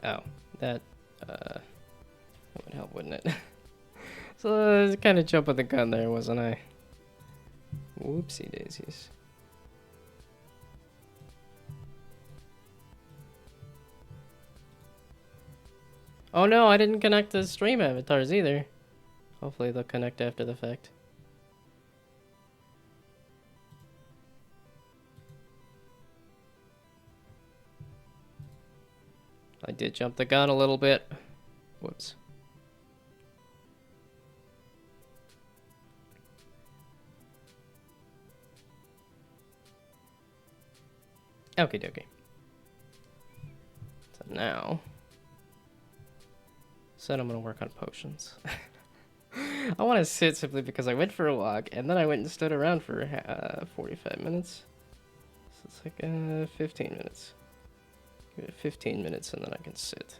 Oh, that would help, wouldn't it? So I was kind of jumping the gun there, wasn't I? Whoopsie daisies. Oh no, I didn't connect the stream avatars either. Hopefully they'll connect after the fact. I did jump the gun a little bit. Whoops. Okie dokie. So now, said I'm gonna work on potions. I want to sit simply because I went for a walk and then I went and stood around for 45 minutes. So it's like 15 minutes. Give it 15 minutes and then I can sit.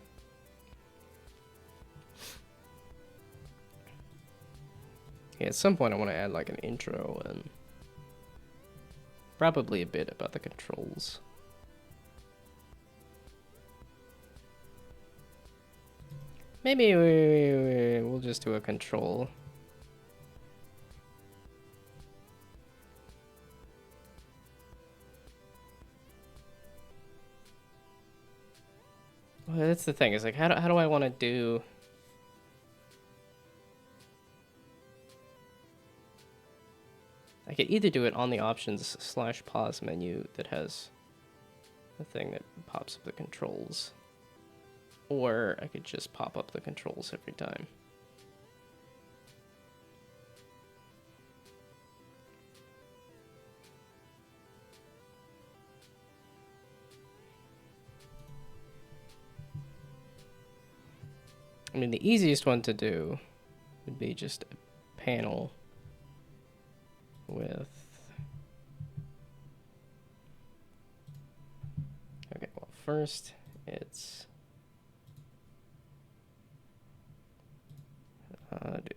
Yeah, at some point I want to add like an intro and probably a bit about the controls. Maybe we'll just do a control. Well, that's the thing. Is like, how do I want to do? I could either do it on the options / pause menu that has the thing that pops up the controls, or I could just pop up the controls every time. I mean, the easiest one to do would be just a panel with... Okay, well, first it's...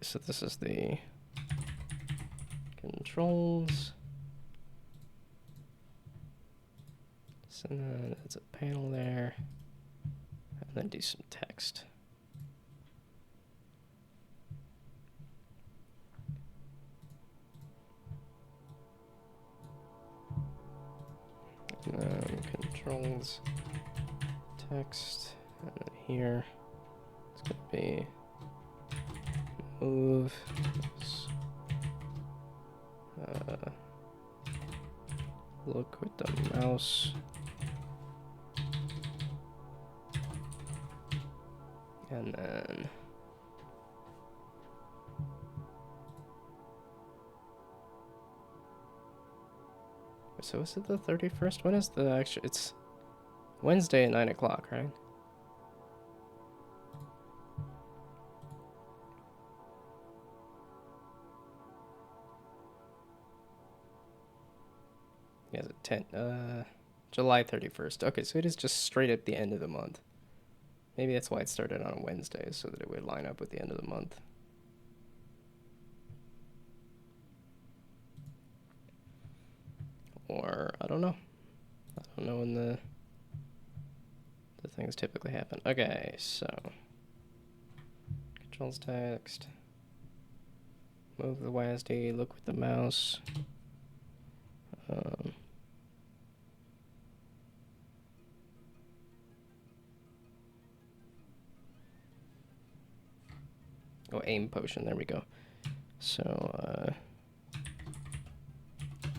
so this is the controls. So then it's a panel there, and then do some text. Controls, text, and then here it's going to be move, look with the mouse, and then so is it the 31st? When is the actual? It's Wednesday at 9 o'clock, right? Yeah, it's July 31st. Okay, so it is just straight at the end of the month. Maybe that's why it started on a Wednesday, so that it would line up with the end of the month. Or, I don't know. I don't know when the things typically happen. Okay, so controls text, move the WASD, look with the mouse. Oh, aim potion, there we go. So,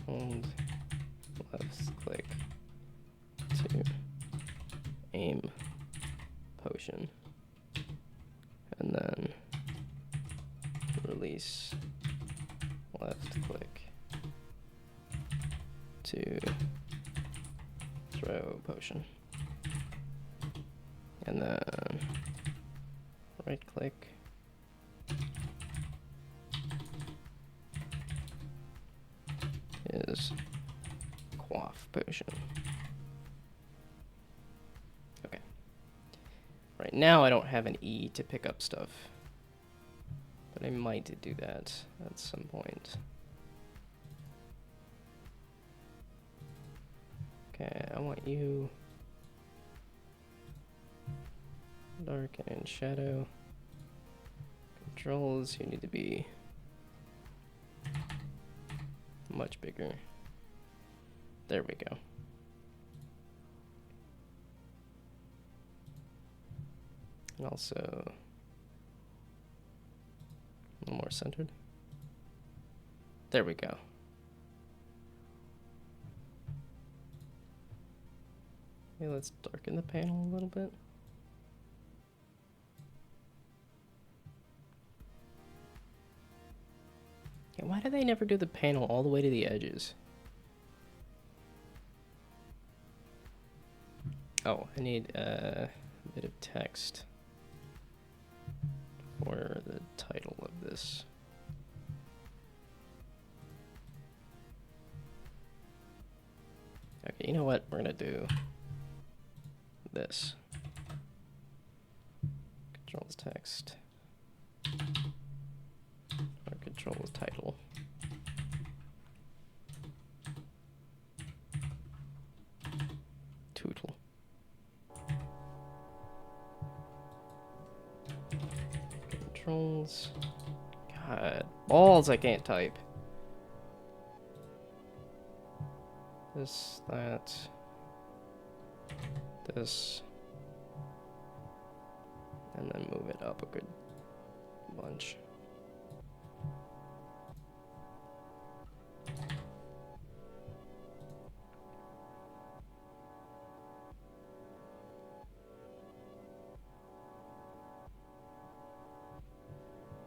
hold left click to aim potion, and then release left click to throw potion, and then right click is quaff potion. Okay. Right now I don't have an E to pick up stuff, but I might do that at some point. Okay, I want you Dark and shadow. Controls, you need to be much bigger. There we go. And also a little more centered. There we go. Okay, let's darken the panel a little bit. Yeah, why do they never do the panel all the way to the edges? Oh, I need a bit of text for the title of this. Okay, you know what? We're gonna do this. Controls text. Or controls title. Tootle. Controls. God, balls, I can't type. This, that, this, and then move it up a good bunch.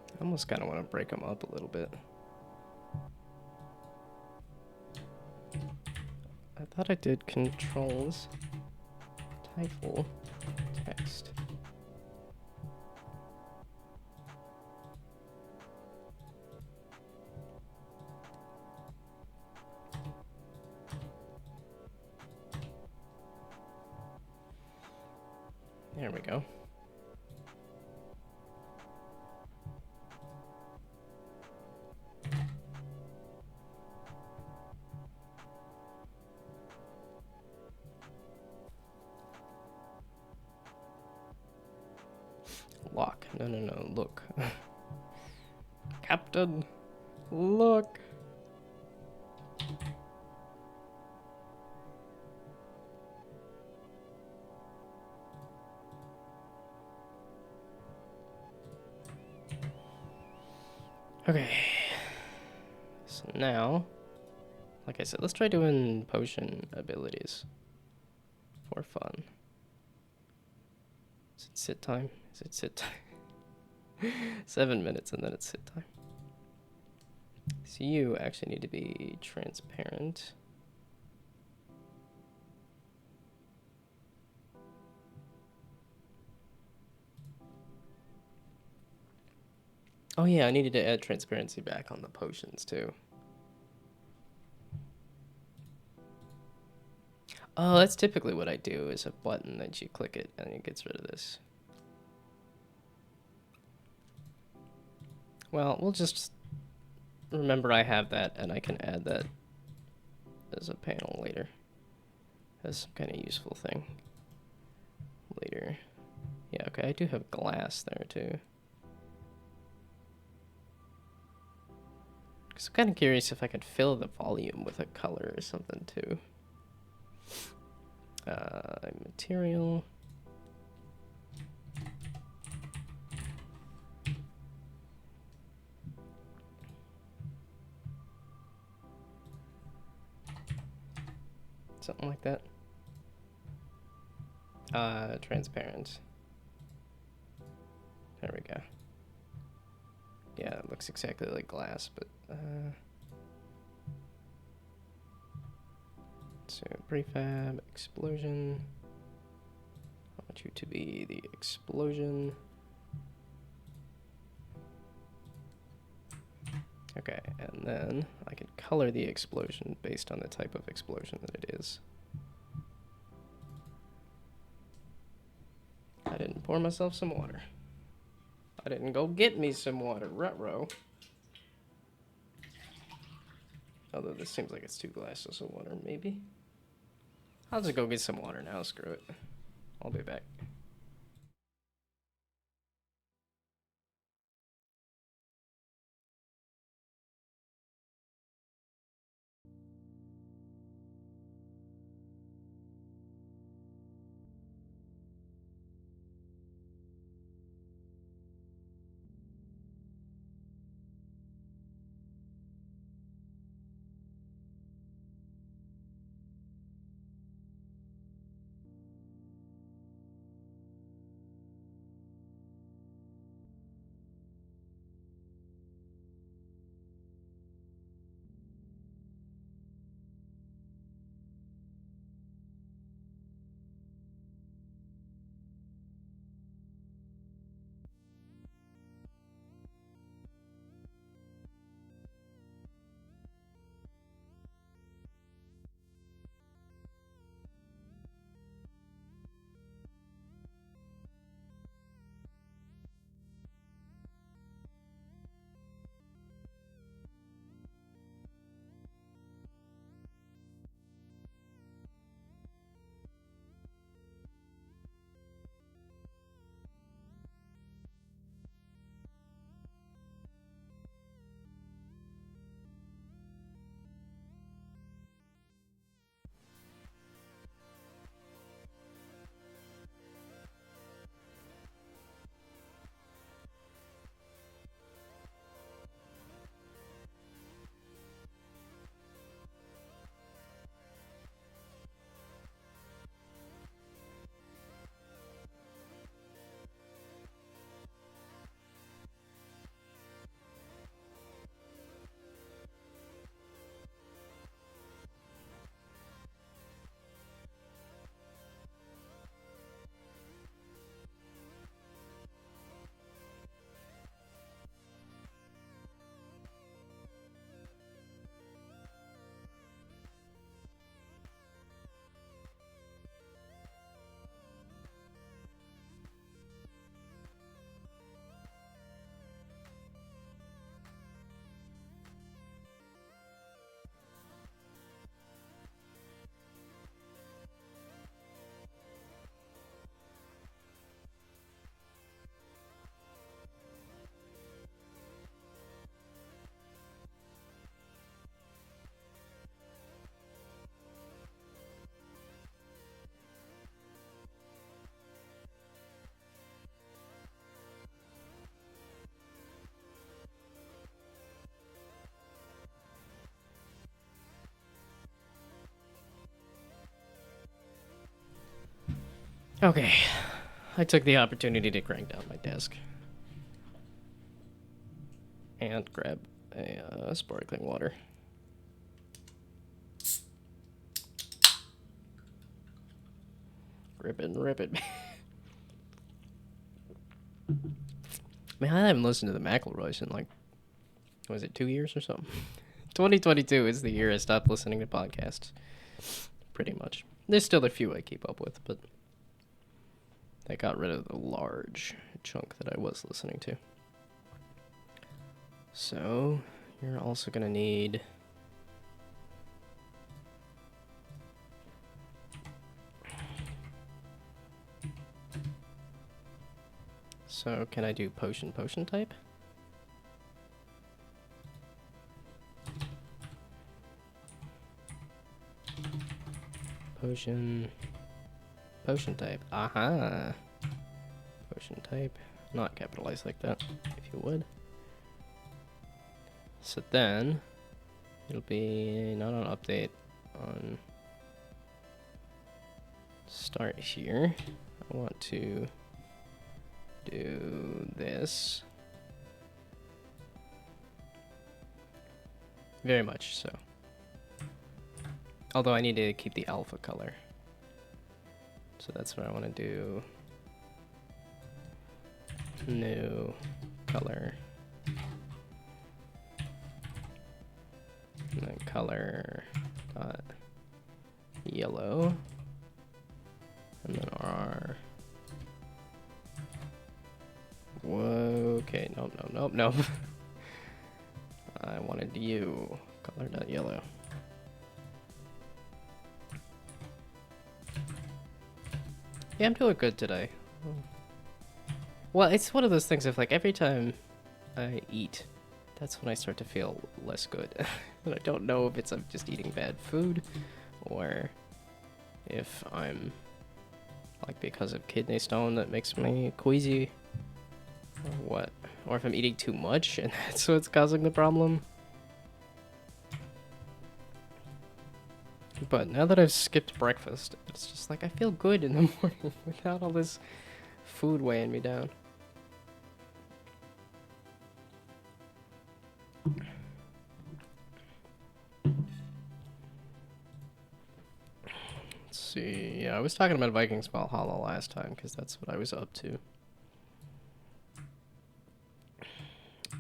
I almost kind of want to break them up a little bit. I thought I did controls, title, text. There we go. Lock. No, no, no. Look. Captain, look. Okay. So now, like I said, let's try doing potion abilities for fun. Is it sit time? Is it sit time? 7 minutes and then it's sit time. So you actually need to be transparent. Oh yeah, I needed to add transparency back on the potions too. Oh, that's typically what I do, is a button that you click it and it gets rid of this. Well, we'll just remember I have that and I can add that as a panel later. As some kind of useful thing later. Yeah, okay, I do have glass there too. So I'm kind of curious if I could fill the volume with a color or something too. Material. Something like that. Transparent. There we go. Yeah, it looks exactly like glass, but so prefab, explosion. I want you to be the explosion. Okay, and then I can color the explosion based on the type of explosion that it is. I didn't pour myself some water. I didn't go get me some water, ruh-roh. Although this seems like it's 2 glasses of water, maybe. I'll just go get some water now, screw it. I'll be back. Okay. I took the opportunity to crank down my desk. And grab a sparkling water. Rip it. Man, I haven't listened to the McElroys in like, was it 2 years or something? 2022 is the year I stopped listening to podcasts. Pretty much. There's still a few I keep up with, but I got rid of the large chunk that I was listening to. So, you're also going to need... So, can I do potion type? Potion type. Aha! Potion type. Not capitalized like that, if you would. So then, it'll be not on update, on start here. I want to do this. Very much so. Although I need to keep the alpha color. So that's what I want to do. New color. And then color dot yellow. And then R. Whoa, okay, nope. I wanted you. Color dot yellow. Yeah, I'm doing good today. Well, it's one of those things of like every time I eat, that's when I start to feel less good. And I don't know if I'm just eating bad food or if I'm like because of kidney stone that makes me queasy or what. Or if I'm eating too much and that's what's causing the problem. But now that I've skipped breakfast, it's just like I feel good in the morning without all this food weighing me down. Let's see. Yeah, I was talking about Vikings Valhalla last time because that's what I was up to.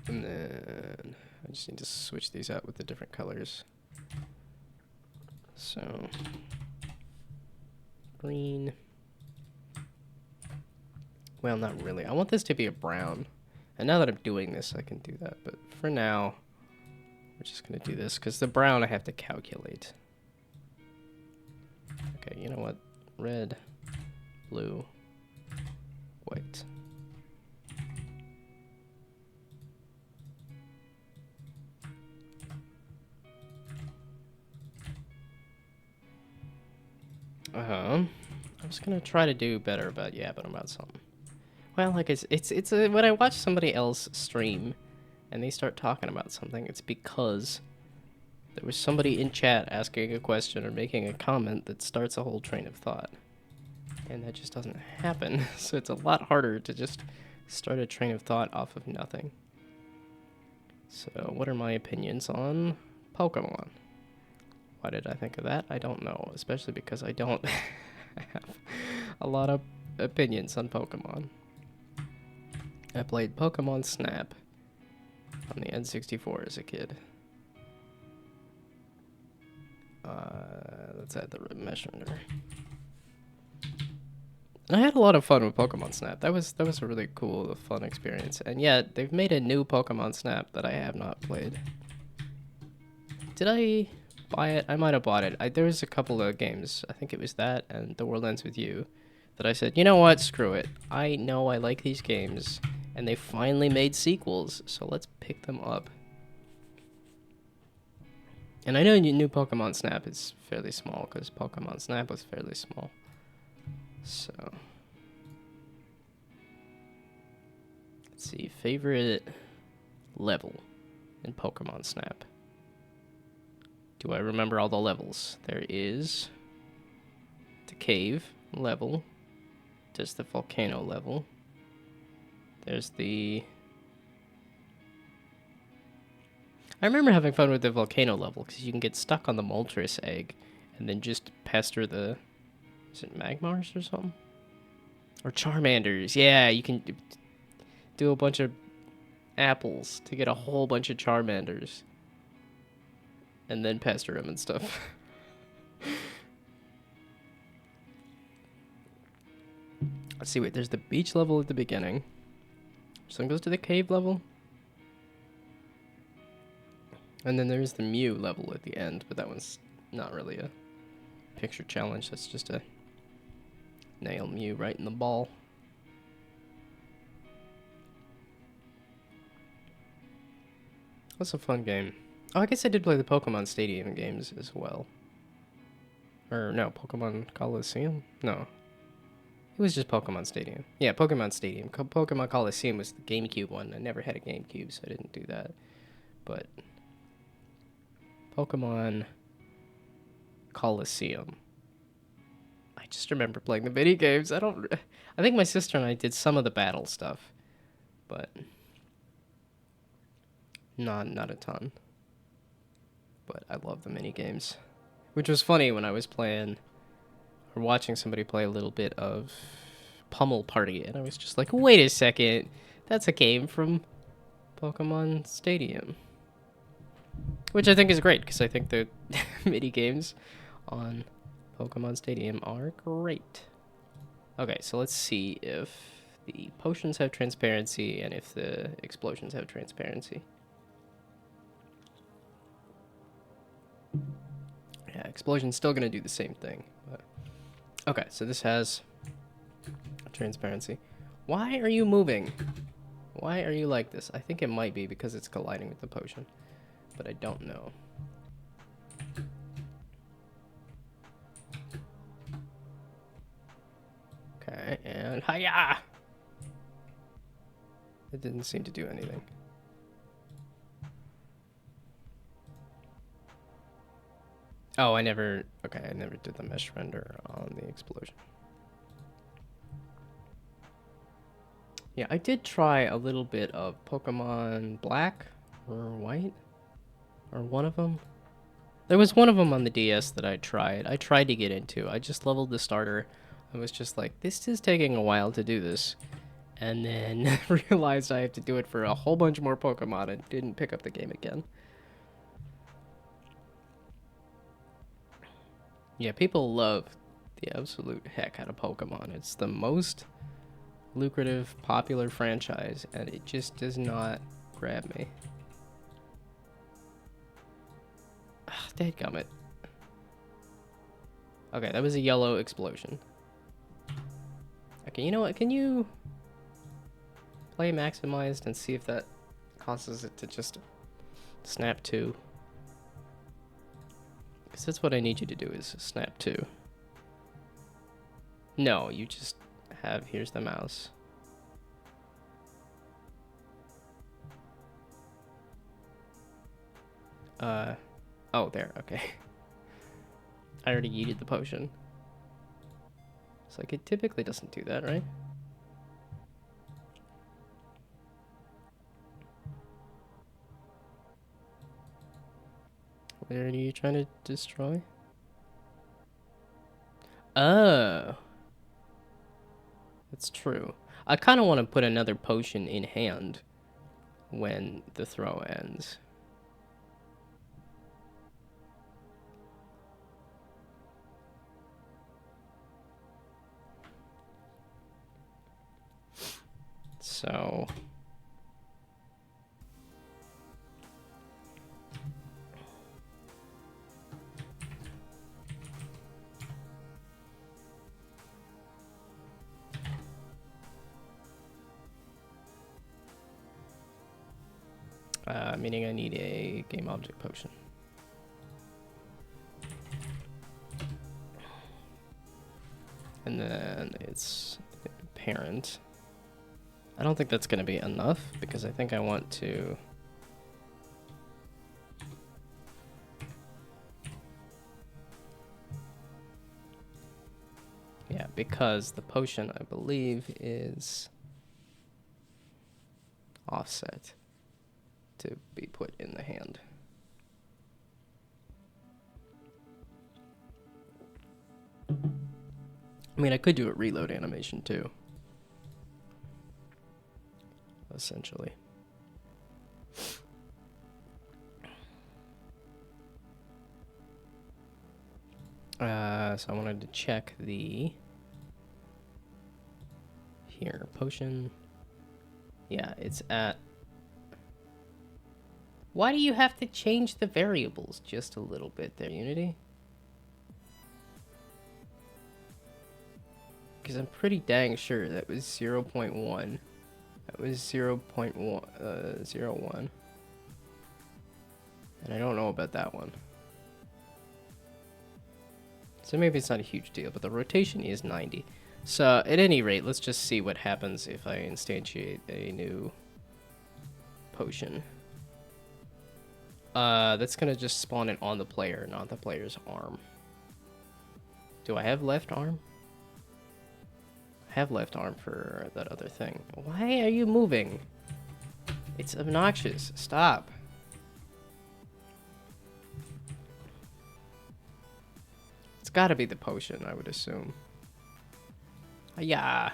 And then I just need to switch these out with the different colors. So, green. Well, not really. I want this to be a brown. And now that I'm doing this, I can do that. But for now, we're just going to do this. Because the brown I have to calculate. Okay, you know what? Red, blue, white. I was gonna try to do better about yapping about something. Well, like when I watch somebody else stream, and they start talking about something, it's because there was somebody in chat asking a question or making a comment that starts a whole train of thought, and that just doesn't happen. So it's a lot harder to just start a train of thought off of nothing. So, what are my opinions on Pokemon? Why did I think of that? I don't know, especially because I don't have a lot of opinions on Pokemon. I played Pokemon Snap on the N64 as a kid. Let's add the mesh render. And I had a lot of fun with Pokemon Snap. That was a really cool, fun experience. And yet, they've made a new Pokemon Snap that I have not played. Did I buy it? I might have bought it. There was a couple of games, I think it was that and The World Ends With You, that I said, you know what, screw it. I know I like these games, and they finally made sequels, so let's pick them up. And I know new Pokemon Snap is fairly small, because Pokemon Snap was fairly small. So, let's see, favorite level in Pokemon Snap. Do I remember all the levels? There is the cave level, There's the volcano level. There's the... I remember having fun with the volcano level, because you can get stuck on the Moltres egg, and then just pester the... Is it Magmars or something? Or Charmanders. Yeah, you can do a bunch of apples to get a whole bunch of Charmanders. And then pester them and stuff. Let's see, wait, there's the beach level at the beginning. So it goes to the cave level. And then there's the Mew level at the end, but that one's not really a picture challenge. That's just a nail Mew right in the ball. That's a fun game. Oh, I guess I did play the Pokemon Stadium games as well. Or no, Pokemon Coliseum? No. It was just Pokemon Stadium. Yeah, Pokemon Stadium. Pokemon Coliseum was the GameCube one. I never had a GameCube, so I didn't do that. But Pokemon Coliseum. I just remember playing the mini games. I think my sister and I did some of the battle stuff, but not a ton. But I love the mini games, which was funny when I was playing or watching somebody play a little bit of Pummel Party, and I was just like, wait a second, that's a game from Pokemon Stadium. Which I think is great, because I think the mini games on Pokemon Stadium are great. Okay, so let's see if the potions have transparency and if the explosions have transparency. Yeah, explosion's still gonna do the same thing. But... Okay, so this has transparency. Why are you moving? Why are you like this? I think it might be because it's colliding with the potion, but I don't know. Okay, and hiya! It didn't seem to do anything. Oh, I never did the mesh render on the explosion. Yeah, I did try a little bit of Pokemon Black or White, or one of them. There was one of them on the DS that I tried. I tried to get into. I just leveled the starter. I was just like, this is taking a while to do this. And then realized I have to do it for a whole bunch more Pokemon and didn't pick up the game again. Yeah, people love the absolute heck out of Pokemon. It's the most lucrative, popular franchise, and it just does not grab me. Ah, dadgummit. Okay, that was a yellow explosion. Okay, you know what? Can you play maximized and see if that causes it to just snap 2? Because that's what I need you to do, is snap 2. No, you just have, here's the mouse. Oh, there, okay. I already yeeted the potion. It's like, it typically doesn't do that, right? What are you trying to destroy? Oh. That's true. I kind of want to put another potion in hand when the throw ends. So... meaning I need a game object potion. And then it's parent. I don't think that's going to be enough, because I think I want to... Yeah, because the potion, I believe, is offset to be put in the hand. I mean, I could do a reload animation too. Essentially. So I wanted to check the... Here, potion. Yeah, it's at... Why do you have to change the variables just a little bit there, Unity? Because I'm pretty dang sure that was 0.1. That was 0.01. And I don't know about that one. So maybe it's not a huge deal, but the rotation is 90. So at any rate, let's just see what happens if I instantiate a new potion. That's gonna just spawn it on the player, not the player's arm. Do I have left arm? I have left arm for that other thing. Why are you moving? It's obnoxious. Stop. It's gotta be the potion, I would assume. Yeah.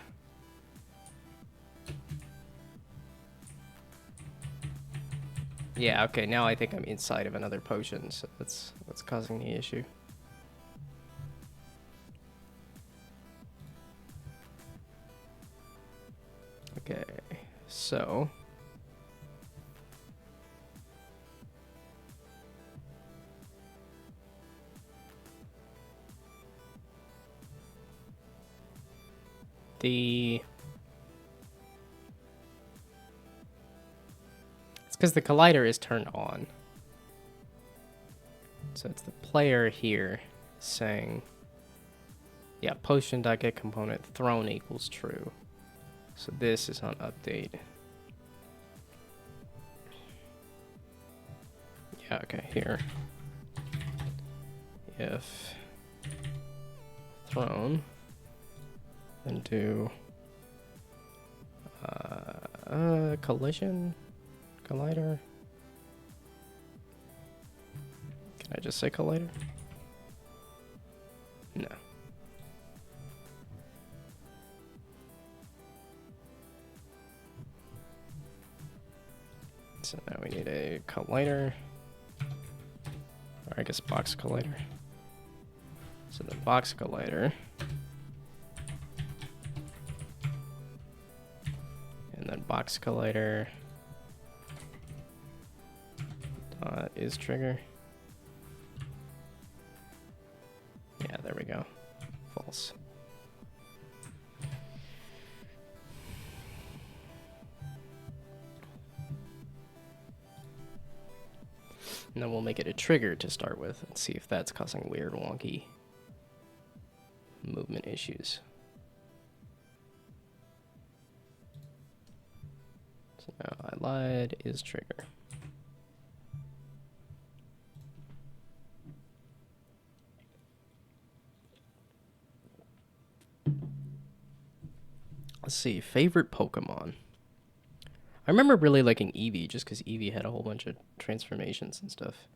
Yeah, okay, now I think I'm inside of another potion, so that's what's causing the issue. Okay, so... It's because the collider is turned on. So it's the player here saying, yeah, potion.get component thrown equals true. So this is on update. Yeah, okay, here. If thrown, then do collision collider. Can I just say collider? No. So now we need a collider, or I guess box collider. So the box collider, and then box collider dot is trigger. Yeah, there we go. False. And then we'll make it a trigger to start with and see if that's causing weird, wonky movement issues. So now I lied is trigger. Let's see, favorite Pokemon. I remember really liking Eevee just because Eevee had a whole bunch of transformations and stuff.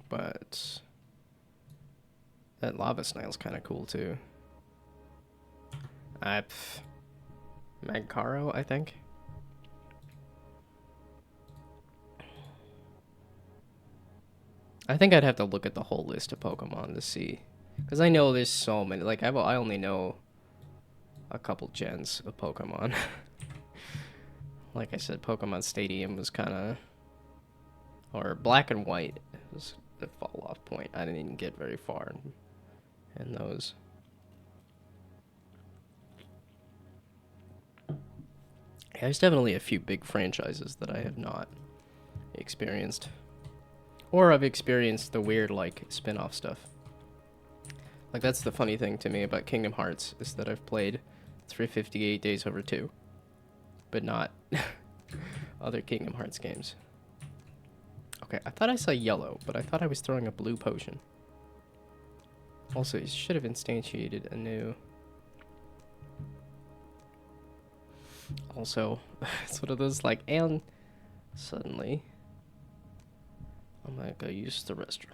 But that lava snail's kind of cool too. Magcaro, I think. I think I'd have to look at the whole list of Pokemon to see. Because I know there's so many. Like, I only know a couple gens of Pokemon. Like I said, Pokemon Stadium was kind of... Or Black and White was the fall-off point. I didn't even get very far in those. Yeah, there's definitely a few big franchises that I have not experienced. Or I've experienced the weird, like, spin-off stuff. Like, that's the funny thing to me about Kingdom Hearts, is that I've played 358 Days Over 2, but not other Kingdom Hearts games. Okay, I thought I saw yellow, but I thought I was throwing a blue potion. Also, you should have instantiated a new. Also, it's one of those like, and suddenly, I'm gonna go use the restroom.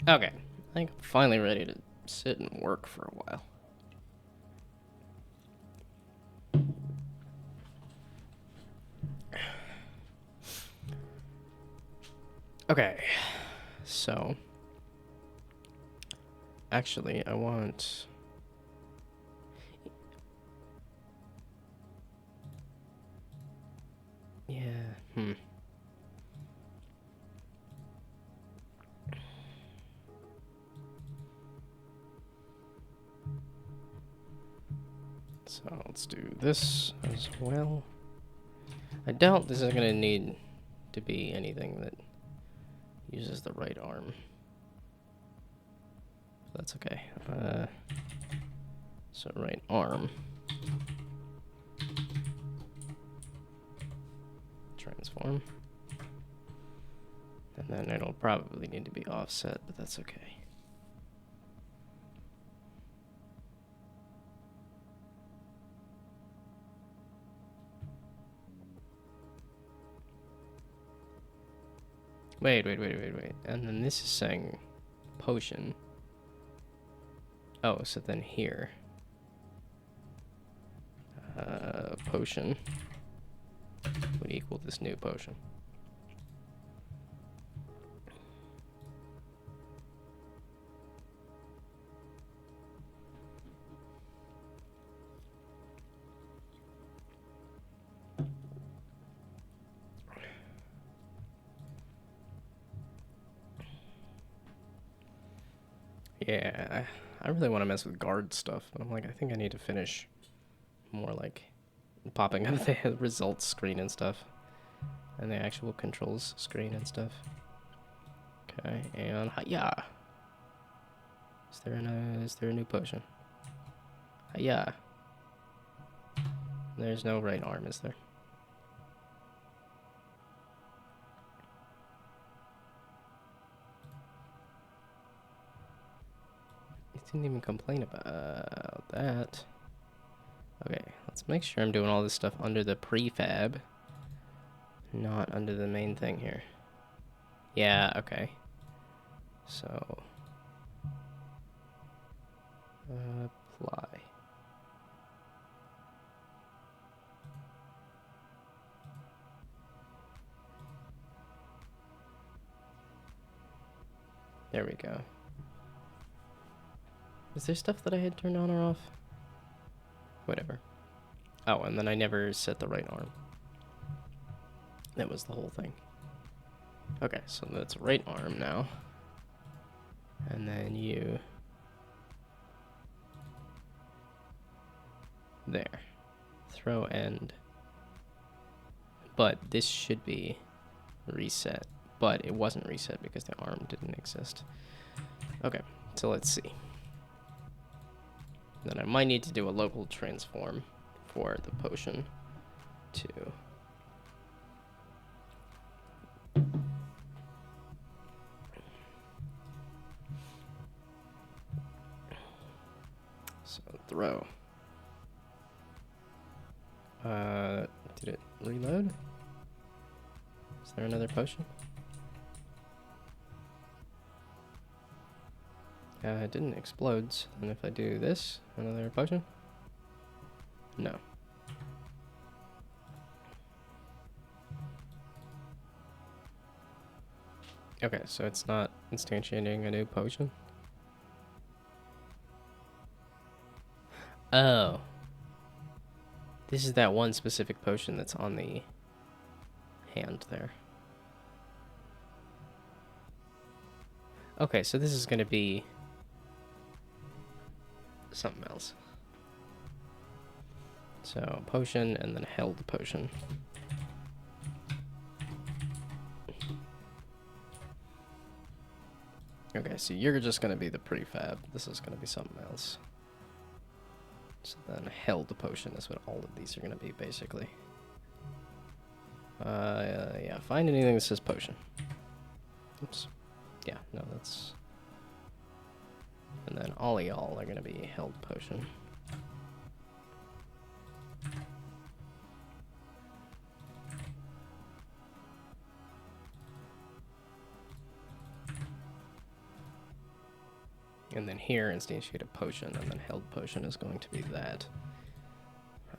Okay, I think I'm finally ready to sit and work for a while. Okay, so actually I want... Yeah, So let's do this as well. I doubt this is gonna need to be anything that uses the right arm. That's okay. So right arm. Transform. And then it'll probably need to be offset, but that's okay. Wait. And then this is saying potion. Oh, so then here. Potion would equal this new potion. Yeah, I really want to mess with guard stuff, but I'm like, I think I need to finish more like popping up the results screen and stuff, and the actual controls screen and stuff. Okay, and yeah, is there a new potion? Yeah, there's no right arm, is there? It didn't even complain about that. Okay, let's make sure I'm doing all this stuff under the prefab, not under the main thing here. Yeah, okay. So, apply. There we go. Is there stuff that I had turned on or off? Whatever. Oh, and then I never set the right arm. That was the whole thing. Okay, so that's right arm now. And then you... There. Throw end. But this should be reset. But it wasn't reset because the arm didn't exist. Okay, so let's see. Then I might need to do a local transform for the potion to... So throw. Did it reload? Is there another potion? It didn't explode. And if I do this, another potion? No. Okay, so it's not instantiating a new potion? Oh. This is that one specific potion that's on the hand there. Okay, so this is going to be something else. So, potion and then held potion. Okay, so you're just going to be the prefab. This is going to be something else. So then held potion is what all of these are going to be, basically. Yeah, find anything that says potion. Oops. Yeah, no, that's... And then all of y'all are going to be held potion. And then here, instantiate a potion, and then held potion is going to be that.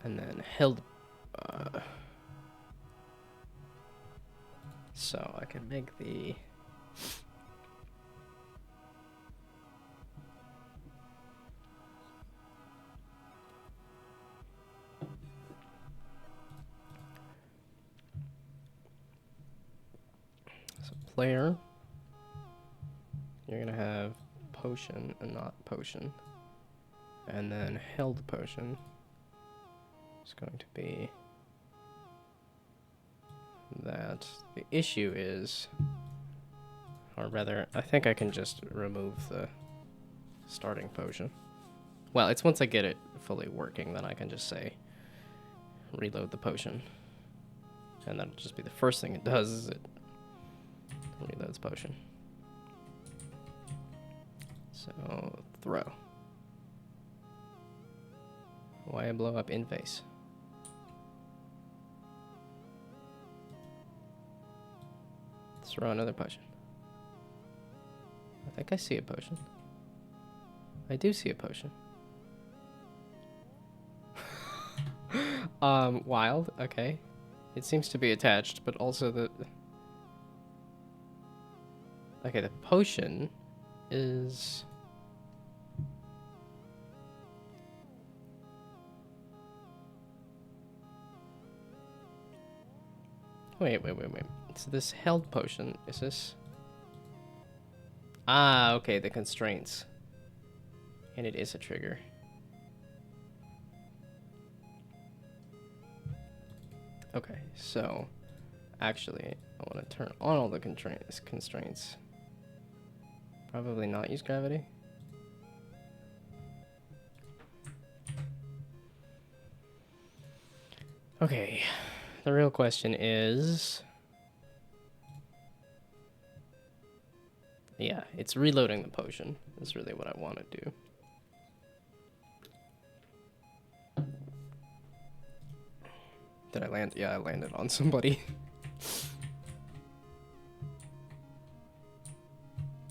And then held... so I can make the... so player, you're gonna have potion and not potion. And then held potion is going to be that. The issue is, or rather, I think I can just remove the starting potion. Well, it's once I get it fully working, then I can just say reload the potion. And that'll just be the first thing it does, is it reloads potion. So, throw. Why I blow up in face? Throw another potion. I think I see a potion. I do see a potion. Wild, okay. It seems to be attached, but also the... okay, the potion is... wait. So this held potion, is this... ah, okay, the constraints. And it is a trigger. Okay, so actually, I want to turn on all the constraints. Probably not use gravity. Okay, the real question is... yeah, it's reloading the potion is really what I want to do. Did I land? Yeah, I landed on somebody.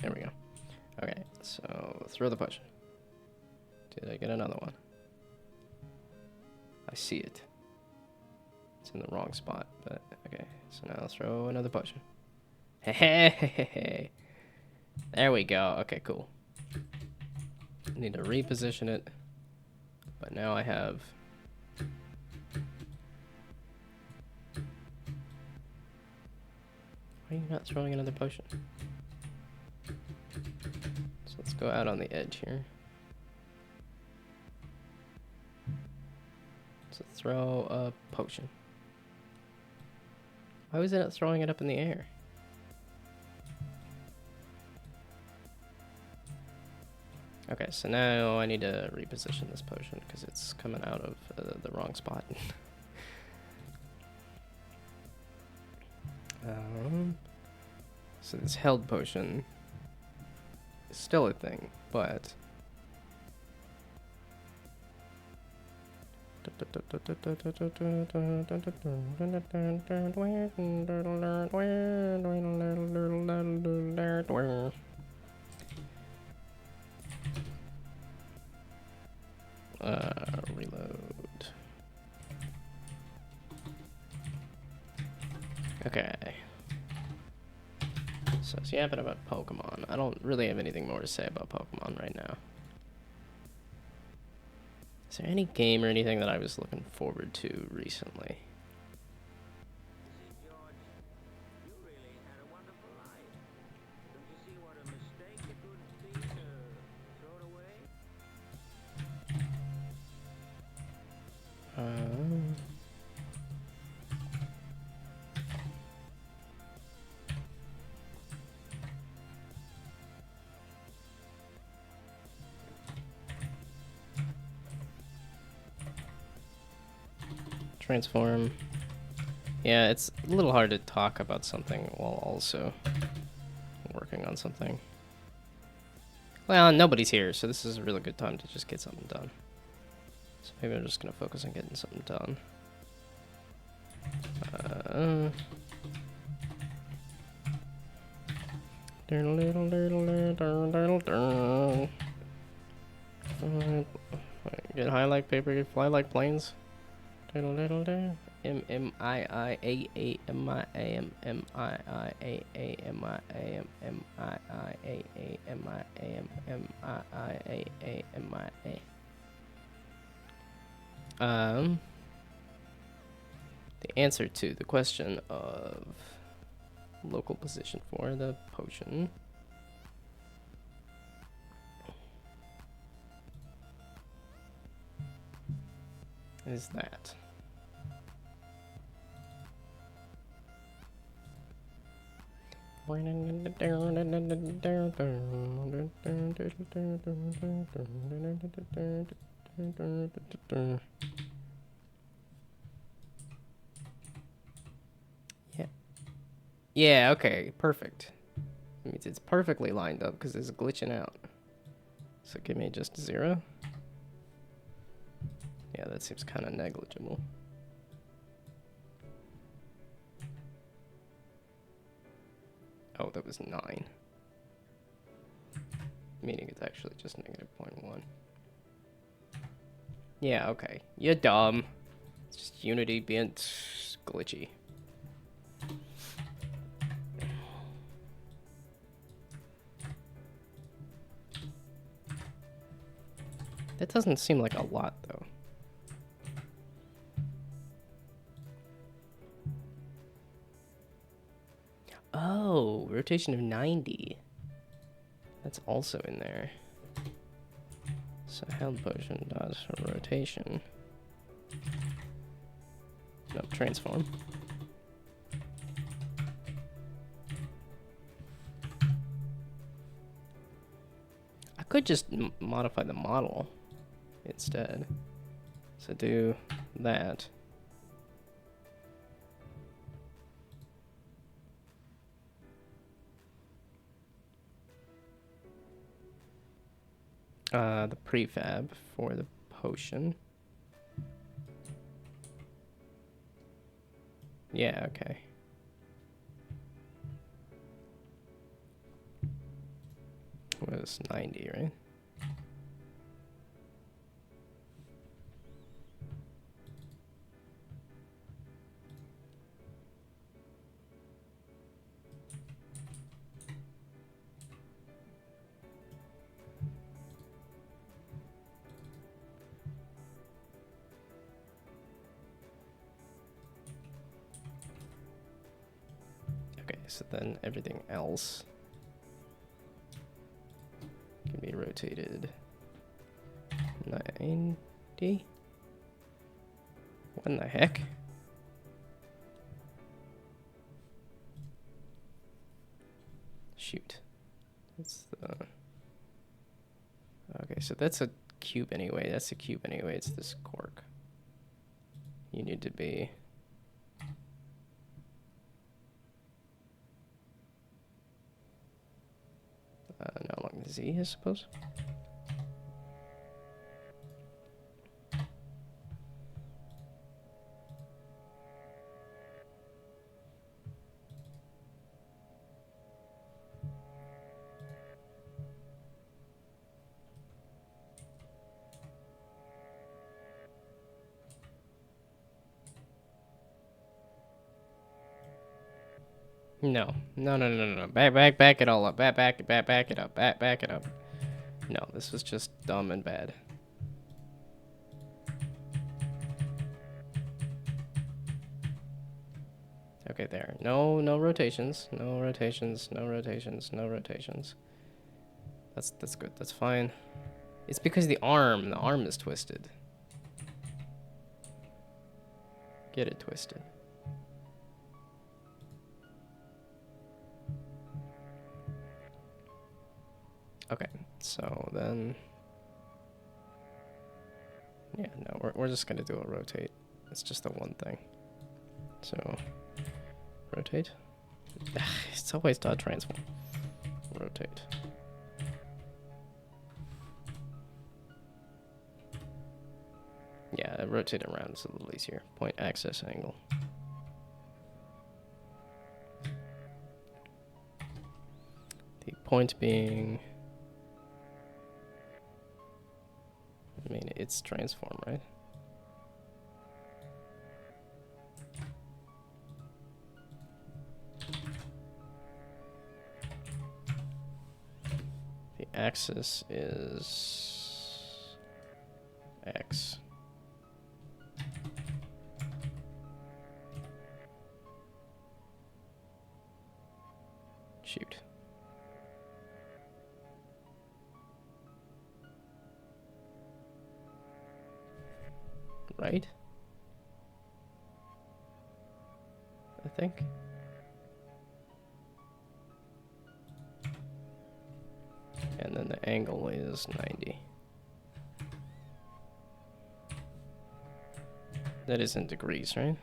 There we go. Okay, so throw the potion. Did I get another one? I see it. It's in the wrong spot, but okay. So now throw another potion. Hey. There we go. Okay, cool. Need to reposition it. But now I have... why are you not throwing another potion? So let's go out on the edge here. So throw a potion. Why was it not throwing it up in the air? Okay, so now I need to reposition this potion because it's coming out of the wrong spot. So this held potion is still a thing, but... reload. Okay. So it's yapping about Pokemon. I don't really have anything more to say about Pokemon right now. Is there any game or anything that I was looking forward to recently? Transform. Yeah, it's a little hard to talk about something while also working on something. Well, nobody's here, so this is a really good time to just get something done. So maybe I'm just gonna focus on getting something done. Get high like paper, get fly like planes. M M I I A A M I A M M I I A A M I A M M I I A A M I A M M I I A A M I A. The answer to the question of local position for the potion is that. Yeah. Yeah, okay, perfect. It means it's perfectly lined up because it's glitching out. So give me just 0. Yeah, that seems kind of negligible. Oh, that was 9. Meaning it's actually just -0.1. Yeah, okay. You're dumb. It's just Unity being glitchy. That doesn't seem like a lot, though. Oh, rotation of 90. That's also in there. So held potion does for rotation. No, transform. I could just modify the model instead. So do that. The prefab for the potion. Yeah, okay. Was 90, right? Okay, so then everything else can be rotated 90. What in the heck? Shoot. That's the... Okay, so that's a cube anyway. That's a cube anyway. It's this cork. You need to be... no, along the Z, I suppose. No. No. Back it all up. Back it up. Back it up. No, this was just dumb and bad. Okay, there. No rotations. No rotations. No rotations. No rotations. That's good. That's fine. It's because the arm is twisted. Get it twisted. Okay, so then... Yeah, no, we're just gonna do a rotate. It's just the one thing. So, rotate. It's always dot transform. Rotate. Yeah, rotate around is a little easier. Point axis angle. The point being... its transform, right? The axis is X. Shoot. Right? I think. And then the angle is 90. That is in degrees, right?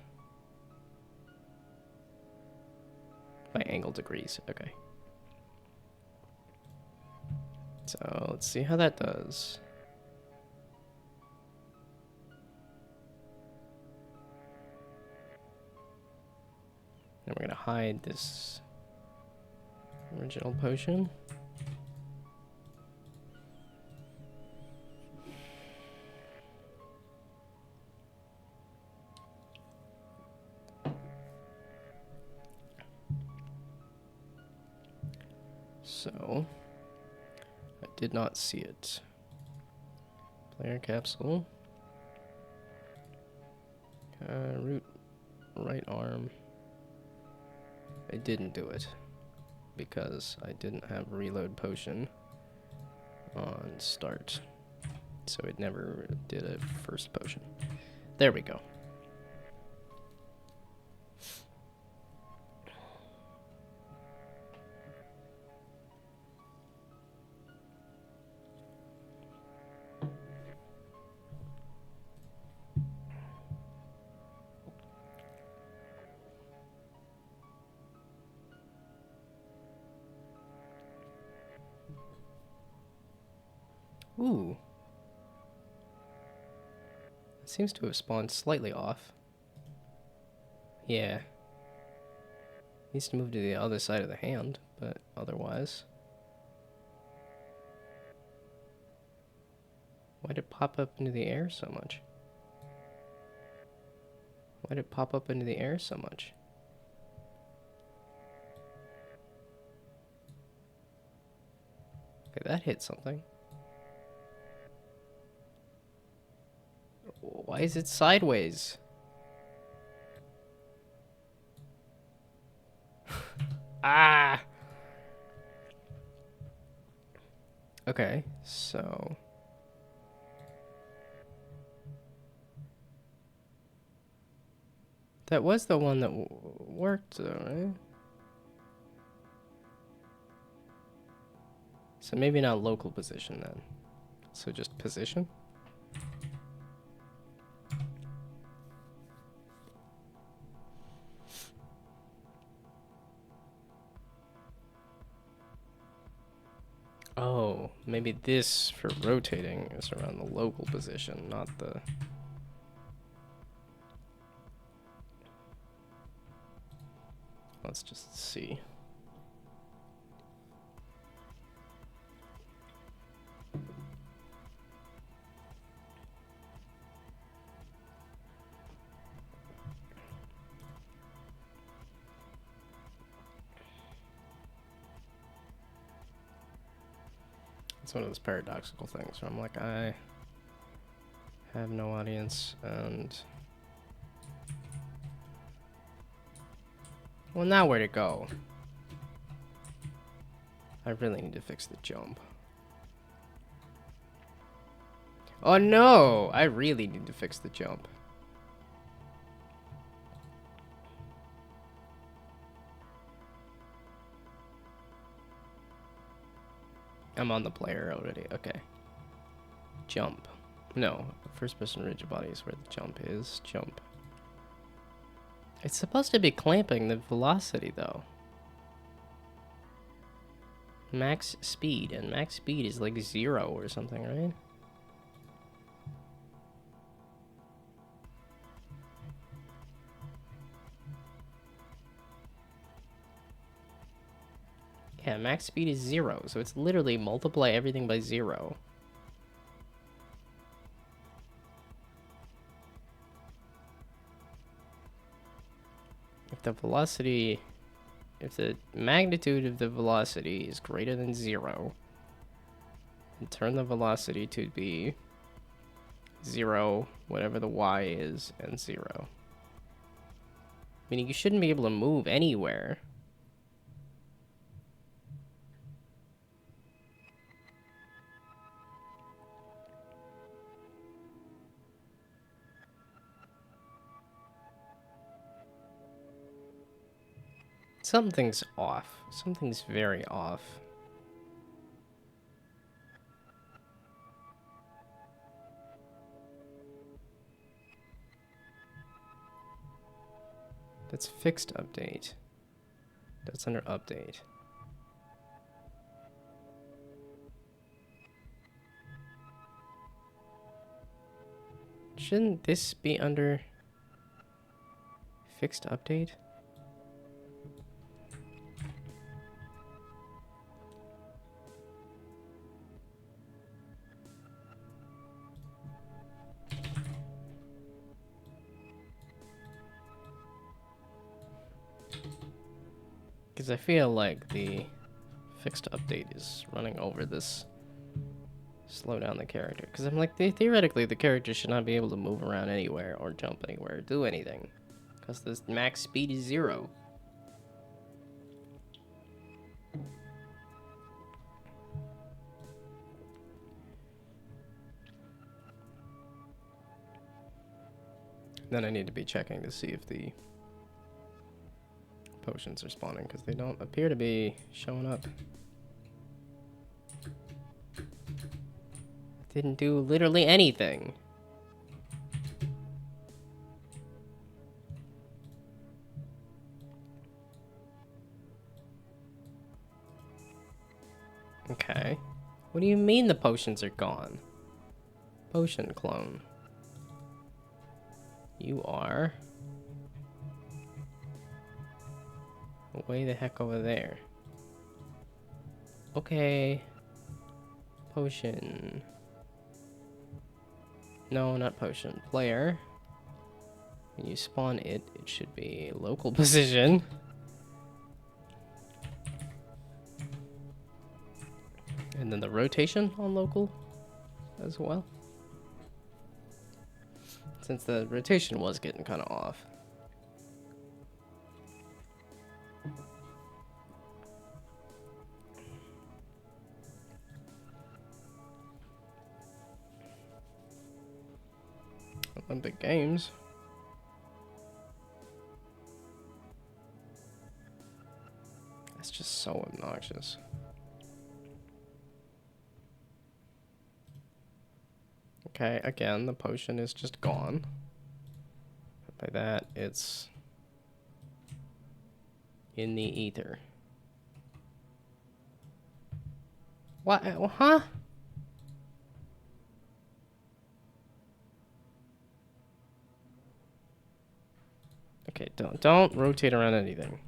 By angle degrees, okay. So let's see how that does. And we're gonna hide this original potion. So, I did not see it. Player capsule. Root, right arm. I didn't do it because I didn't have reload potion on start. So it never did a first potion. There we go. Ooh. It seems to have spawned slightly off. Yeah. Needs to move to the other side of the hand, but otherwise. Why did it pop up into the air so much? Why did it pop up into the air so much? Okay, that hit something. Why is it sideways? Ah! Okay, so... That was the one that worked, though, right? So maybe not local position, then. So just position? Oh, maybe this for rotating is around the local position, not the... Let's just see. It's one of those paradoxical things where I'm like, I have no audience, and... Well, now where to go? I really need to fix the jump. Oh no! I really need to fix the jump. I'm on the player already, okay. Jump. No, first person rigid body is where the jump is. Jump. It's supposed to be clamping the velocity, though. Max speed, and max speed is like 0 or something, right? Yeah, max speed is 0, so it's literally multiply everything by 0. If the velocity, if the magnitude of the velocity is greater than 0, and turn the velocity to be 0, whatever the y is, and 0. Meaning you shouldn't be able to move anywhere. Something's off. Something's very off. That's fixed update. That's under update. Shouldn't this be under fixed update? Because I feel like the fixed update is running over this. Slow down the character. Because I'm like, theoretically, the character should not be able to move around anywhere or jump anywhere or do anything. Because the max speed is 0. Then I need to be checking to see if the potions are spawning, because they don't appear to be showing up. Didn't do literally anything. Okay. What do you mean the potions are gone? Potion clone. You are way the heck over there. Okay. Potion. No, not potion. Player. When you spawn it, it should be local position. And then the rotation on local as well. Since the rotation was getting kind of off. Olympic Games. That's just so obnoxious. Okay, again, the potion is just gone. By that, it's in the ether. What? Huh? Okay, don't rotate around anything.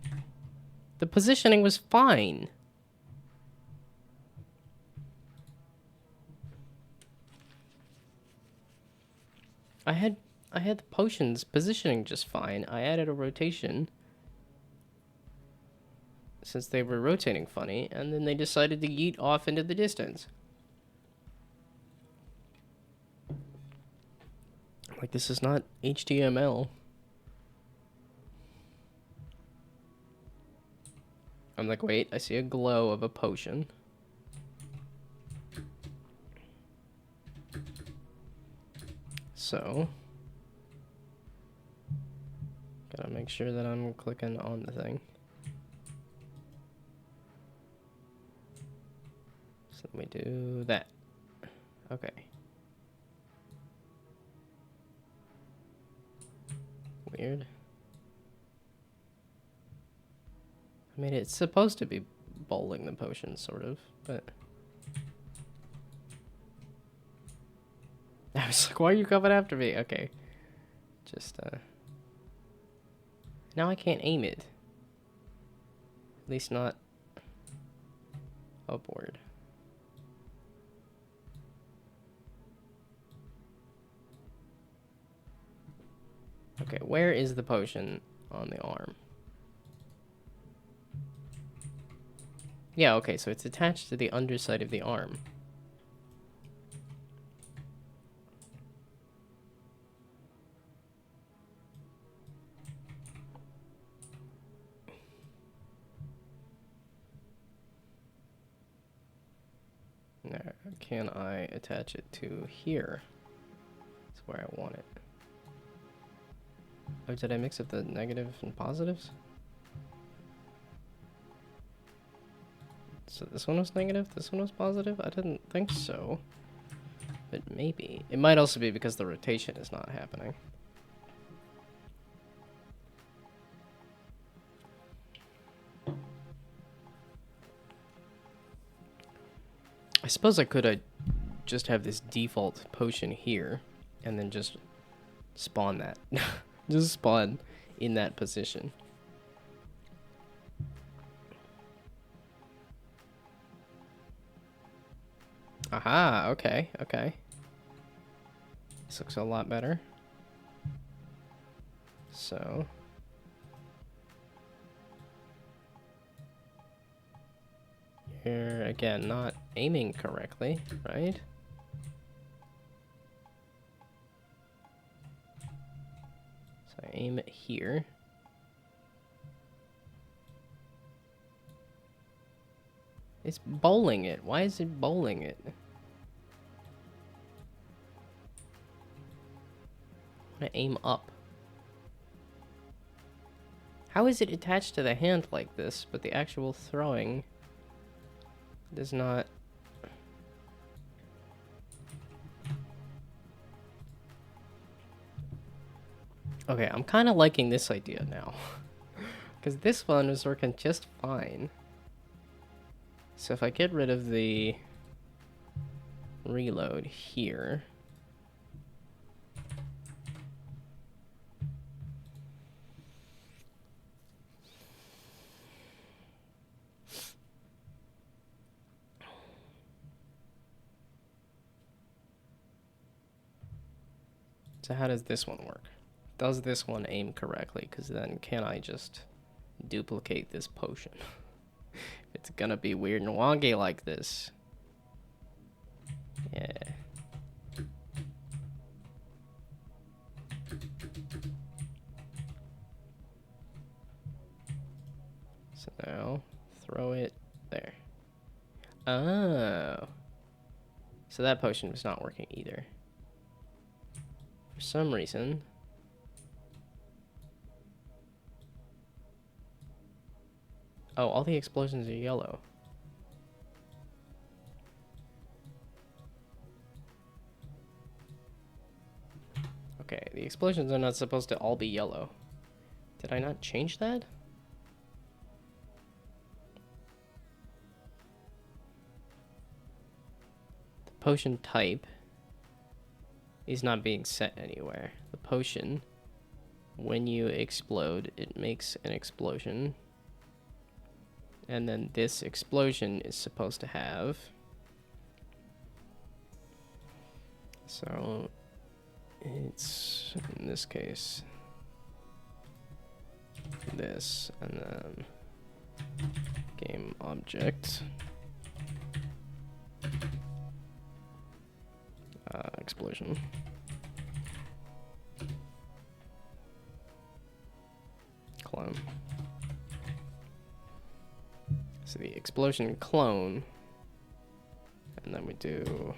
The positioning was fine. I had the potions positioning just fine. I added a rotation since they were rotating funny, and then they decided to yeet off into the distance. Like, this is not HTML. I'm like, wait, I see a glow of a potion. So, gotta make sure that I'm clicking on the thing. So let me do that. Okay. Weird. I mean, it's supposed to be bowling the potion, sort of, but... I was like, why are you coming after me? Okay. Just, now I can't aim it. At least not upward. Okay, where is the potion on the arm? Yeah, okay, so it's attached to the underside of the arm. Now, can I attach it to here? That's where I want it. Oh, did I mix up the negative and positives? So this one was negative, this one was positive? I didn't think so. But maybe. It might also be because the rotation is not happening. I suppose I could just have this default potion here and then just spawn that. Just spawn in that position. Aha, okay, okay. This looks a lot better. So you're again not aiming correctly, right? So I aim it here. It's bowling it. Why is it bowling it? I want to aim up. How is it attached to the hand like this, but the actual throwing does not... Okay, I'm kind of liking this idea now. Because this one is working just fine. So if I get rid of the reload here... So how does this one work? Does this one aim correctly? Because then can I just duplicate this potion? It's gonna be weird and wonky like this. Yeah. So now, throw it there. Oh. So that potion was not working either. For some reason. Oh, all the explosions are yellow. Okay, the explosions are not supposed to all be yellow. Did I not change that? The potion type is not being set anywhere. The potion, when you explode, it makes an explosion. And then this explosion is supposed to have... So, it's, in this case, this, and then game object, explosion. Clone. So the explosion clone, and then we do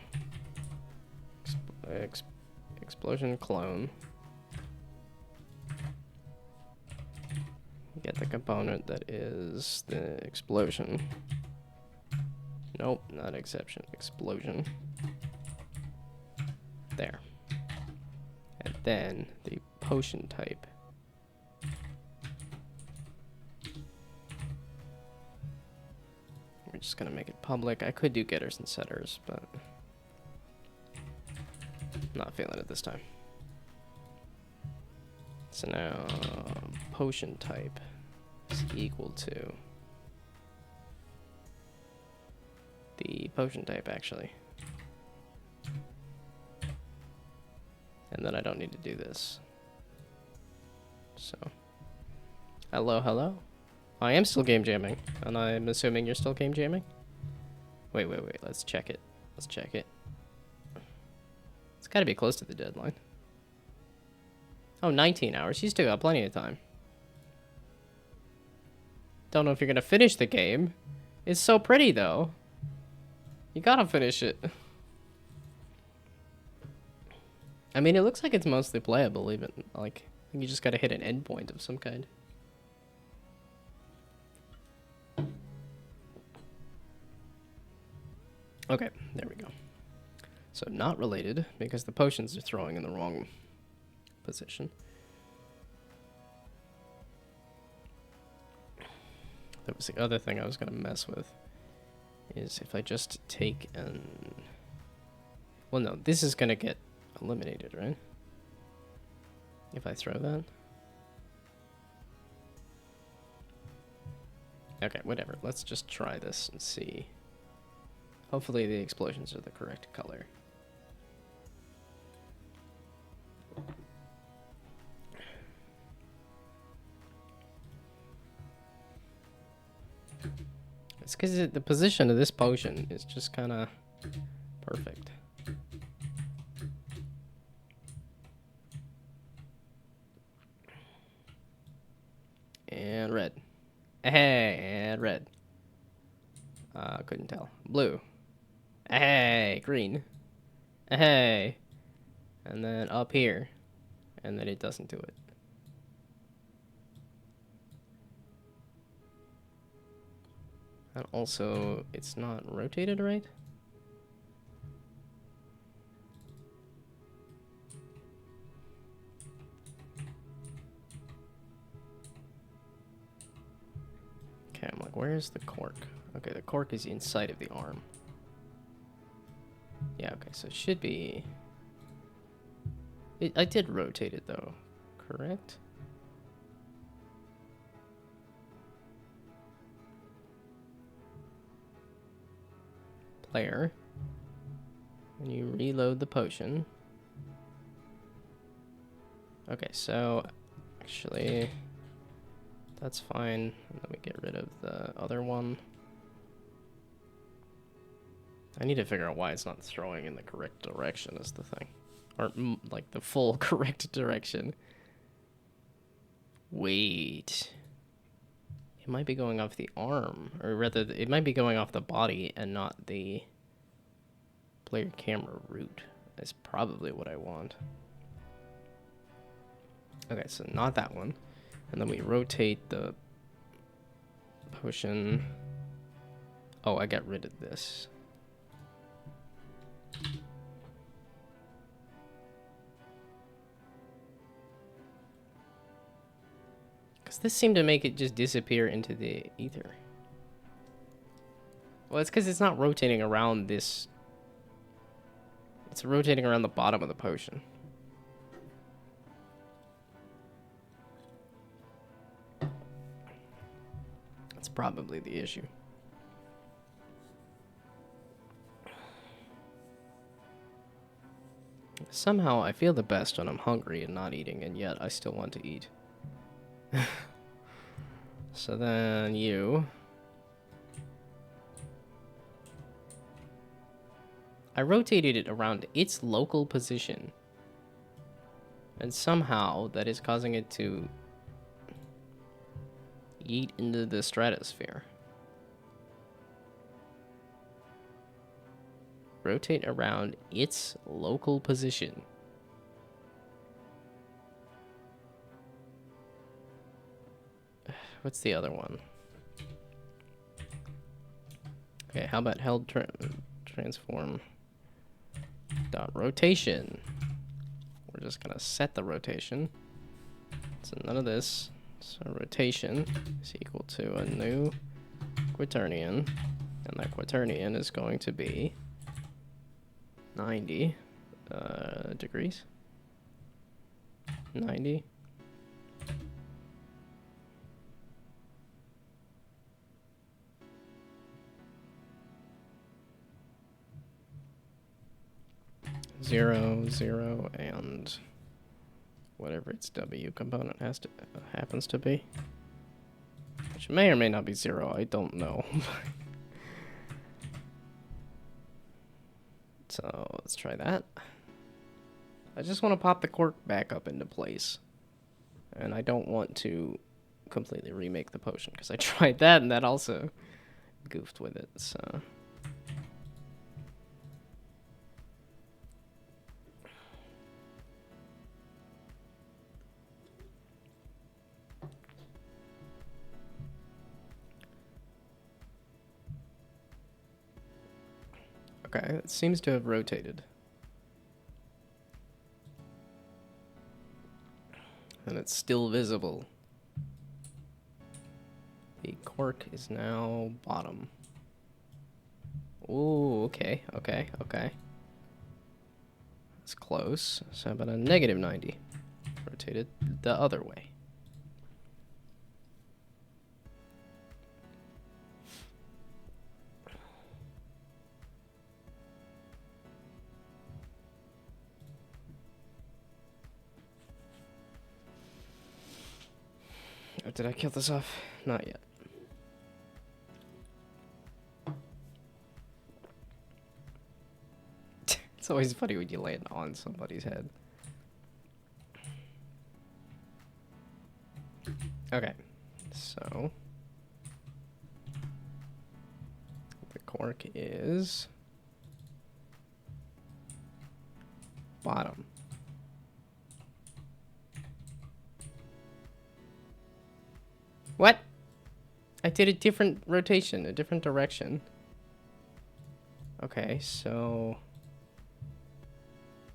explosion clone. Get the component that is the explosion. Nope, not exception. Explosion. There. And then the potion type. We're just gonna make it public. I could do getters and setters, but not feeling it this time. So now potion type is equal to the potion type, actually. And then I don't need to do this. So hello, hello. I am still game jamming, and I'm assuming you're still game jamming. Wait. Let's check it. Let's check it. It's got to be close to the deadline. Oh, 19 hours. You still got plenty of time. Don't know if you're gonna finish the game. It's so pretty, though. You gotta finish it. I mean, it looks like it's mostly playable, even. Like, you just gotta hit an endpoint of some kind. Okay, there we go. So, not related, because the potions are throwing in the wrong position. That was the other thing I was gonna mess with. Is if I just take an... Well, no, this is gonna get eliminated, right? If I throw that? Okay, whatever. Let's just try this and see. Hopefully the explosions are the correct color. It's because the position of this potion is just kind of perfect. And red. Hey, and red. Couldn't tell. Blue. Hey, green. Hey. And then up here. And then it doesn't do it. And also, it's not rotated right? Okay, I'm like, where's the cork? Okay, the cork is inside of the arm. Yeah, okay, so it should be... I did rotate it, though, correct? Player. And you reload the potion. Okay, so actually that's fine. Let me get rid of the other one. I need to figure out why it's not throwing in the correct direction is the thing. Or like the full correct direction. Wait. It might be going off the arm, or rather, it might be going off the body and not the player camera root. That's probably what I want. Okay, so not that one. And then we rotate the potion. Oh, I got rid of this. Because this seemed to make it just disappear into the ether. Well, it's because it's not rotating around this. It's rotating around the bottom of the potion. That's probably the issue. Somehow I feel the best when I'm hungry and not eating, and yet I still want to eat. So then you... I rotated it around its local position. And somehow that is causing it to yeet into the stratosphere. Rotate around its local position. What's the other one? Okay, how about held transform dot rotation? We're just gonna set the rotation. So none of this. So rotation is equal to a new quaternion, and that quaternion is going to be 90 degrees. 90. Zero, zero, and whatever its W component happens to be, which may or may not be 0. I don't know. So let's try that. I just want to pop the cork back up into place. And I don't want to completely remake the potion, because I tried that and that also goofed with it, so... Okay, it seems to have rotated. And it's still visible. The cork is now bottom. Ooh, okay, okay, okay. That's close. So how about a negative 90? Rotate it the other way. Oh, did I kill this off? Not yet. It's always funny when you land on somebody's head. Okay, so the cork is bottom. What? I did a different rotation, a different direction. Okay, so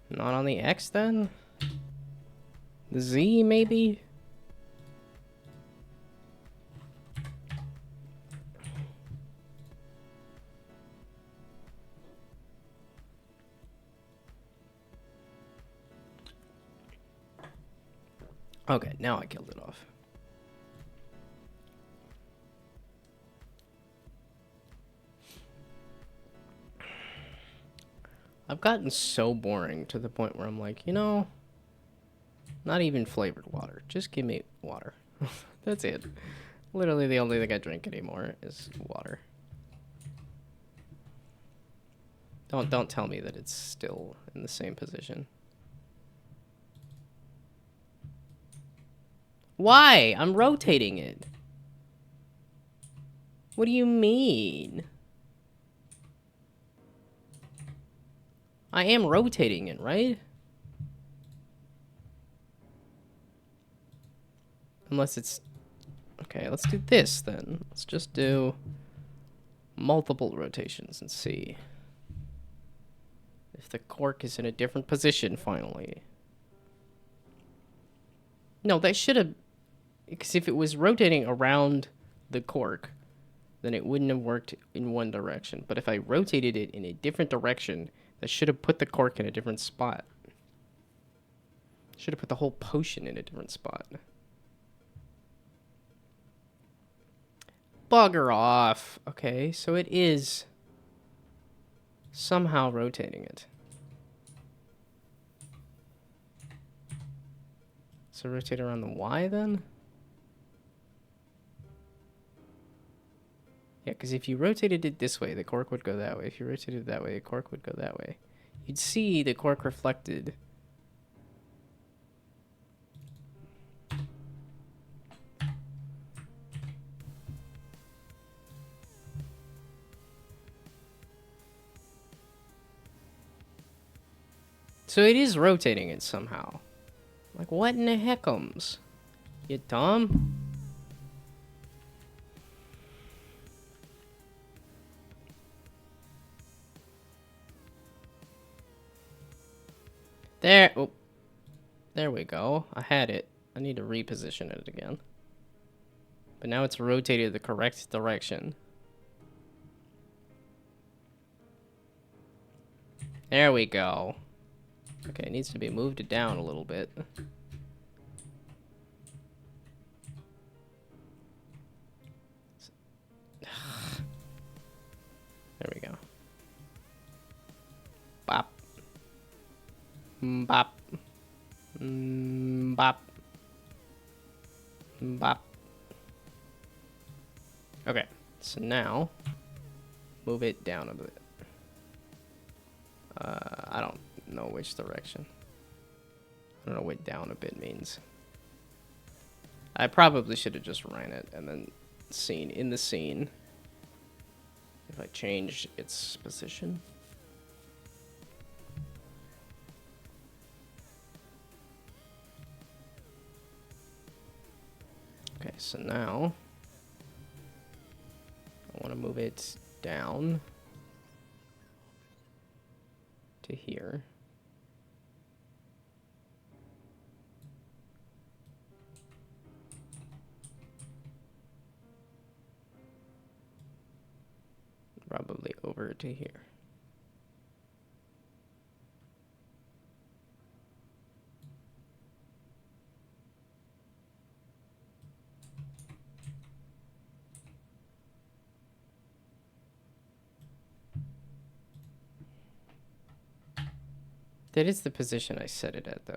not on the X then? The Z maybe? Okay, now I killed it off. I've gotten so boring to the point where I'm like, you know, not even flavored water. Just give me water. That's it. Literally the only thing I drink anymore is water. Don't tell me that it's still in the same position. Why? I'm rotating it. What do you mean? I am rotating it, right? Unless it's... Okay, let's do this then. Let's just do multiple rotations and see if the cork is in a different position finally. No, that should have... Because if it was rotating around the cork, then it wouldn't have worked in one direction. But if I rotated it in a different direction, that should have put the cork in a different spot. Should have put the whole potion in a different spot. Bugger off. Okay, so it is somehow rotating it. So rotate around the Y then? Yeah, because if you rotated it this way, the cork would go that way. If you rotated it that way, the cork would go that way. You'd see the cork reflected. So it is rotating it somehow. Like, what in the heckums? You dumb? There. Oh, there we go. I had it. I need to reposition it again. But now it's rotated the correct direction. There we go. Okay, it needs to be moved down a little bit. There we go. Bop. Bop. Bop. Bop. Okay, so now move it down a bit. I don't know which direction. I don't know what down a bit means. I probably should have just ran it and then seen in the scene if I change its position. Okay, so now I want to move it down to here. Probably over to here. That is the position I set it at, though.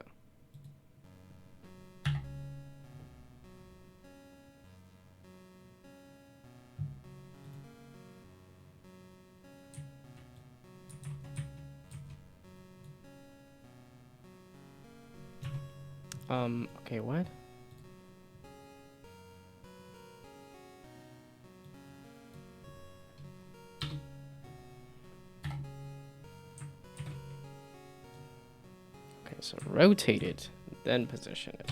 Okay, what? Okay, so rotate it, then position it.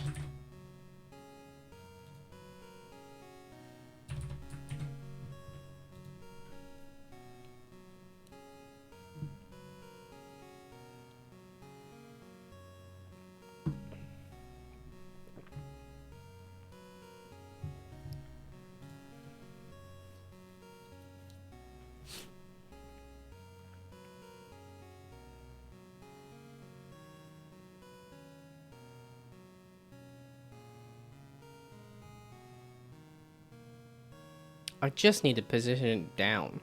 I just need to position it down.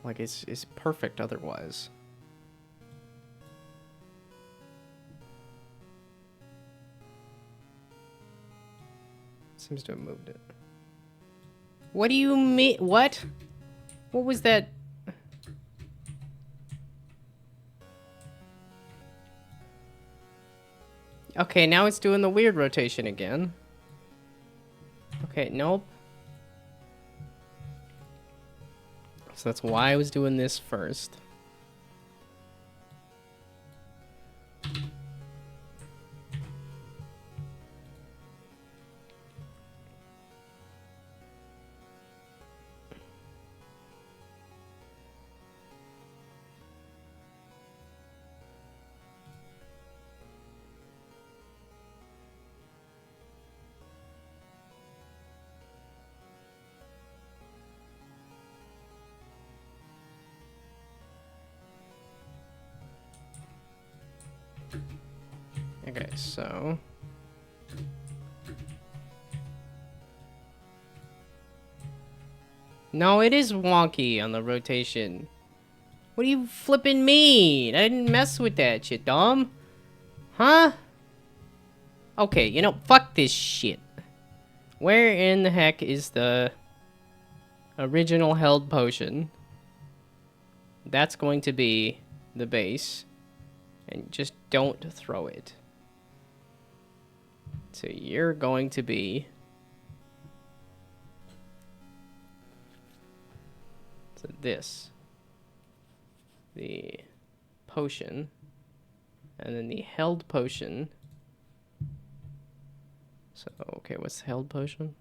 Like, it's perfect otherwise. Seems to have moved it. What do you mean? What? What was that? Okay, now it's doing the weird rotation again. Okay, nope. So that's why I was doing this first. Okay, so... No, it is wonky on the rotation. What do you flipping mean? I didn't mess with that, you dumb. Huh? Okay, you know, fuck this shit. Where in the heck is the original held potion? That's going to be the base. And just don't throw it. So you're going to be... So this. The potion. And then the held potion. So, okay, what's the held potion?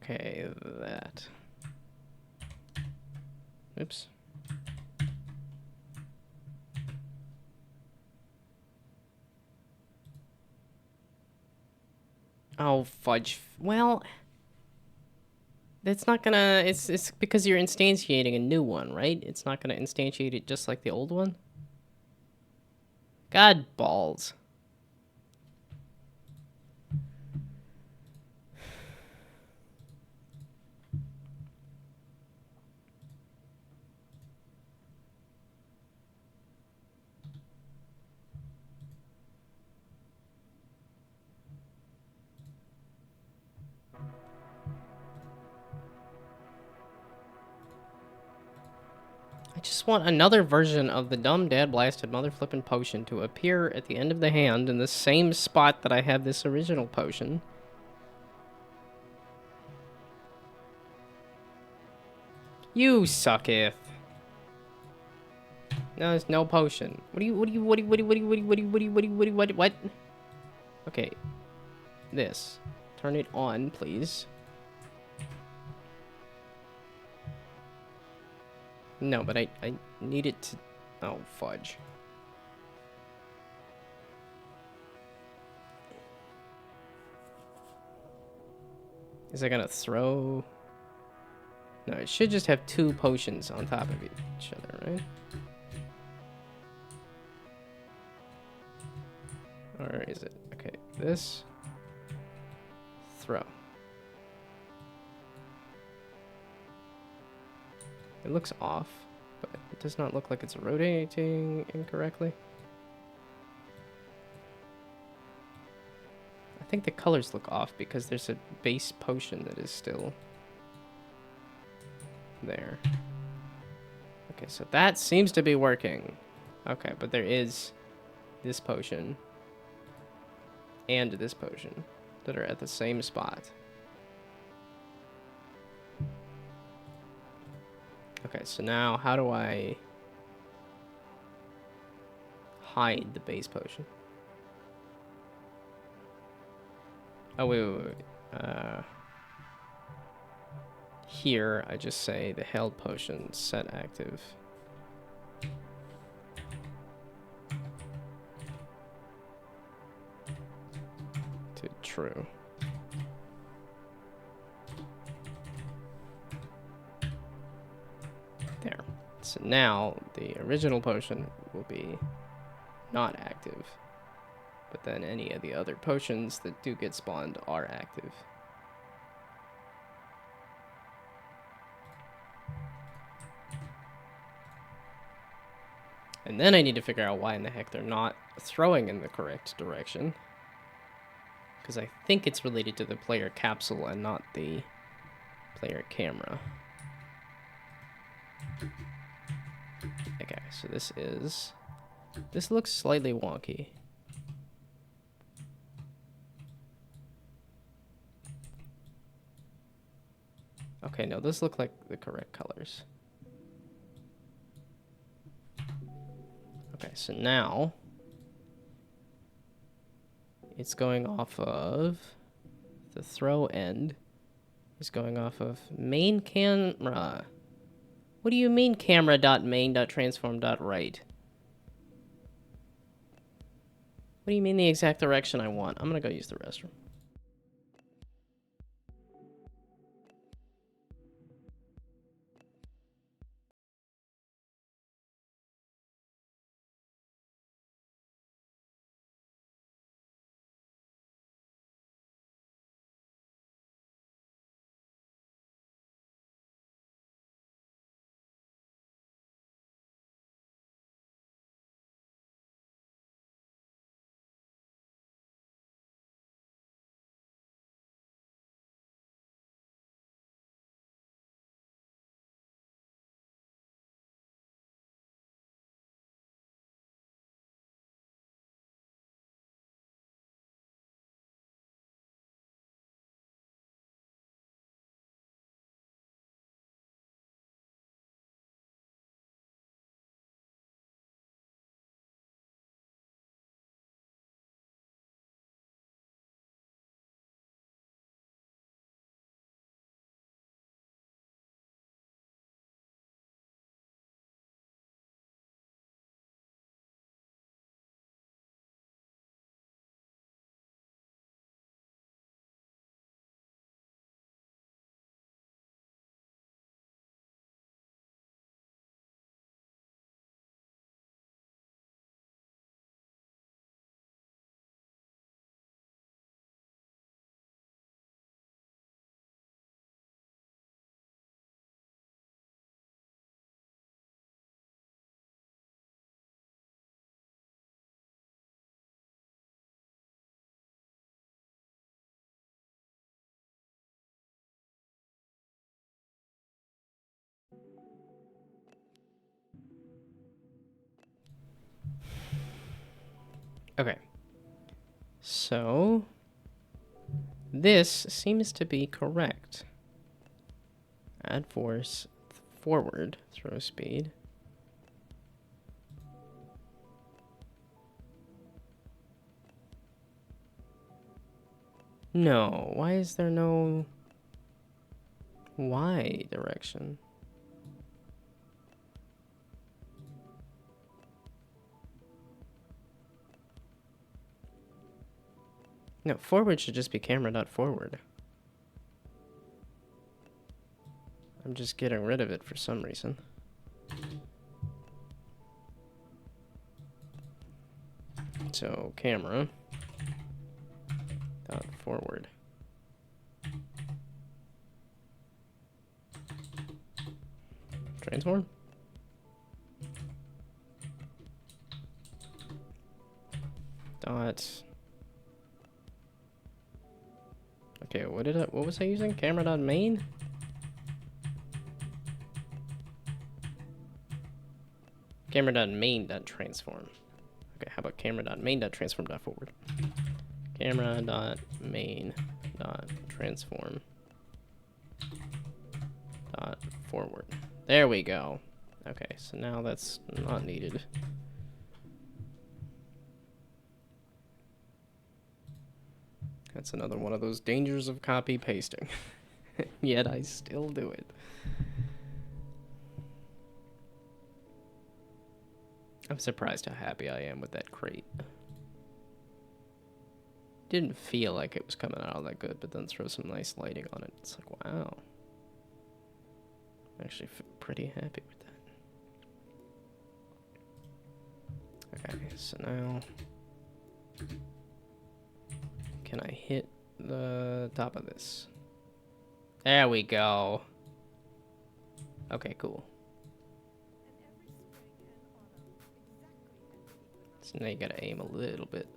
Okay, that. Oops. Oh, fudge. Well, that's not gonna... It's because you're instantiating a new one, right? It's not gonna instantiate it just like the old one? God balls. I just want another version of the dumb dad blasted mother flippin' potion to appear at the end of the hand in the same spot that I have this original potion. You sucketh. No, there's no potion. What? Okay. This. Turn it on, please. No, but I need it to... Oh, fudge. Is it gonna throw... No, it should just have 2 potions on top of each other, right? Or is it? Okay, this. Throw. It looks off, but it does not look like it's rotating incorrectly. I think the colors look off because there's a base potion that is still there. Okay, so that seems to be working. Okay, but there is this potion and this potion that are at the same spot. Okay, so now how do I hide the base potion? Oh, wait. Here, I just say the held potion set active. To true. There. So now the original potion will be not active. But then any of the other potions that do get spawned are active. And then I need to figure out why in the heck they're not throwing in the correct direction. Because I think it's related to the player capsule and not the player camera. Okay, so this looks slightly wonky. Okay, no, those look like the correct colors. Okay, so now it's going off of the throw end. It's going off of main camera. What do you mean camera.main.transform.right? What do you mean the exact direction I want? I'm gonna go use the restroom. Okay. So this seems to be correct. Add force, forward, throw speed. No, why is there no Y direction? No, forward should just be camera.forward. I'm just getting rid of it for some reason. So camera dot forward. Transform. Dot. Okay, what was I using? Camera dot main? Camera dot main dot transform. Okay, how about camera dot main dot transform dot forward? Camera dot main dot transform dot forward. There we go. Okay, so now that's not needed. That's another one of those dangers of copy pasting. Yet I still do it. I'm surprised how happy I am with that crate. Didn't feel like it was coming out all that good, but then throw some nice lighting on it. It's like, wow. I'm actually pretty happy with that. Okay, so now... Can I hit the top of this? There we go. Okay, cool. So now you gotta aim a little bit.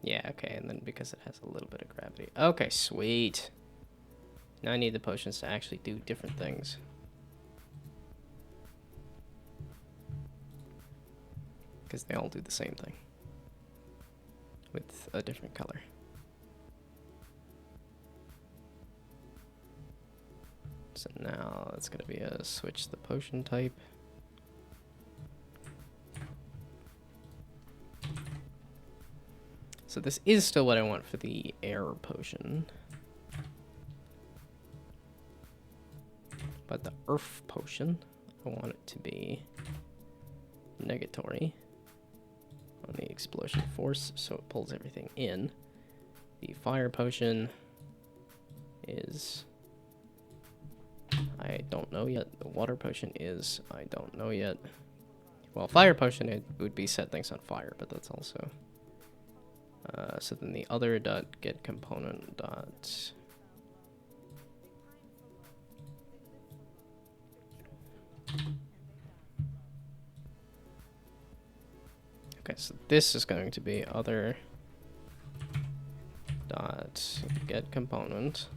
Yeah, okay, and then because it has a little bit of gravity. Okay, sweet. Now I need the potions to actually do different things. Because they all do the same thing. With a different color. So now it's going to be a switch the potion type. So this is still what I want for the air potion. But the earth potion, I want it to be negatory on the explosion force, so it pulls everything in. The fire potion is... I don't know yet. The water potion is... I don't know yet. Well, fire potion, it would be set things on fire, but that's also... so then the other dot get component dot... Okay, so this is going to be other dot get component.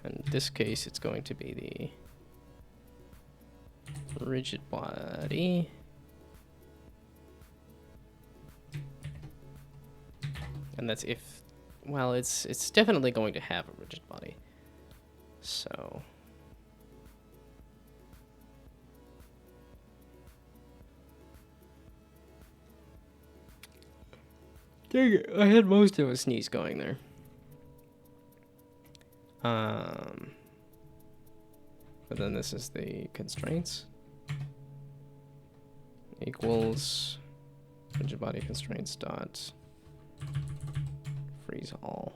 In this case, it's going to be the rigid body. And that's if, well, it's definitely going to have a rigid body. So dang it, I had most of a sneeze going there. But then this is the constraints. Equals rigid body constraints dot freeze all.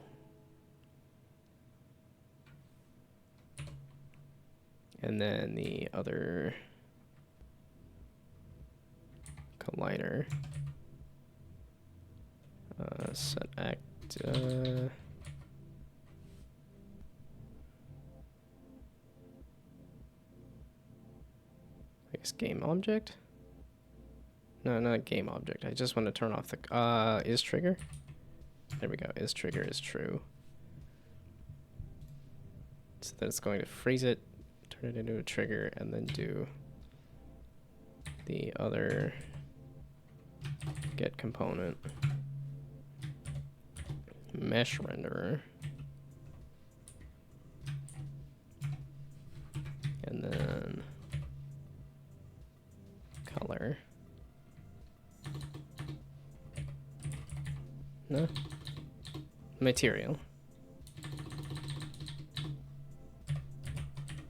And then the other collider set act I guess game object? No, not game object. I just want to turn off the is trigger. There we go. Is trigger is true. So then it's going to freeze it, turn it into a trigger, and then do the other get component mesh renderer, and then color. No? Material.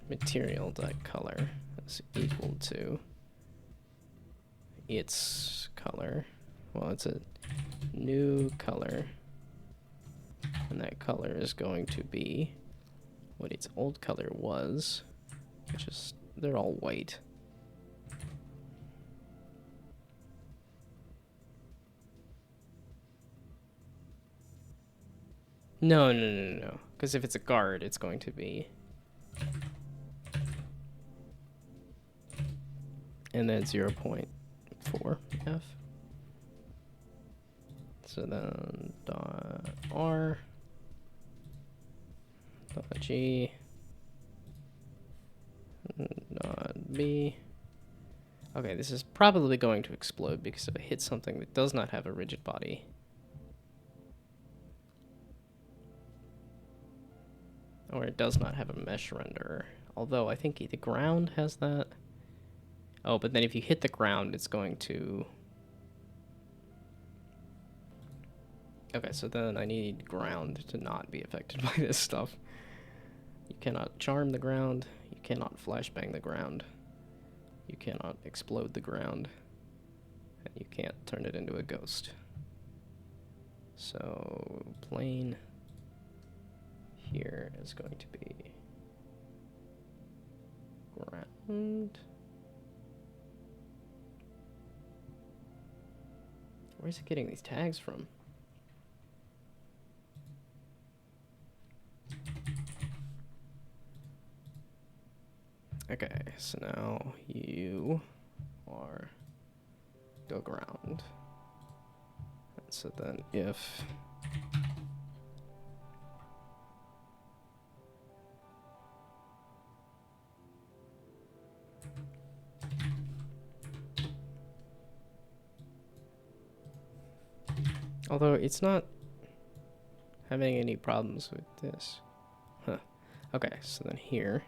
Material.color is equal to its color. Well, it's a new color. And that color is going to be what its old color was, which is, they're all white. No. Because if it's a guard, it's going to be. And then 0.4 F. So then dot R dot G dot B. Okay, this is probably going to explode because if I hit something that does not have a rigid body. Or it does not have a mesh renderer. Although I think the ground has that. Oh, but then if you hit the ground, it's going to... Okay, so then I need ground to not be affected by this stuff. You cannot charm the ground. You cannot flashbang the ground. You cannot explode the ground. And you can't turn it into a ghost. So, plane here is going to be ground. Where's it getting these tags from? Okay, so now you are go ground. And so then if although it's not having any problems with this. Huh. Okay, so then here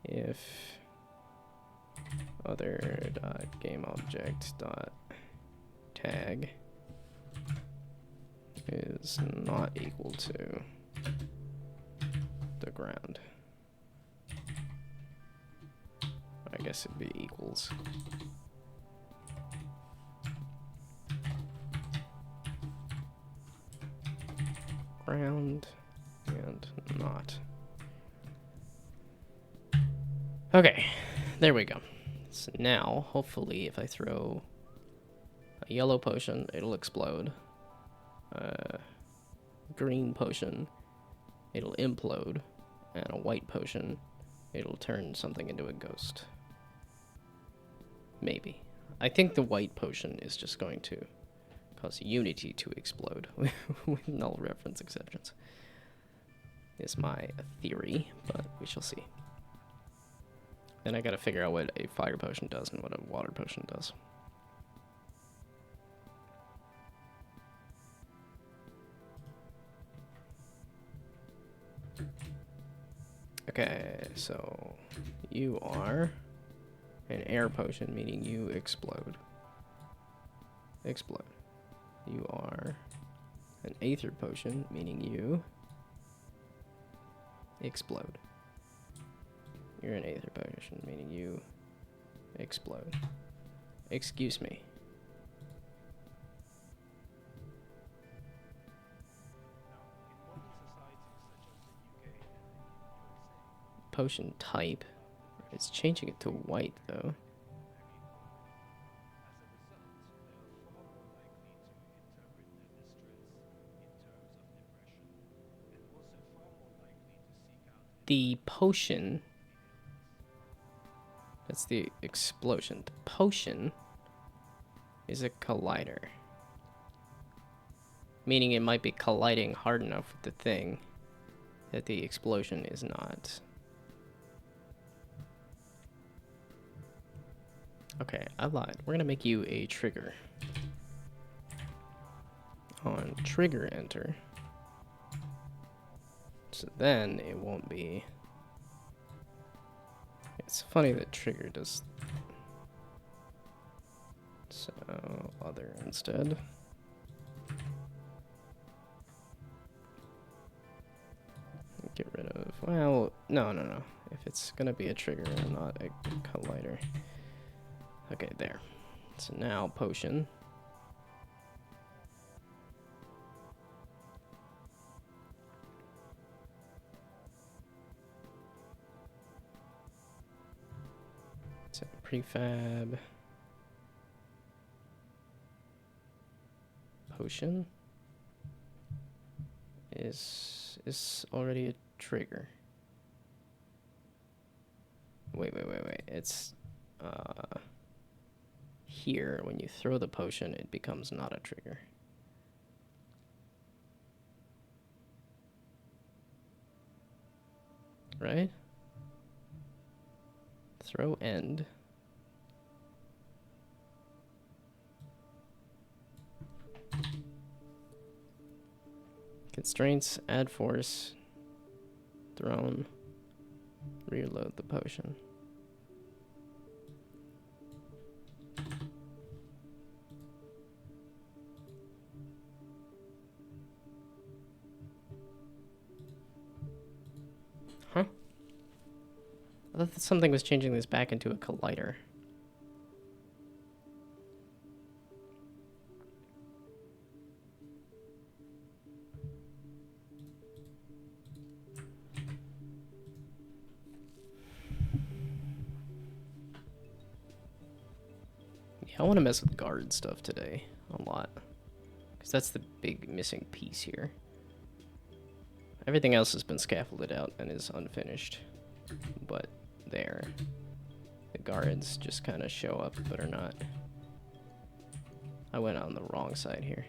if other dot game object dot tag is not equal to the ground. I guess it'd be equals. Ground and not. Okay, there we go. So now, hopefully, if I throw a yellow potion, it'll explode. Green potion, it'll implode. And a white potion, it'll turn something into a ghost. Maybe. I think the white potion is just going to cause Unity to explode with null reference exceptions. Is my theory, but we shall see. Then I gotta figure out what a fire potion does and what a water potion does. Okay, so you are an air potion, meaning you explode. Explode. You are an aether potion, meaning you explode. You're an aether potion, meaning you explode. Excuse me. Potion type. It's changing it to white, though. The potion... That's the explosion. The potion is a collider. Meaning it might be colliding hard enough with the thing that the explosion is not. Okay, I lied. We're gonna make you a trigger. On trigger enter. So then it won't be. It's funny that trigger does. So other instead. Get rid of, well, no. If it's gonna be a trigger and not a collider. Okay, there. So now potion. So prefab. Potion is already a trigger. Wait. It's here when you throw the potion it becomes not a trigger. Right? Throw end. Constraints, add force, thrown, reload the potion. Huh? I thought that something was changing this back into a collider. I want to mess with guard stuff today a lot, because that's the big missing piece here. Everything else has been scaffolded out and is unfinished, but there. The guards just kind of show up, but are not. I went on the wrong side here.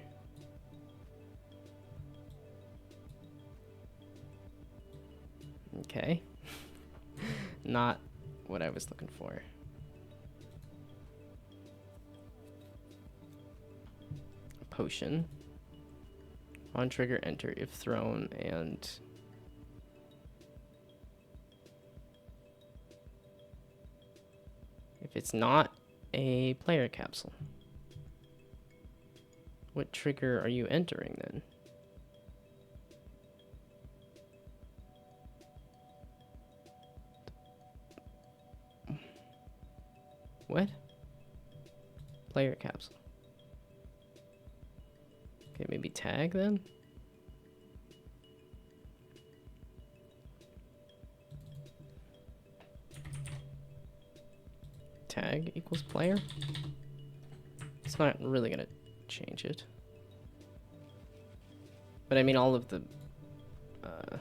Okay. Not what I was looking for. Potion. On trigger, enter if thrown, and if it's not a player capsule. What trigger are you entering then? What? Player capsule. Okay, maybe tag then? Tag equals player? It's not really gonna change it. But I mean all of the... I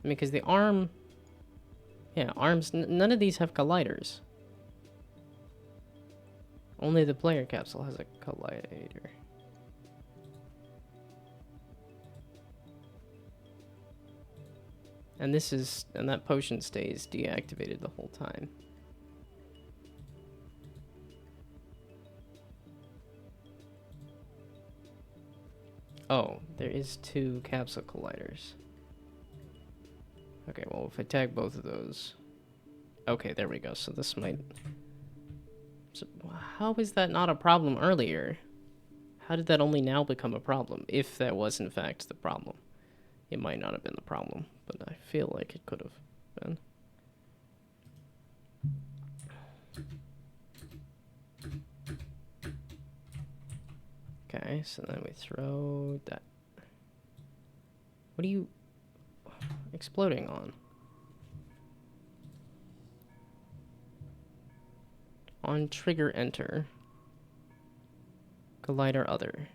mean, because the arm... Yeah, arms... none of these have colliders. Only the player capsule has a collider. And this is... and that potion stays deactivated the whole time. Oh, there is 2 capsule colliders. Okay, well, if I tag both of those... Okay, there we go. So this might... So how is that not a problem earlier? How did that only now become a problem? If that was in fact the problem. It might not have been the problem, but I feel like it could have been. Okay, so then we throw that. What are you exploding on? On trigger enter. Collider other.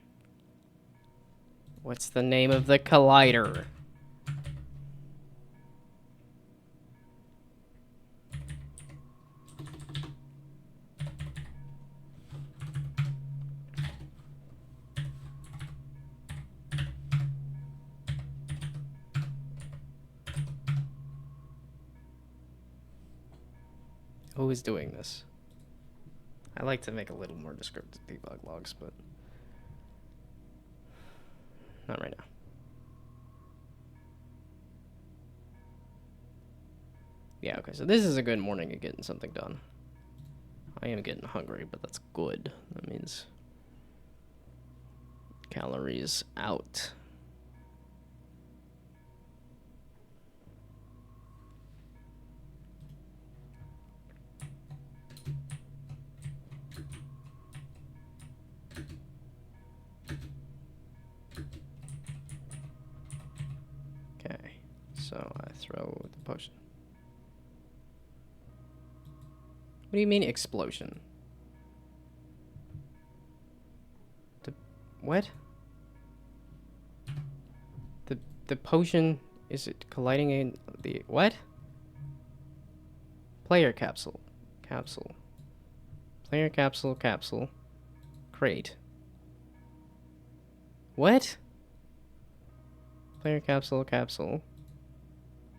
What's the name of the collider? Who is doing this? I like to make a little more descriptive debug logs, but not right now. Yeah, okay, so this is a good morning of getting something done. I am getting hungry, but that's good. That means calories out. Okay, so I throw the potion. What do you mean explosion? What? The potion, is it colliding in the what? Player capsule. Capsule. Player capsule, capsule. Crate. What? Player capsule, capsule.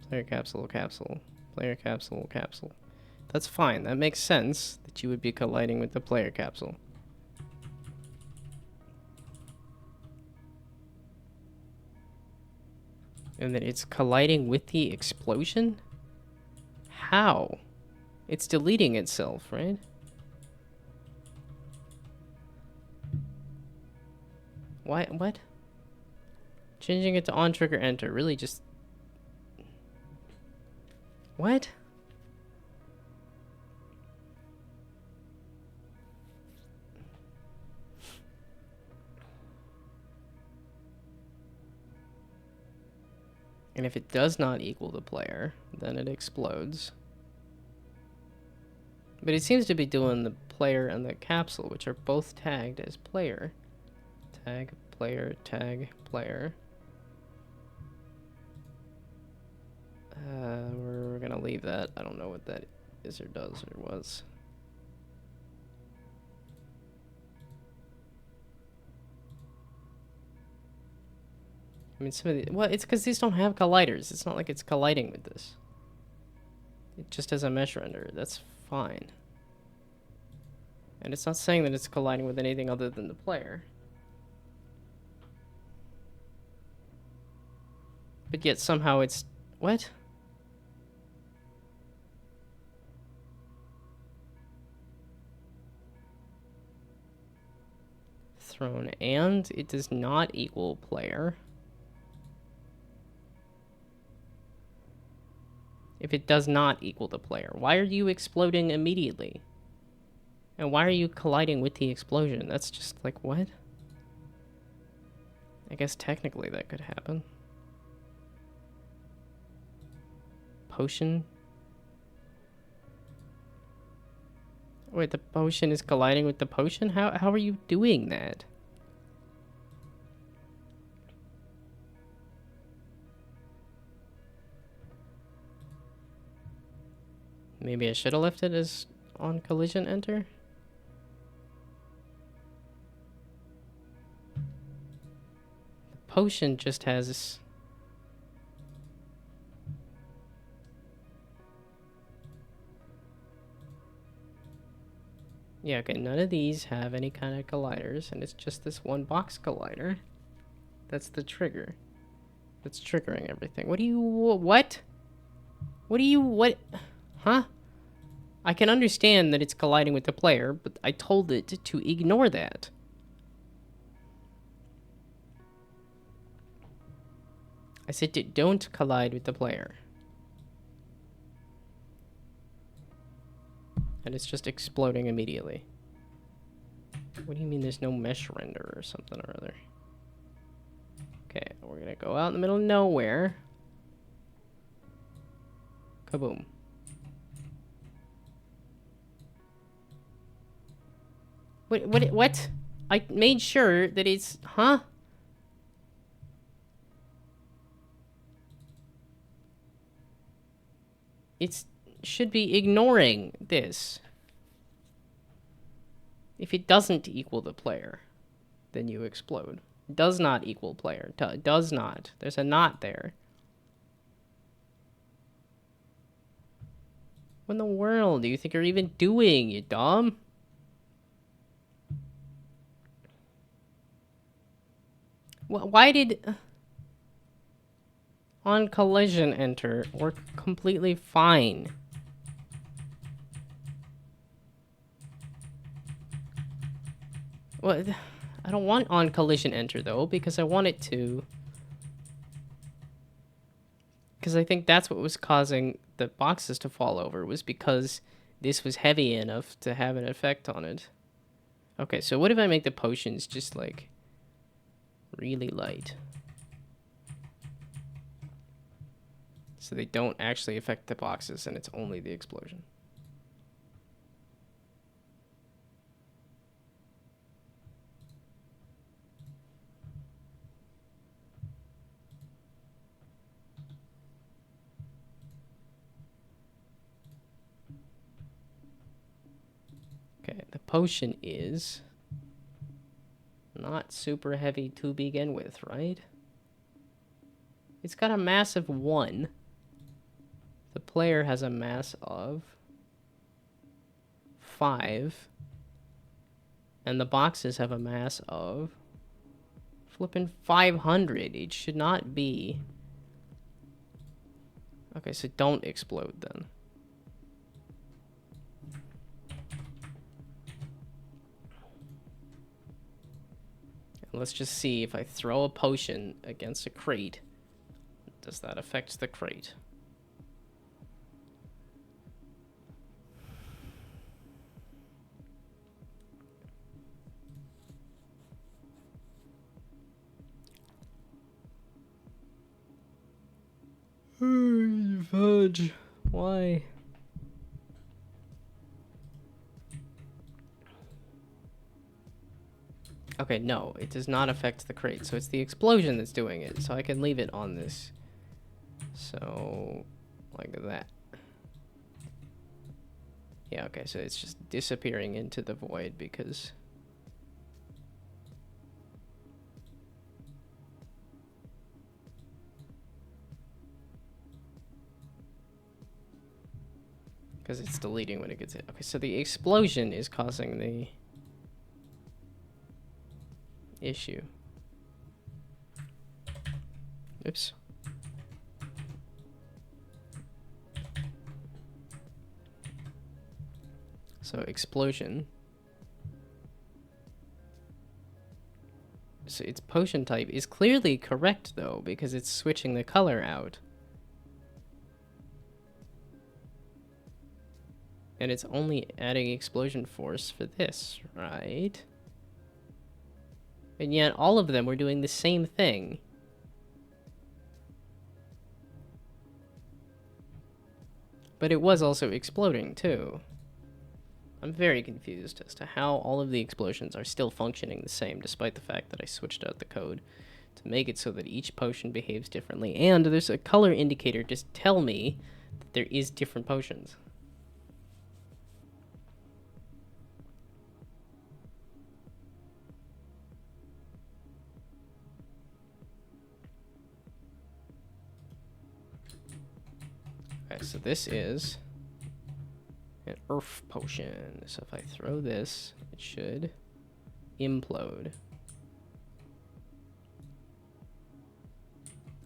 Player capsule, capsule. Player capsule, capsule. That's fine. That makes sense that you would be colliding with the player capsule. And that it's colliding with the explosion? How? It's deleting itself, right? Why? What? Changing it to on trigger enter. Really just... What? And if it does not equal the player, then it explodes. But it seems to be doing the player and the capsule, which are both tagged as player. Tag, player, tag, player. We're gonna leave that. I don't know what that is or does or was. I mean, some of the... Well, it's because these don't have colliders. It's not like it's colliding with this. It just has a mesh render. That's fine. And it's not saying that it's colliding with anything other than the player. But yet somehow it's... What? Thrown and it does not equal player. If it does not equal the player, why are you exploding immediately? And why are you colliding with the explosion? That's just like, what? I guess technically that could happen. Potion? Wait, the potion is colliding with the potion? How are you doing that? Maybe I should have left it as on collision enter? The potion just has... Yeah, okay, none of these have any kind of colliders, and it's just this one box collider. That's the trigger. That's triggering everything. What do you... What? What do you... What? Huh? I can understand that it's colliding with the player, but I told it to ignore that. I said don't collide with the player. And it's just exploding immediately. What do you mean there's no mesh render or something or other? Okay, we're gonna go out in the middle of nowhere. Kaboom. What? I made sure that it's... Huh? It should be ignoring this. If it doesn't equal the player, then you explode. Does not equal player. Does not. There's a not there. What in the world do you think you're even doing, you dumb? Why did on collision enter work completely fine? What? I don't want on collision enter though, because I want it to. Because I think that's what was causing the boxes to fall over, was because this was heavy enough to have an effect on it. Okay, so what if I make the potions just like really light? So they don't actually affect the boxes and it's only the explosion. Okay, the potion is not super heavy to begin with, right? It's got a mass of 1. The player has a mass of 5. And the boxes have a mass of flipping 500. It should not be. Okay, so don't explode then. Let's just see if I throw a potion against a crate. Does that affect the crate? Fudge. Why? Okay, no, it does not affect the crate. So it's the explosion that's doing it. So I can leave it on this. So, like that. Yeah, okay, so it's just disappearing into the void because... Because it's deleting when it gets hit. Okay, so the explosion is causing the issue. Oops. So explosion. So its potion type is clearly correct though, because it's switching the color out. And it's only adding explosion force for this, right? And yet all of them were doing the same thing. But it was also exploding too. I'm very confused as to how all of the explosions are still functioning the same, despite the fact that I switched out the code to make it so that each potion behaves differently. And there's a color indicator to tell me that there is different potions. Okay, so this is an earth potion. So if I throw this, it should implode.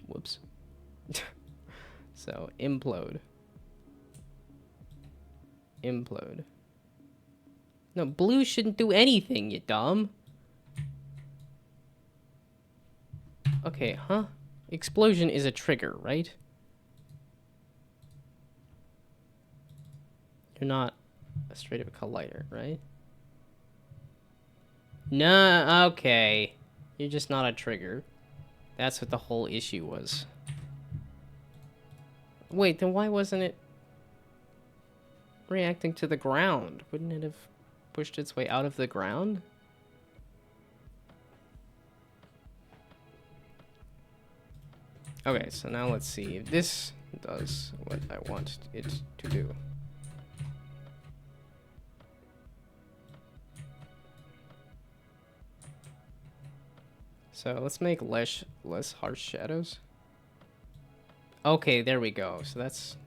Whoops. So implode. Implode. No, blue shouldn't do anything, you dumb. Okay, huh? Explosion is a trigger, right? You're not a straight up collider, right? No, okay. You're just not a trigger. That's what the whole issue was. Wait, then why wasn't it reacting to the ground? Wouldn't it have pushed its way out of the ground? Okay, so now let's see if this does what I want it to do. So let's make less harsh shadows. Okay, there we go. So that's...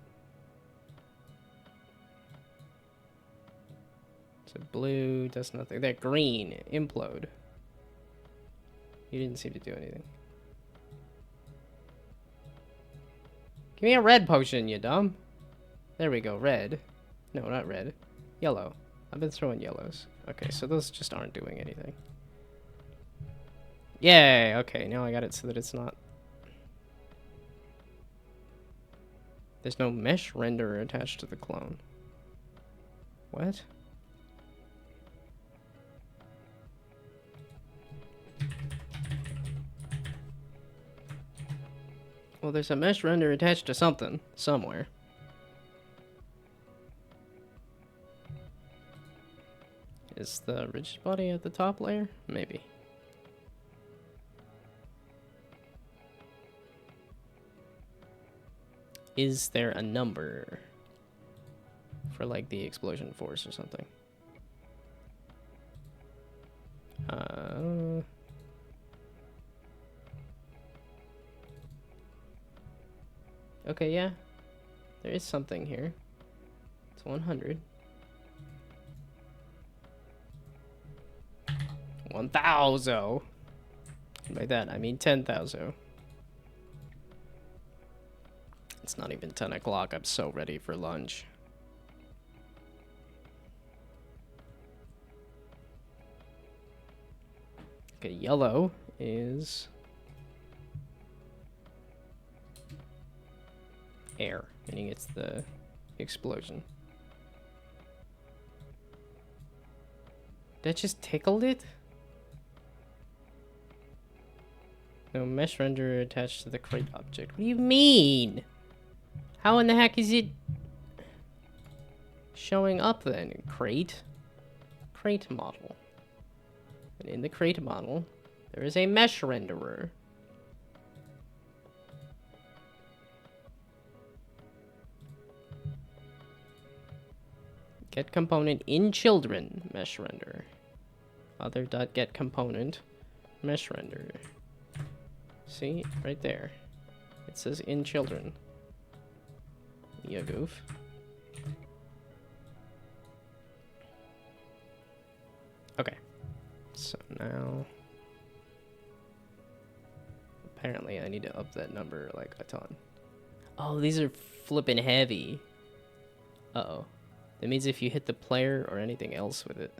So blue does nothing. That green, implode. You didn't seem to do anything. Give me a red potion, you dumb. There we go, red. No, not red. Yellow. I've been throwing yellows. Okay, so those just aren't doing anything. Yay! Okay, now I got it so that it's not... There's no mesh renderer attached to the clone. What? Well, there's a mesh render attached to something, somewhere. Is the rigid body at the top layer? Maybe. Is there a number for like the explosion force or something? Okay, yeah. There is something here. It's 100. 1,000. By that, I mean 10,000. It's not even 10 o'clock. I'm so ready for lunch. Okay, yellow is air, meaning it's the explosion. That just tickled it? No mesh render attached to the crate object. What do you mean? How in the heck is it showing up then? Crate? Crate model. And in the crate model, there is a mesh renderer. Get component in children, mesh render. Other.get component, mesh render. See? Right there. It says in children. You goof. Okay. So now... Apparently I need to up that number like a ton. Oh, these are flippin' heavy. Uh-oh. That means if you hit the player or anything else with it.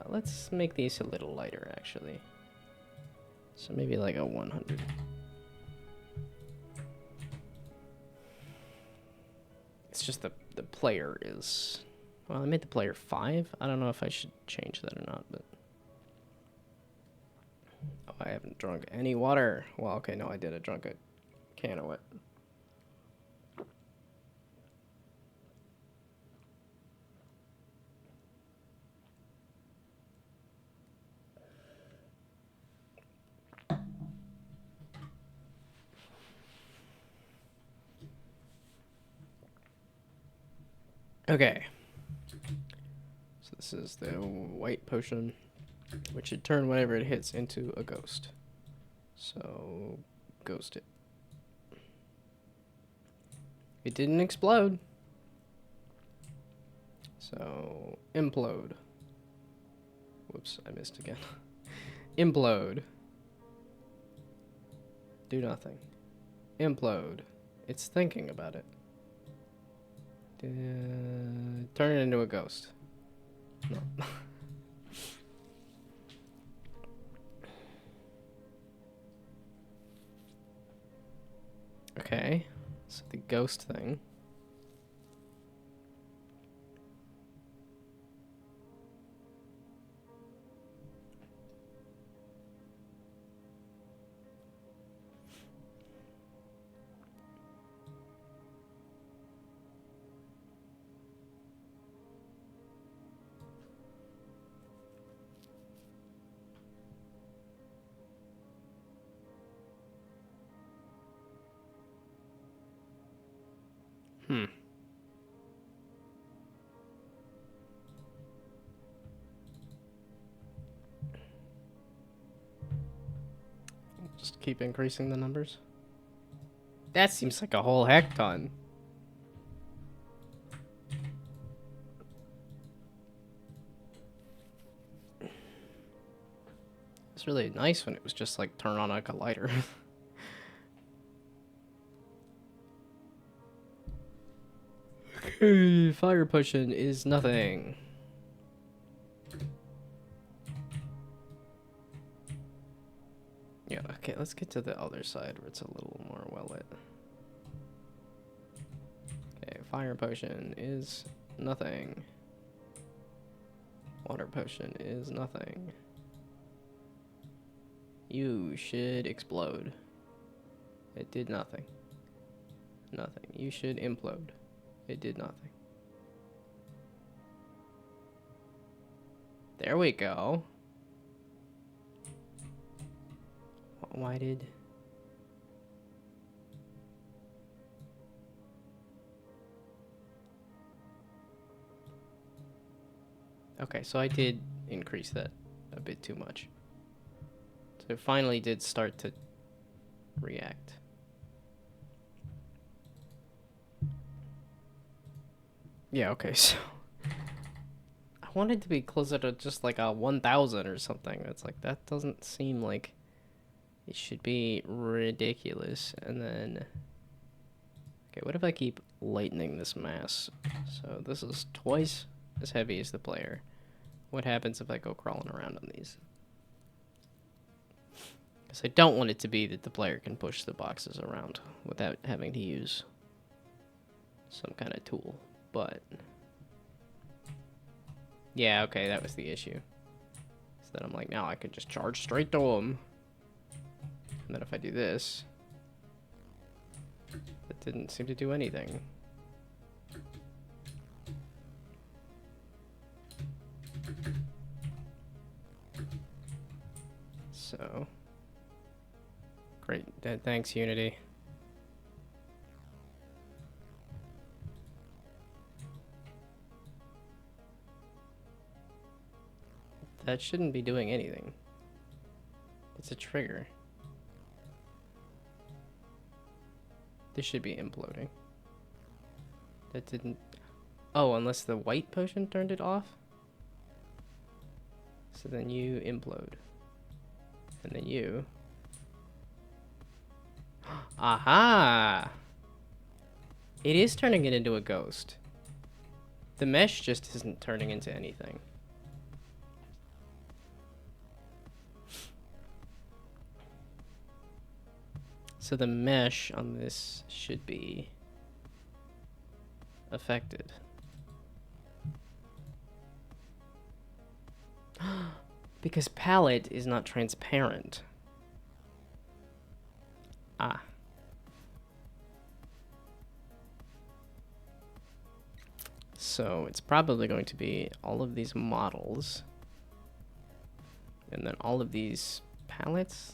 Let's make these a little lighter, actually. So maybe like a 100. It's just the player is... Well, I made the player 5. I don't know if I should change that or not, but... Oh, I haven't drunk any water. Well, okay, no, I did. I drunk a can of it. Okay. So this is the white potion, which should turn whatever it hits into a ghost. So, ghost it. It didn't explode. So, implode. Whoops, I missed again. Implode. Do nothing. Implode. It's thinking about it. Turn it into a ghost. No. Okay, so the ghost thing. Just keep increasing the numbers. That seems like a whole heck ton. It's really nice when it was just like turn on like a lighter. Okay, fire potion is nothing. Yeah, okay, let's get to the other side where it's a little more well lit. Okay, fire potion is nothing. Water potion is nothing. You should explode. It did nothing. Nothing. You should implode. It did nothing. There we go. Why did... Okay, so I did increase that a bit too much. So it finally did start to react. Yeah, okay, so... I wanted to be closer to just like a 1000 or something. It's like, that doesn't seem like it should be ridiculous. And then... Okay, what if I keep lightening this mass? So this is twice as heavy as the player. What happens if I go crawling around on these? Because I don't want it to be that the player can push the boxes around without having to use some kind of tool. But... yeah, okay, that was the issue. So then I'm like, now I could just charge straight to them. And then if I do this... it didn't seem to do anything. So... great. Thanks, Unity. That shouldn't be doing anything. It's a trigger. This should be imploding. That didn't... oh, unless the white potion turned it off? So then you implode. And then you... aha! It is turning it into a ghost. The mesh just isn't turning into anything. So the mesh on this should be affected. Because palette is not transparent. Ah. So it's probably going to be all of these models. And then all of these palettes.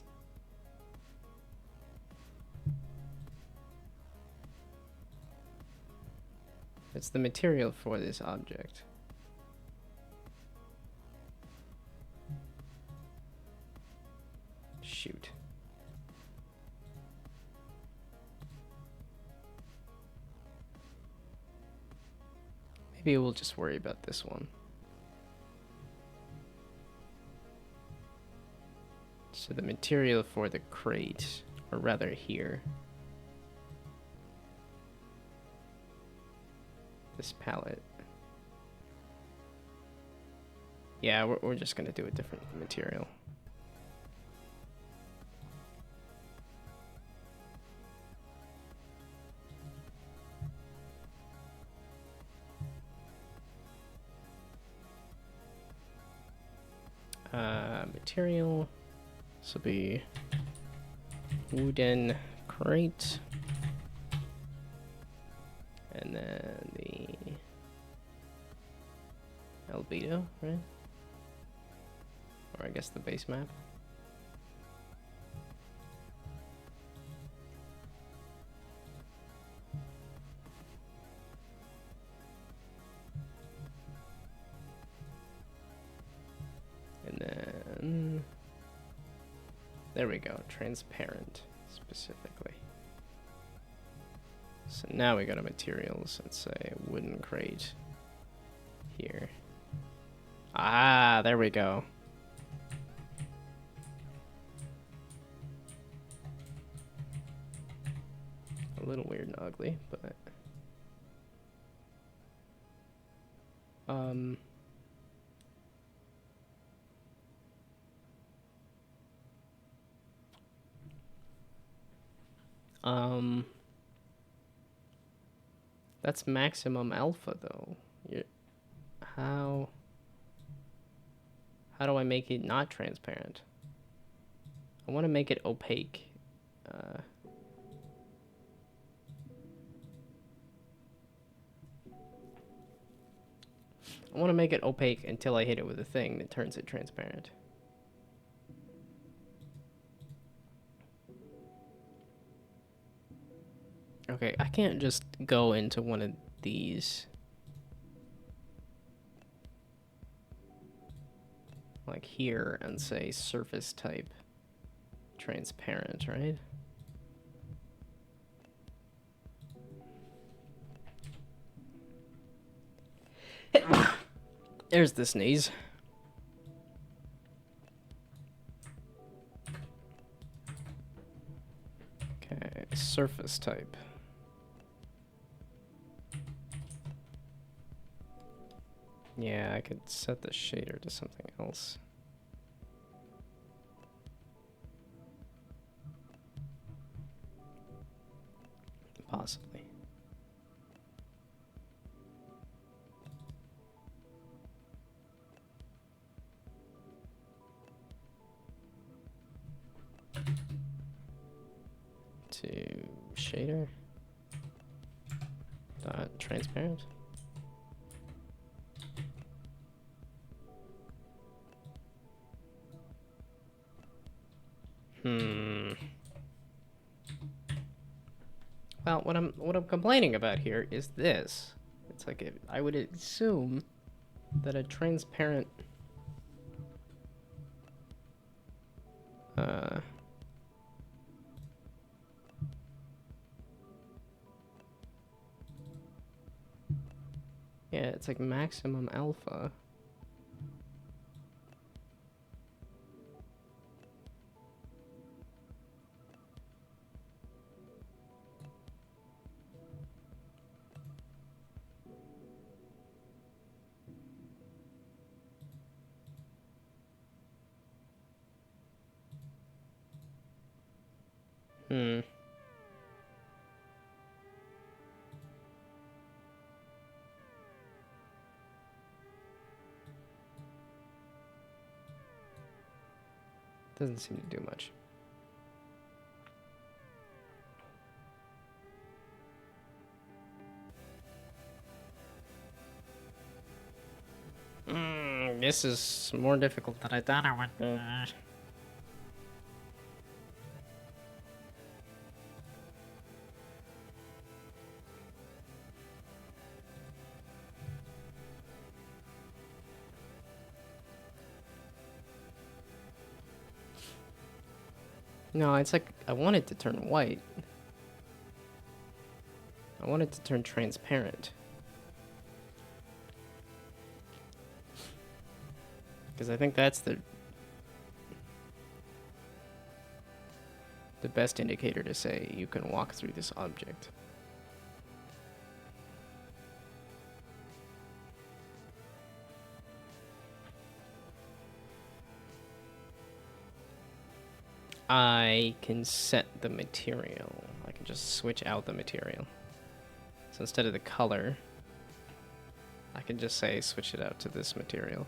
It's the material for this object. Shoot. Maybe we'll just worry about this one. So the material for the crate, or rather here. This palette. Yeah, we're just gonna do a different material. Material. This will be wooden crate. And then the albedo, right? Or I guess the base map. And then there we go, transparent specifically. So now we go to materials. Let's say wooden crate here. Ah, there we go. a little weird and ugly, but um, that's maximum alpha though. How do I make it not transparent? I want to make it opaque. I want to make it opaque until I hit it with a thing that turns it transparent. Okay, I can't just go into one of these. Like here and say surface type transparent, right? There's the sneeze. Okay, surface type. Yeah, I could set the shader to something else. Possibly. To shader. Dot transparent. Well, what I'm complaining about here is this. It's like I would assume that a transparent yeah, it's like maximum alpha. Doesn't seem to do much. This is more difficult than I thought it would be. No, it's like I want it to turn white. I want it to turn transparent. Because I think that's the best indicator to say you can walk through this object. I can set the material. I can just switch out the material. So instead of the color, I can just say switch it out to this material.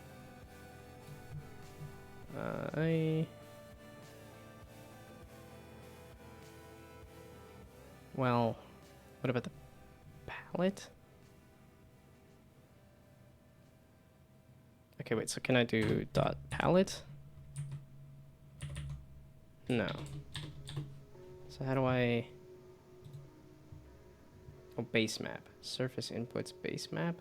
Well, what about the palette? Okay, wait, so can I do dot palette? No. So how do I... Oh, base map. Surface inputs base map.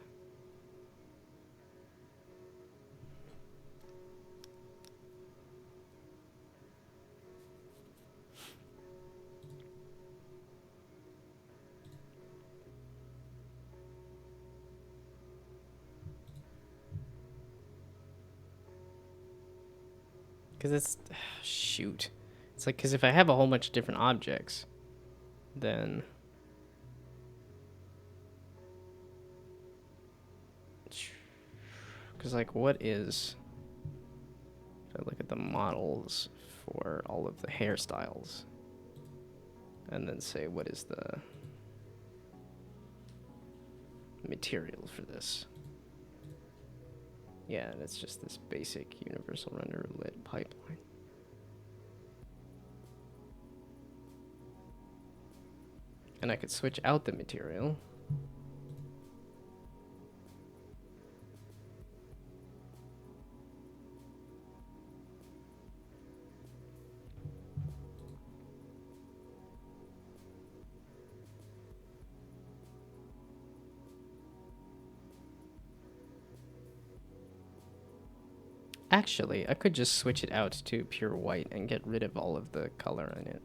Because it's... shoot. It's like, because if I have a whole bunch of different objects, then Because, like, what is... If I look at the models for all of the hairstyles, and then say, what is the material for this? Yeah, and it's just this basic universal render lit pipeline. And I could switch out the material. Actually, I could just switch it out to pure white and get rid of all of the color in it.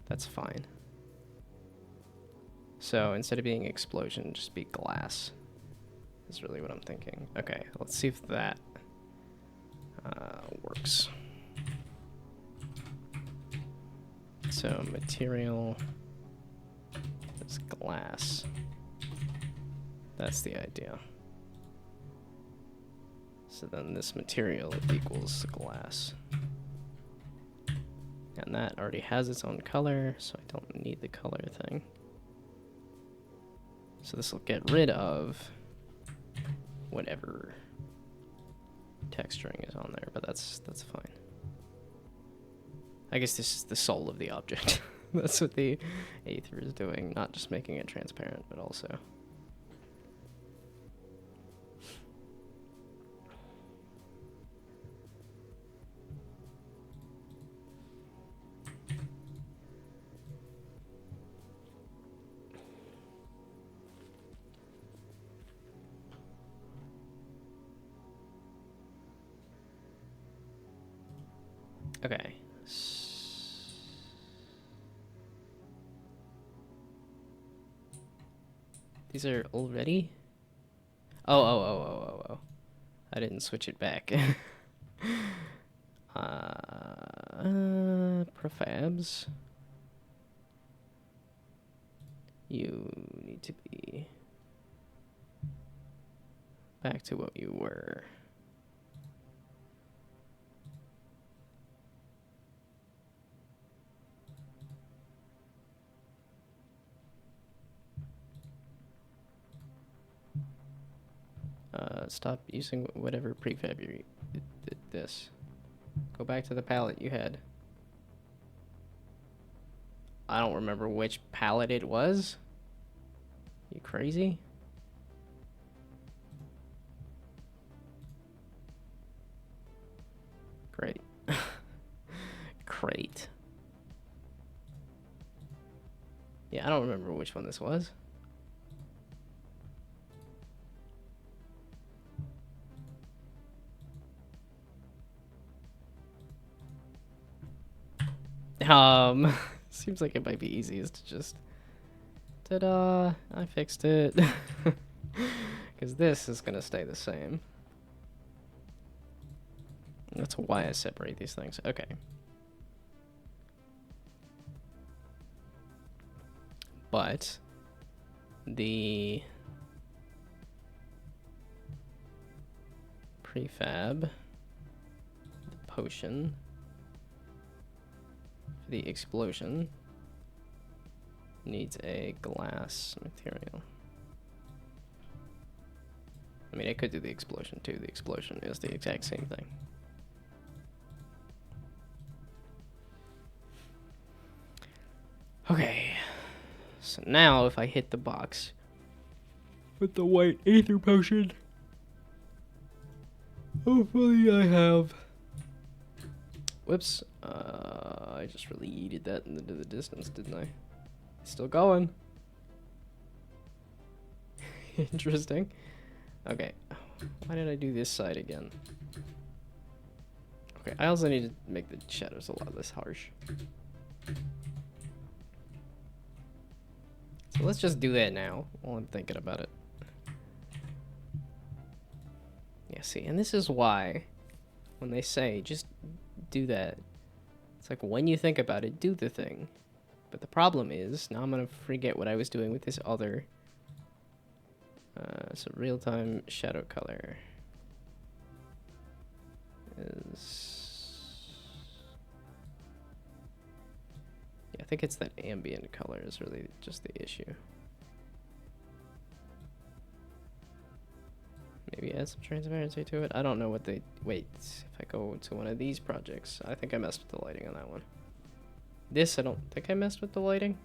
That's fine. So instead of being explosion, just be glass. Is really what I'm thinking. Okay, let's see if that works. So material is glass. That's the idea. So then this material equals glass. And that already has its own color, so I don't need the color thing. So this will get rid of whatever texturing is on there, but that's fine. I guess this is the soul of the object. That's what the Aether is doing, not just making it transparent, but also... Okay. These are already? Oh. I didn't switch it back. Prefabs. You need to be back to what you were. Stop using whatever prefab you did this. Go back to the palette you had. I don't remember which palette it was. You crazy? Great. Great. Yeah, I don't remember which one this was. Seems like it might be easiest to just... Ta-da! I fixed it. Because this is gonna stay the same. That's why I separate these things. Okay. But... the... prefab... the potion... the explosion needs a glass material. I mean, I could do the explosion too. The explosion is the exact same thing. Okay. So now if I hit the box with the white Aether potion, hopefully I have... Whoops. I just really yeeted that into the distance, didn't I? Still going. Interesting. Okay. Why did I do this side again? Okay, I also need to make the shadows a lot less harsh. So let's just do that now while I'm thinking about it. Yeah, see, and this is why when they say just do that, it's like when you think about it, do the thing. But the problem is, now I'm going to forget what I was doing with this other So real-time shadow color is... Yeah, I think it's that ambient color is really just the issue. Maybe add some transparency to it. I don't know what they... Wait, if I go to one of these projects, I think I messed with the lighting on that one. This, I don't think I messed with the lighting.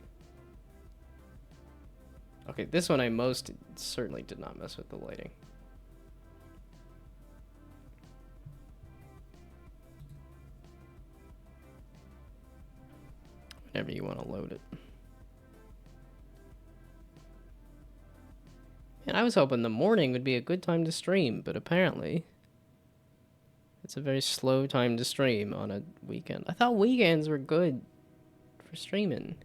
Okay, this one I most certainly did not mess with the lighting. Whenever you want to load it. And I was hoping the morning would be a good time to stream, but apparently it's a very slow time to stream on a weekend. I thought weekends were good for streaming.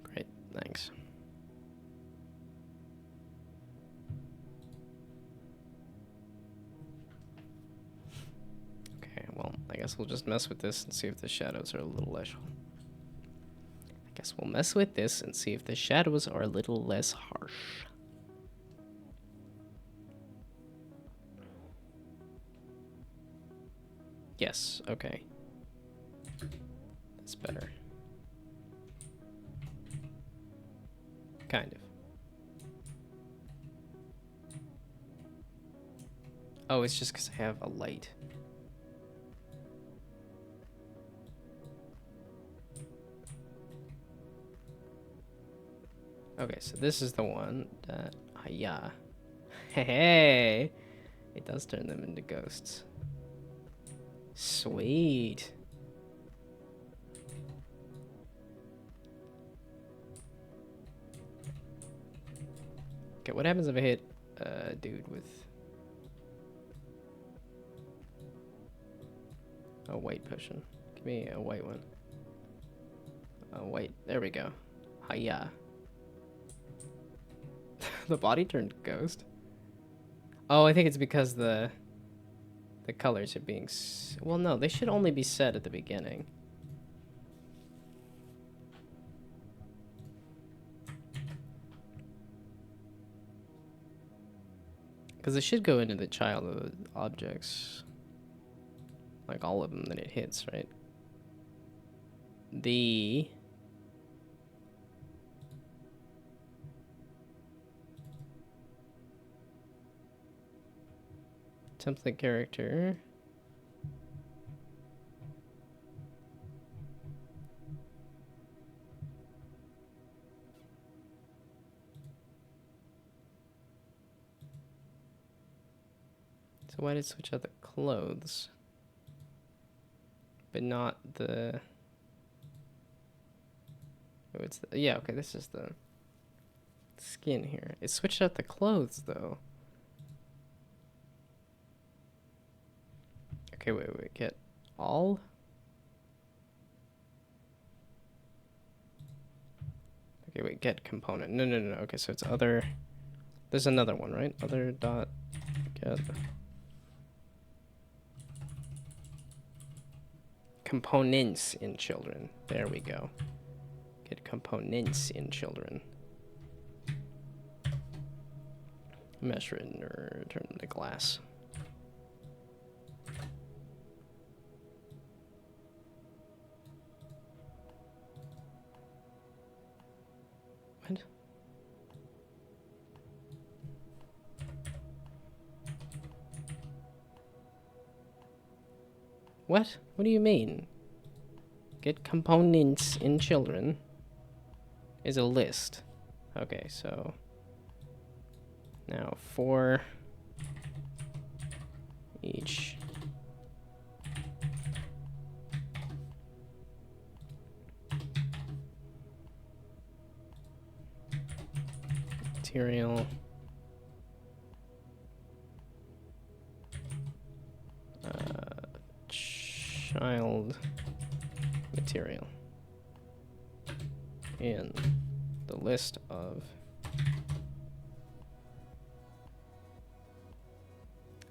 Great, thanks. Okay, well, I guess we'll just mess with this and see if the shadows are a little less... I guess we'll mess with this and see if the shadows are a little less harsh. Yes, okay. That's better. Kind of. Oh, it's just because I have a light. Okay, so this is the one that... yeah. Hey! It does turn them into ghosts. Sweet. Okay, what happens if I hit a dude with a white potion? Give me a white one. Oh, white. There we go. Hiya. The body turned ghost. Oh, I think it's because the colors are being... well, no, they should only be set at the beginning. Because it should go into the child of the objects. Like all of them that it hits, right? The... template character. So why did it switch out the clothes? But not the... oh, it's the... yeah, okay, this is the skin here. It switched out the clothes, though. Okay, wait, get all? Okay, wait, get component. No, okay, so it's other... there's another one, right? Other dot get... components in children. There we go. Get components in children. Mesh written or turn into glass. What? What? What do you mean? Get components in children is a list. Okay, so now for each material child material in the list of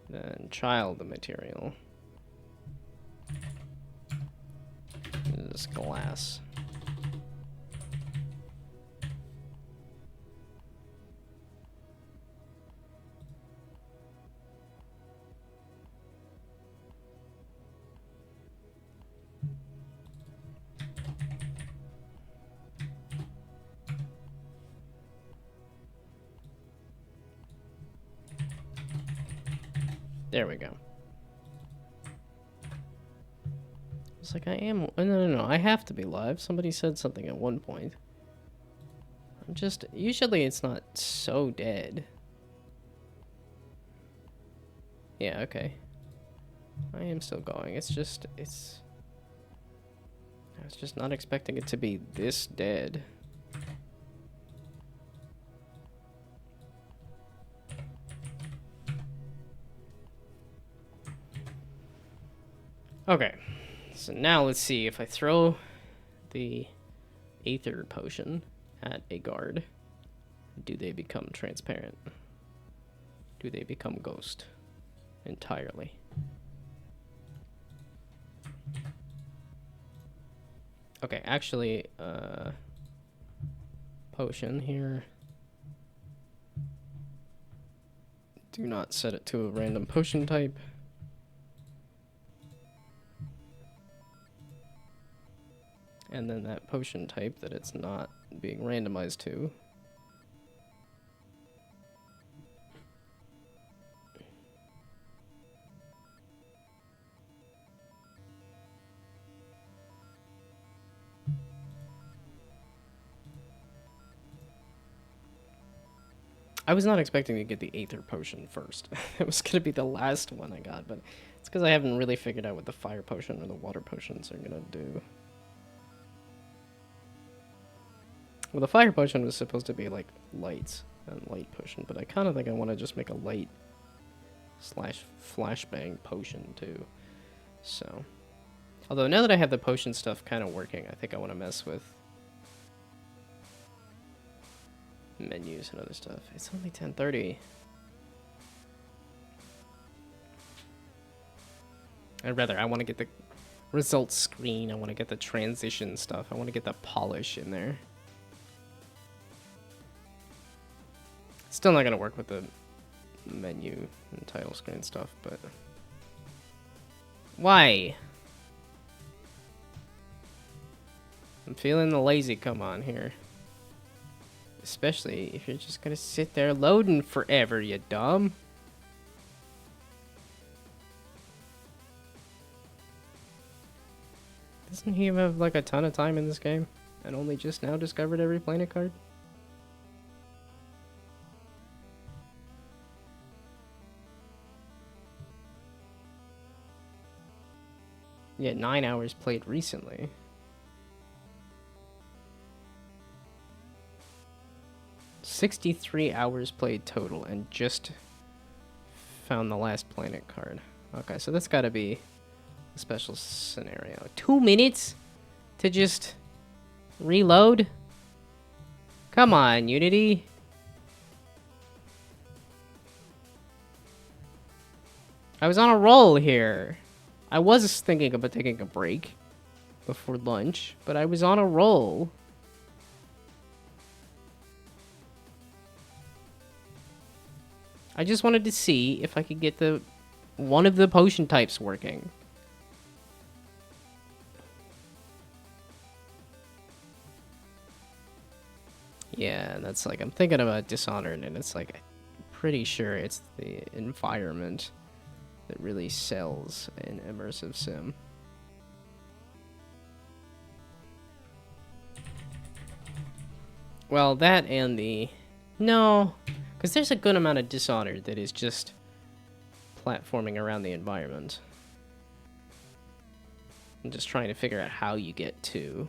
then child material this glass. There we go. It's like I am. No. I have to be live. Somebody said something at one point. I'm just. Usually it's not so dead. Yeah, okay. I am still going. It's just. It's. I was just not expecting it to be this dead. Okay. So now let's see if I throw the Aether Potion at a guard. Do they become transparent? Do they become ghost entirely? Okay, actually, potion here. Do not set it to a random potion type. And then that potion type that it's not being randomized to. I was not expecting to get the Aether Potion first. It was going to be the last one I got, but it's because I haven't really figured out what the Fire Potion or the Water Potions are going to do. Well, the Fire Potion was supposed to be like lights and light potion, but I kind of think I want to just make a light slash flashbang potion too. So, although now that I have the potion stuff kind of working, I think I want to mess with menus and other stuff. It's only 10:30. I want to get the results screen. I want to get the transition stuff. I want to get the polish in there. Still not going to work with the menu and title screen stuff, but... Why? I'm feeling the lazy come on here. Especially if you're just going to sit there loading forever, you dumb. Doesn't he have like a ton of time in this game? And only just now discovered every planet card? Yeah, 9 hours played recently. $63 hours played total and just found the last planet card. Okay, so that's gotta be a special scenario. 2 minutes to just reload? Come on, Unity. I was on a roll here. I was thinking about taking a break before lunch, but I was on a roll. I just wanted to see if I could get one of the potion types working. Yeah, that's like, I'm thinking about Dishonored, and it's like, I'm pretty sure it's the environment that really sells an immersive sim. Well, that and the... No, because there's a good amount of Dishonored that is just platforming around the environment. I'm just trying to figure out how you get to...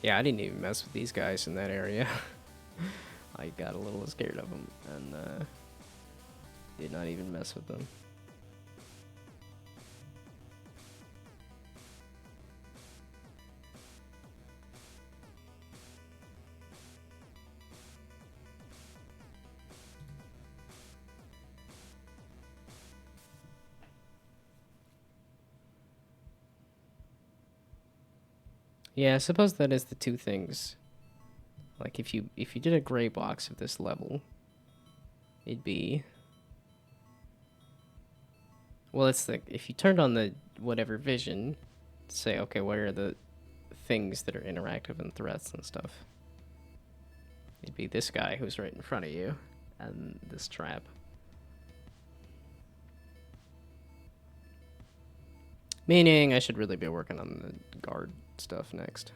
Yeah, I didn't even mess with these guys in that area. I got a little scared of them and did not even mess with them. Yeah, I suppose that is the two things. Like if you did a gray box of this level, it'd be, well, it's like if you turned on the whatever vision, say, okay, what are the things that are interactive and threats and stuff? It'd be this guy who's right in front of you and this trap. Meaning I should really be working on the guard stuff next.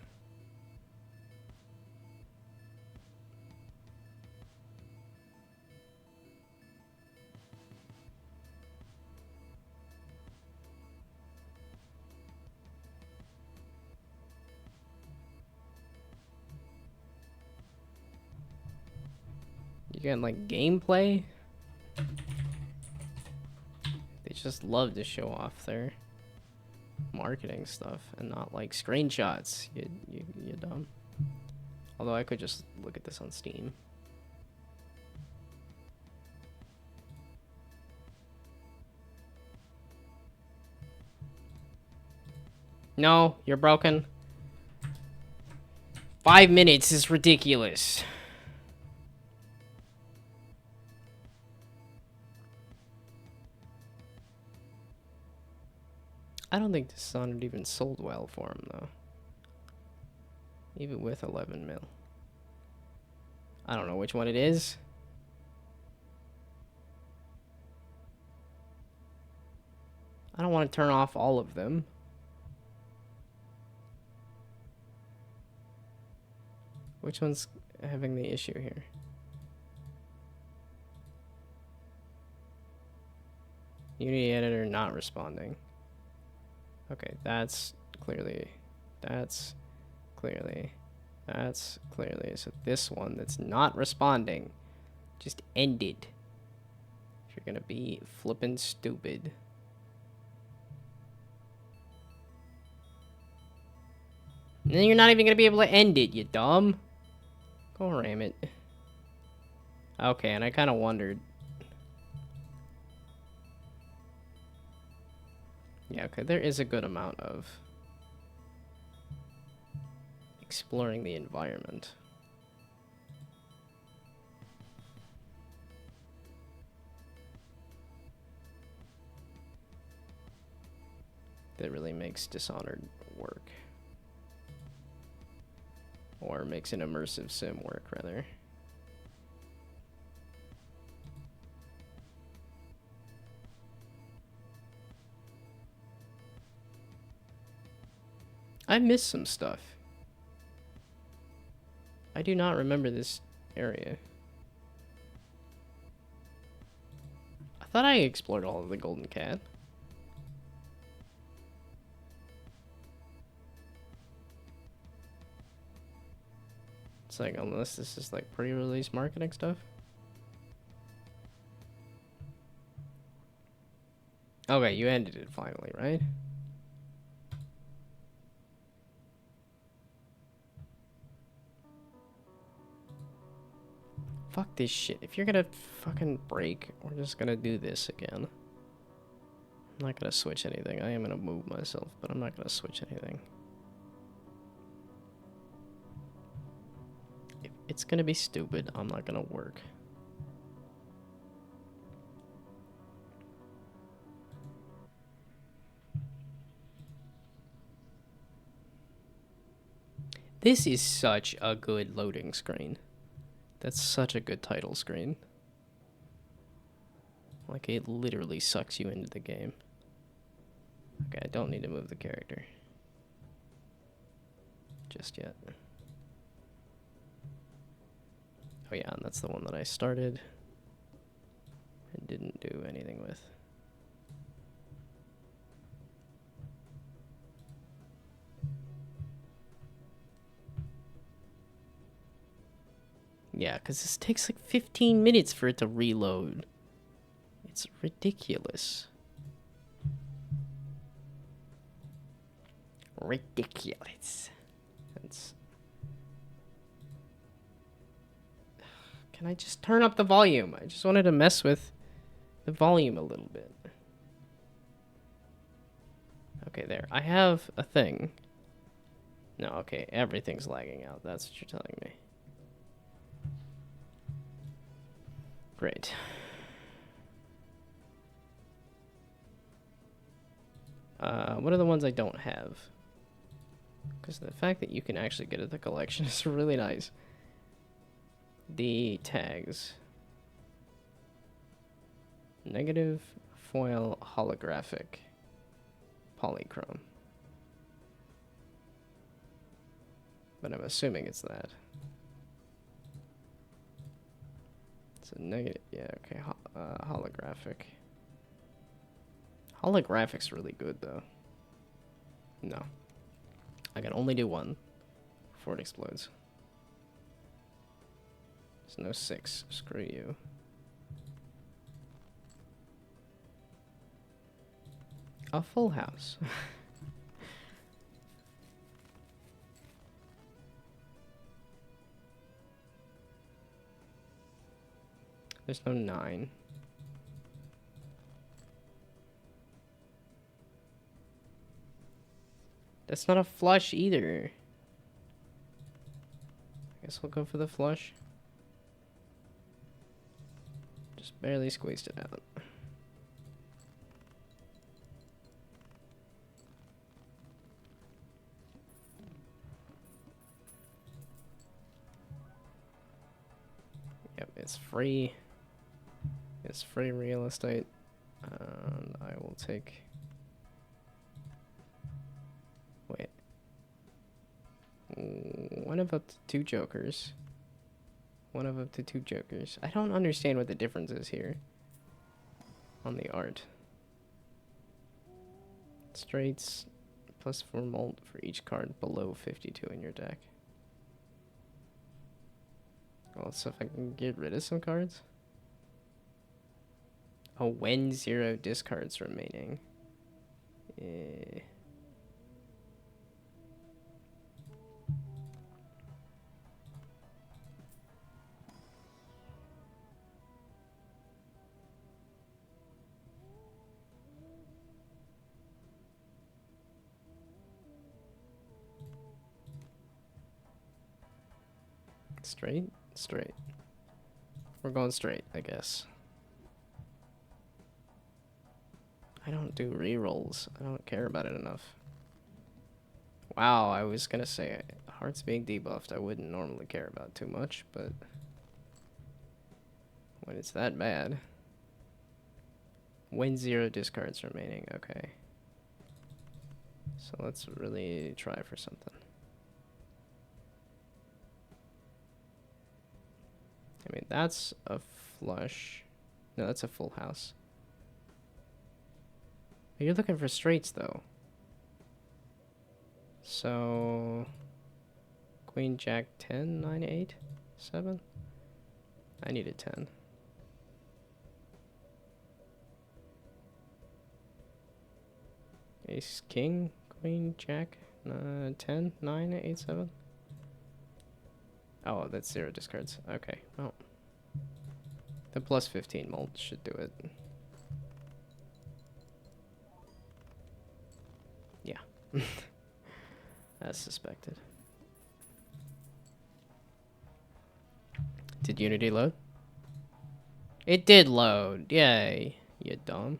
You got like gameplay? They just love to show off their marketing stuff and not like screenshots. You dumb. Although I could just look at this on Steam. No, you're broken. 5 minutes is ridiculous. I don't think Dishonored even sold well for him, though. Even with 11 mil. I don't know which one it is. I don't want to turn off all of them. Which one's having the issue here? Unity editor not responding. Okay, that's clearly. That's clearly. So this one that's not responding, just end it. If you're gonna be flippin' stupid. And then you're not even gonna be able to end it, you dumb. Go ram it. Okay, and I kind of wondered. Yeah, okay, there is a good amount of exploring the environment. That really makes Dishonored work. Or makes an immersive sim work, rather. I missed some stuff. I do not remember this area. I thought I explored all of the Golden Cat. It's like, unless this is like pre-release marketing stuff. Okay, you ended it finally, right? Fuck this shit. If you're gonna fucking break, we're just gonna do this again. I'm not gonna switch anything. I am gonna move myself, but I'm not gonna switch anything. If it's gonna be stupid, I'm not gonna work. This is such a good loading screen. That's such a good title screen. Like, it literally sucks you into the game. Okay, I don't need to move the character. Just yet. Oh yeah, and that's the one that I started and didn't do anything with. Yeah, because this takes like 15 minutes for it to reload. It's ridiculous. Ridiculous. That's... Can I just turn up the volume? I just wanted to mess with the volume a little bit. Okay, there. I have a thing. No, okay, everything's lagging out. That's what you're telling me. Great. What are the ones I don't have? Because the fact that you can actually get at the collection is really nice. The tags. Negative, foil, holographic, polychrome. But I'm assuming it's that. It's a negative, yeah, okay, holographic. Holographic's really good, though. No. I can only do one before it explodes. There's no 6. Screw you. A full house. There's no 9. That's not a flush either. I guess we'll go for the flush. Just barely squeezed it out. Yep, it's free. It's free real estate. And I will take... Wait. One of up to 2 jokers. One of up to 2 jokers. I don't understand what the difference is here. On the art. Straights plus 4 mult for each card below 52 in your deck. Well, so if I can get rid of some cards. Oh, when 0 discards remaining. Straight? Straight. We're going straight, I guess. I don't do rerolls. I don't care about it enough. Wow, I was gonna say, hearts being debuffed I wouldn't normally care about too much, but... when it's that bad... When 0 discards remaining, okay. So let's really try for something. I mean, that's a flush. No, that's a full house. You're looking for straights, though. So... Queen, Jack, 10, 9, 8, 7? I needed 10. Ace, King, Queen, Jack, 10, 9, 8, 7? Oh, that's 0 discards. Okay, well. The plus 15 mult should do it. Yeah. As suspected. Did Unity load? It did load. Yay. You dumb.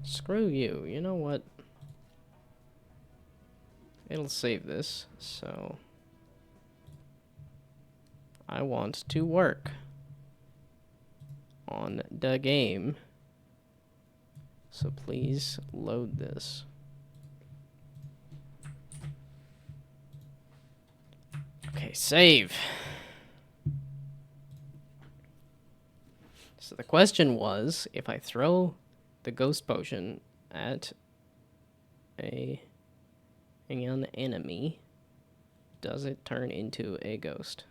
Screw you. You know what? It'll save this, so... I want to work on the game. So please load this. Okay, save. So the question was, if I throw the ghost potion at a an enemy, does it turn into a ghost?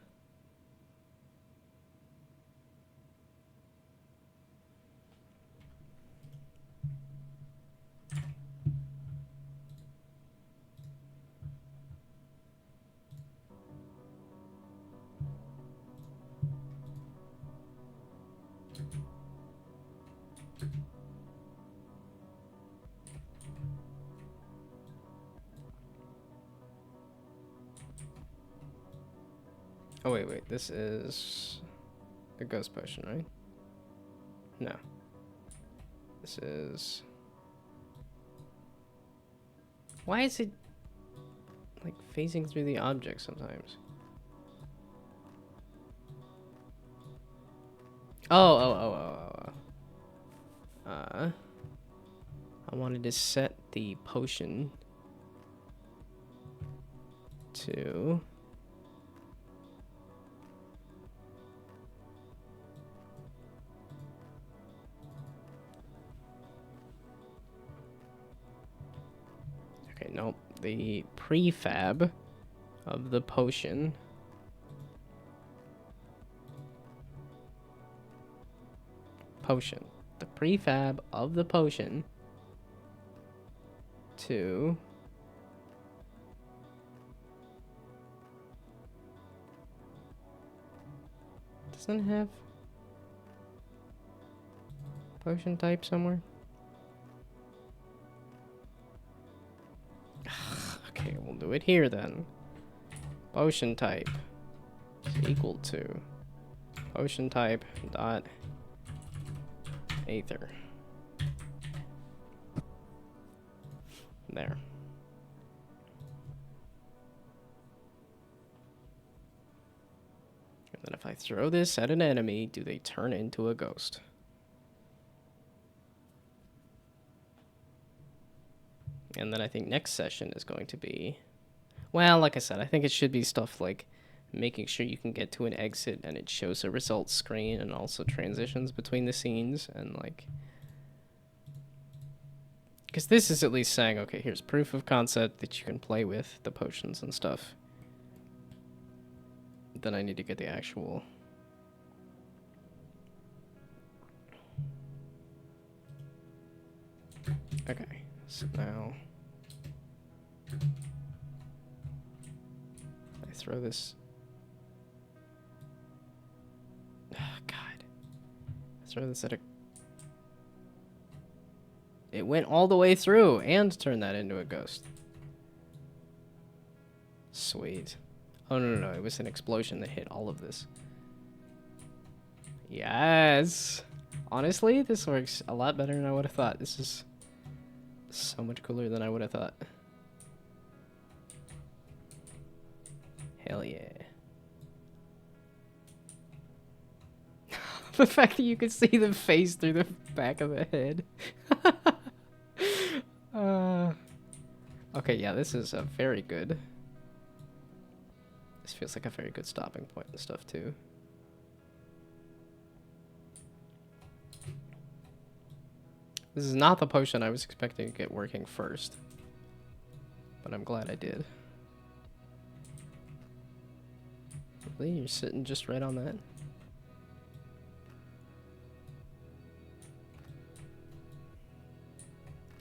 Oh, wait. This is a ghost potion, right? No. This is... Why is it, like, phasing through the object sometimes? Oh. I wanted to set the potion to... Okay, nope. The prefab of the potion the prefab of the potion to doesn't have potion type somewhere. Okay, we'll do it here then. Potion type is equal to potion type dot Aether. There. And then if I throw this at an enemy, do they turn into a ghost? And then I think next session is going to be... Well, like I said, I think it should be stuff like making sure you can get to an exit and it shows a results screen and also transitions between the scenes and like... Because this is at least saying, okay, here's proof of concept that you can play with the potions and stuff. Then I need to get the actual... Okay, so now... I throw this... Oh, God. I throw this at a... It went all the way through and turned that into a ghost. Sweet. Oh, no. It was an explosion that hit all of this. Yes. Honestly, this works a lot better than I would have thought. This is so much cooler than I would have thought. Hell yeah. The fact that you can see the face through the back of the head. Okay, yeah, this is a very good... This feels like a very good stopping point and stuff, too. This is not the potion I was expecting to get working first. But I'm glad I did. Really? You're sitting just right on that?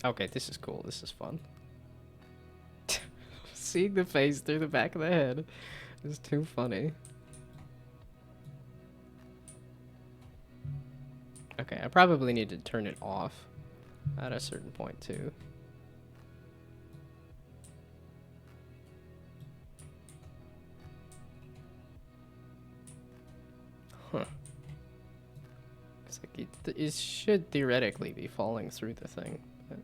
Okay, this is cool. This is fun. Seeing the face through the back of the head is too funny. Okay, I probably need to turn it off at a certain point too. Huh. It's like it should theoretically be falling through the thing. But...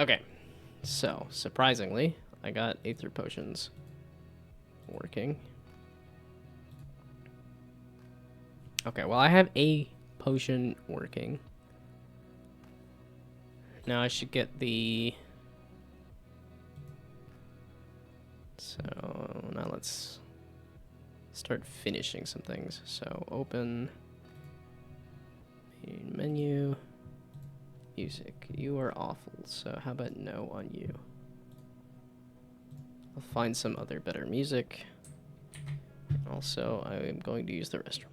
Okay, so surprisingly, I got Aether potions working. Okay, well I have a potion working. Now I should get the... So now let's start finishing some things. So open main menu, Music. You are awful, so how about no on you? I'll find some other better music. Also, I am going to use the restroom.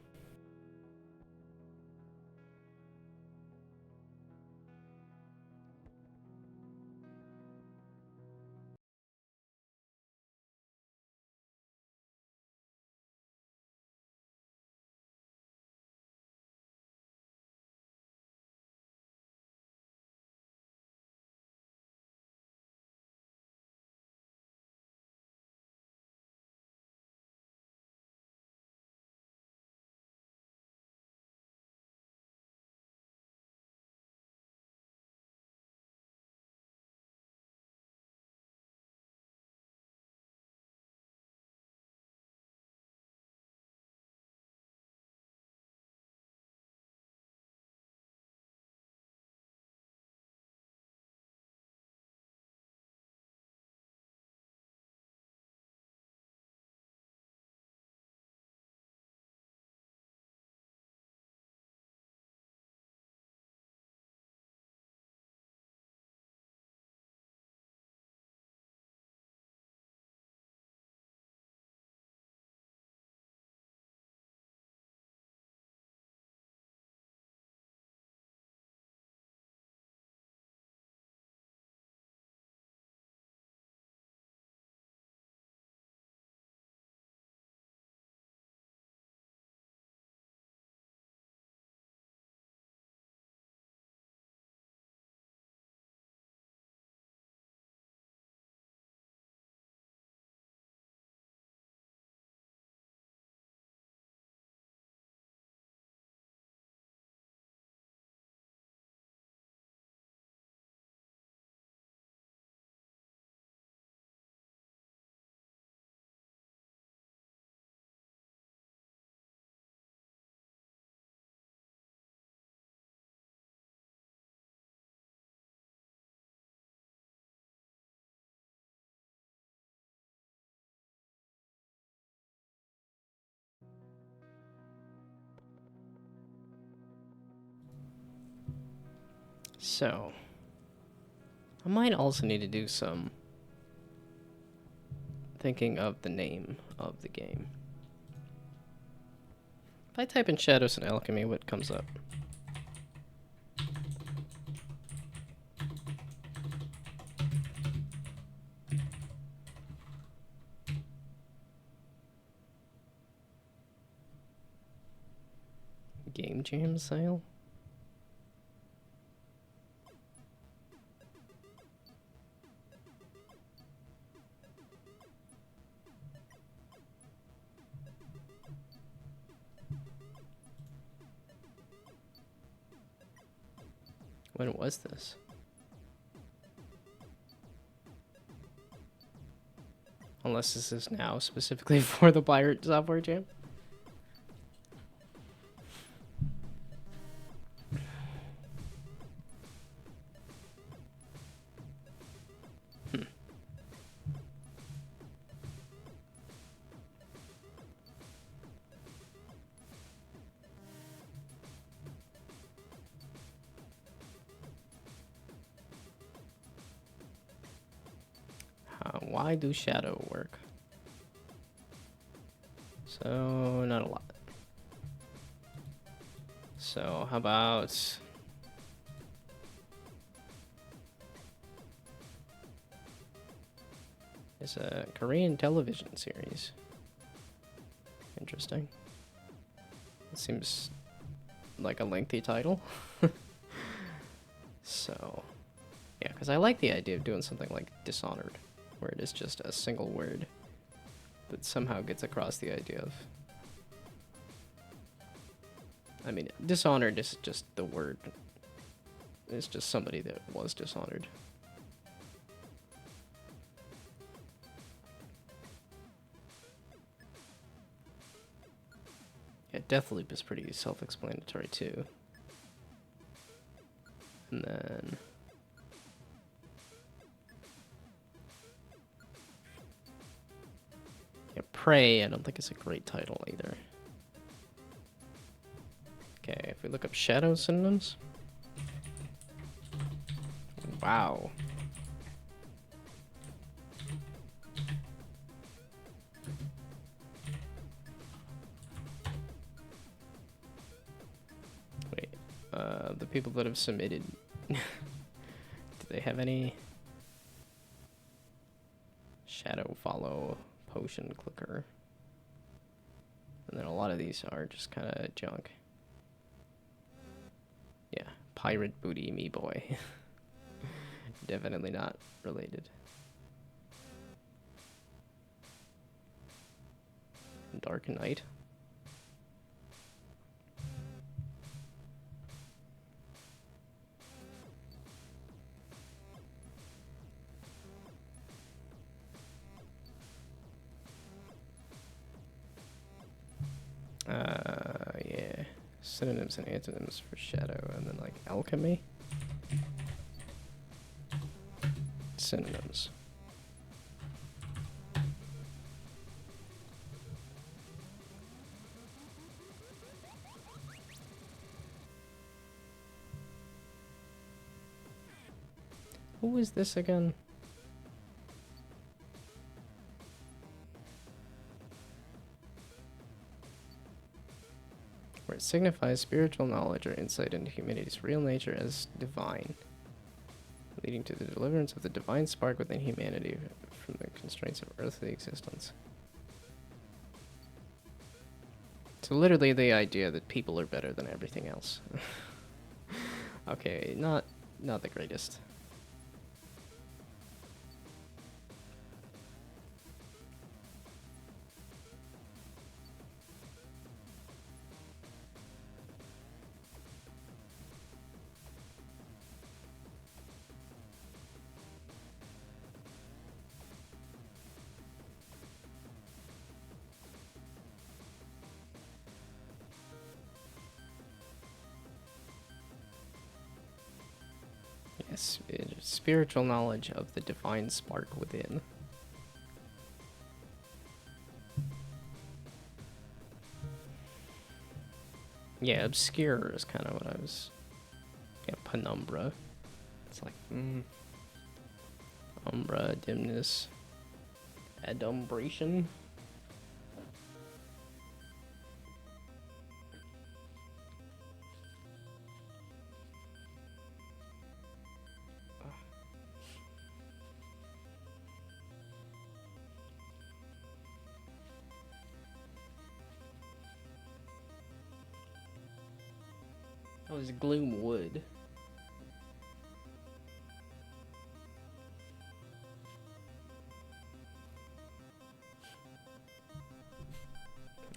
So, I might also need to do some thinking of the name of the game. If I type in Shadows and Alchemy, what comes up? Game Jam sale? When was this? Unless this is now specifically for the Pirate Software Jam. Why do shadow work? So, not a lot. So, how about... It's a Korean television series. Interesting. It seems like a lengthy title. So, yeah, because I like the idea of doing something like Dishonored, where it is just a single word that somehow gets across the idea of... I mean, Dishonored is just the word. It's just somebody that was dishonored. Yeah, Deathloop is pretty self-explanatory too. And then... yeah, Prey, I don't think it's a great title either. Okay, if we look up shadow synonyms... Wow. Wait, the people that have submitted, do they have any shadow follow potion clicker? And then a lot of these are just kind of junk. Yeah, pirate booty me boy. Definitely not related. Dark Knight. Yeah. Synonyms and antonyms for shadow, and then like alchemy. Synonyms. Who is this again? Where it signifies spiritual knowledge or insight into humanity's real nature as divine, leading to the deliverance of the divine spark within humanity from the constraints of earthly existence. So literally the idea that people are better than everything else. Okay, not the greatest. Yes, spiritual knowledge of the divine spark within. Yeah, obscure is kind of what I was... Yeah, penumbra. It's like, umbra, dimness, adumbration. That was gloom wood.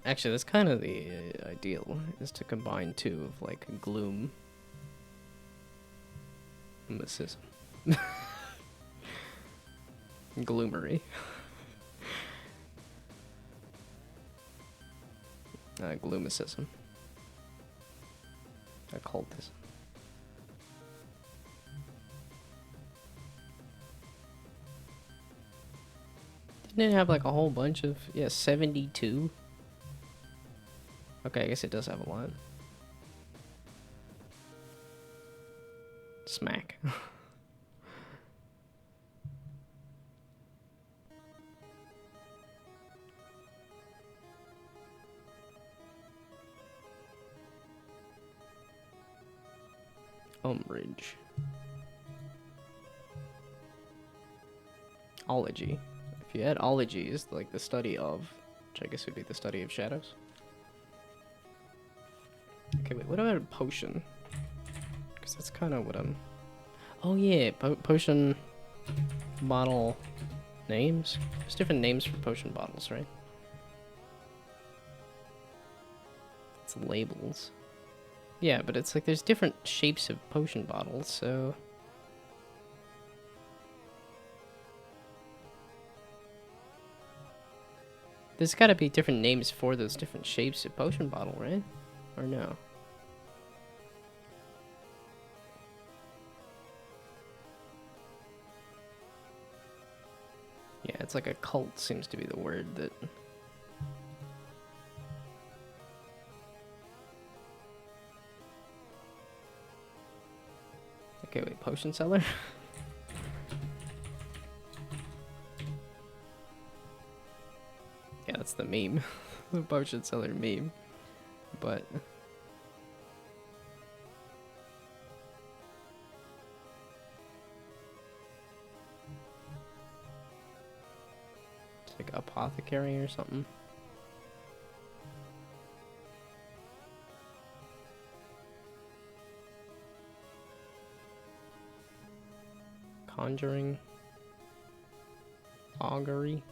Actually, that's kind of the ideal, is to combine two of, like, gloom. Mysticism. Gloomery. Gloomicism. Occultism. Didn't it have like a whole bunch of... Yeah, 72? Okay, I guess it does have a lot. Smack. Umbrage. Ology. If you add ology is like the study of, which I guess would be the study of shadows. Okay, wait, what about a potion? Because that's kind of what I'm... Oh yeah, potion bottle names? There's different names for potion bottles, right? It's labels. Yeah, but it's like there's different shapes of potion bottles, so... There's gotta be different names for those different shapes of potion bottle, right? Or no? Yeah, it's like a cult seems to be the word that... Okay, wait, potion seller? That's the meme. The potion seller meme. But it's like apothecary or something. Conjuring. Augury.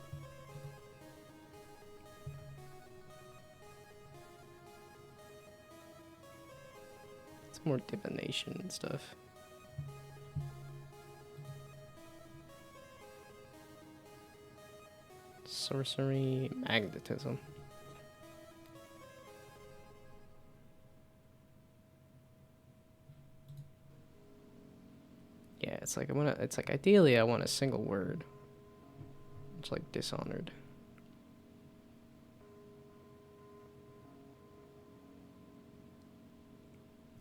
It's more divination and stuff. Sorcery, magnetism. Yeah, it's like ideally I want a single word. It's like dishonored.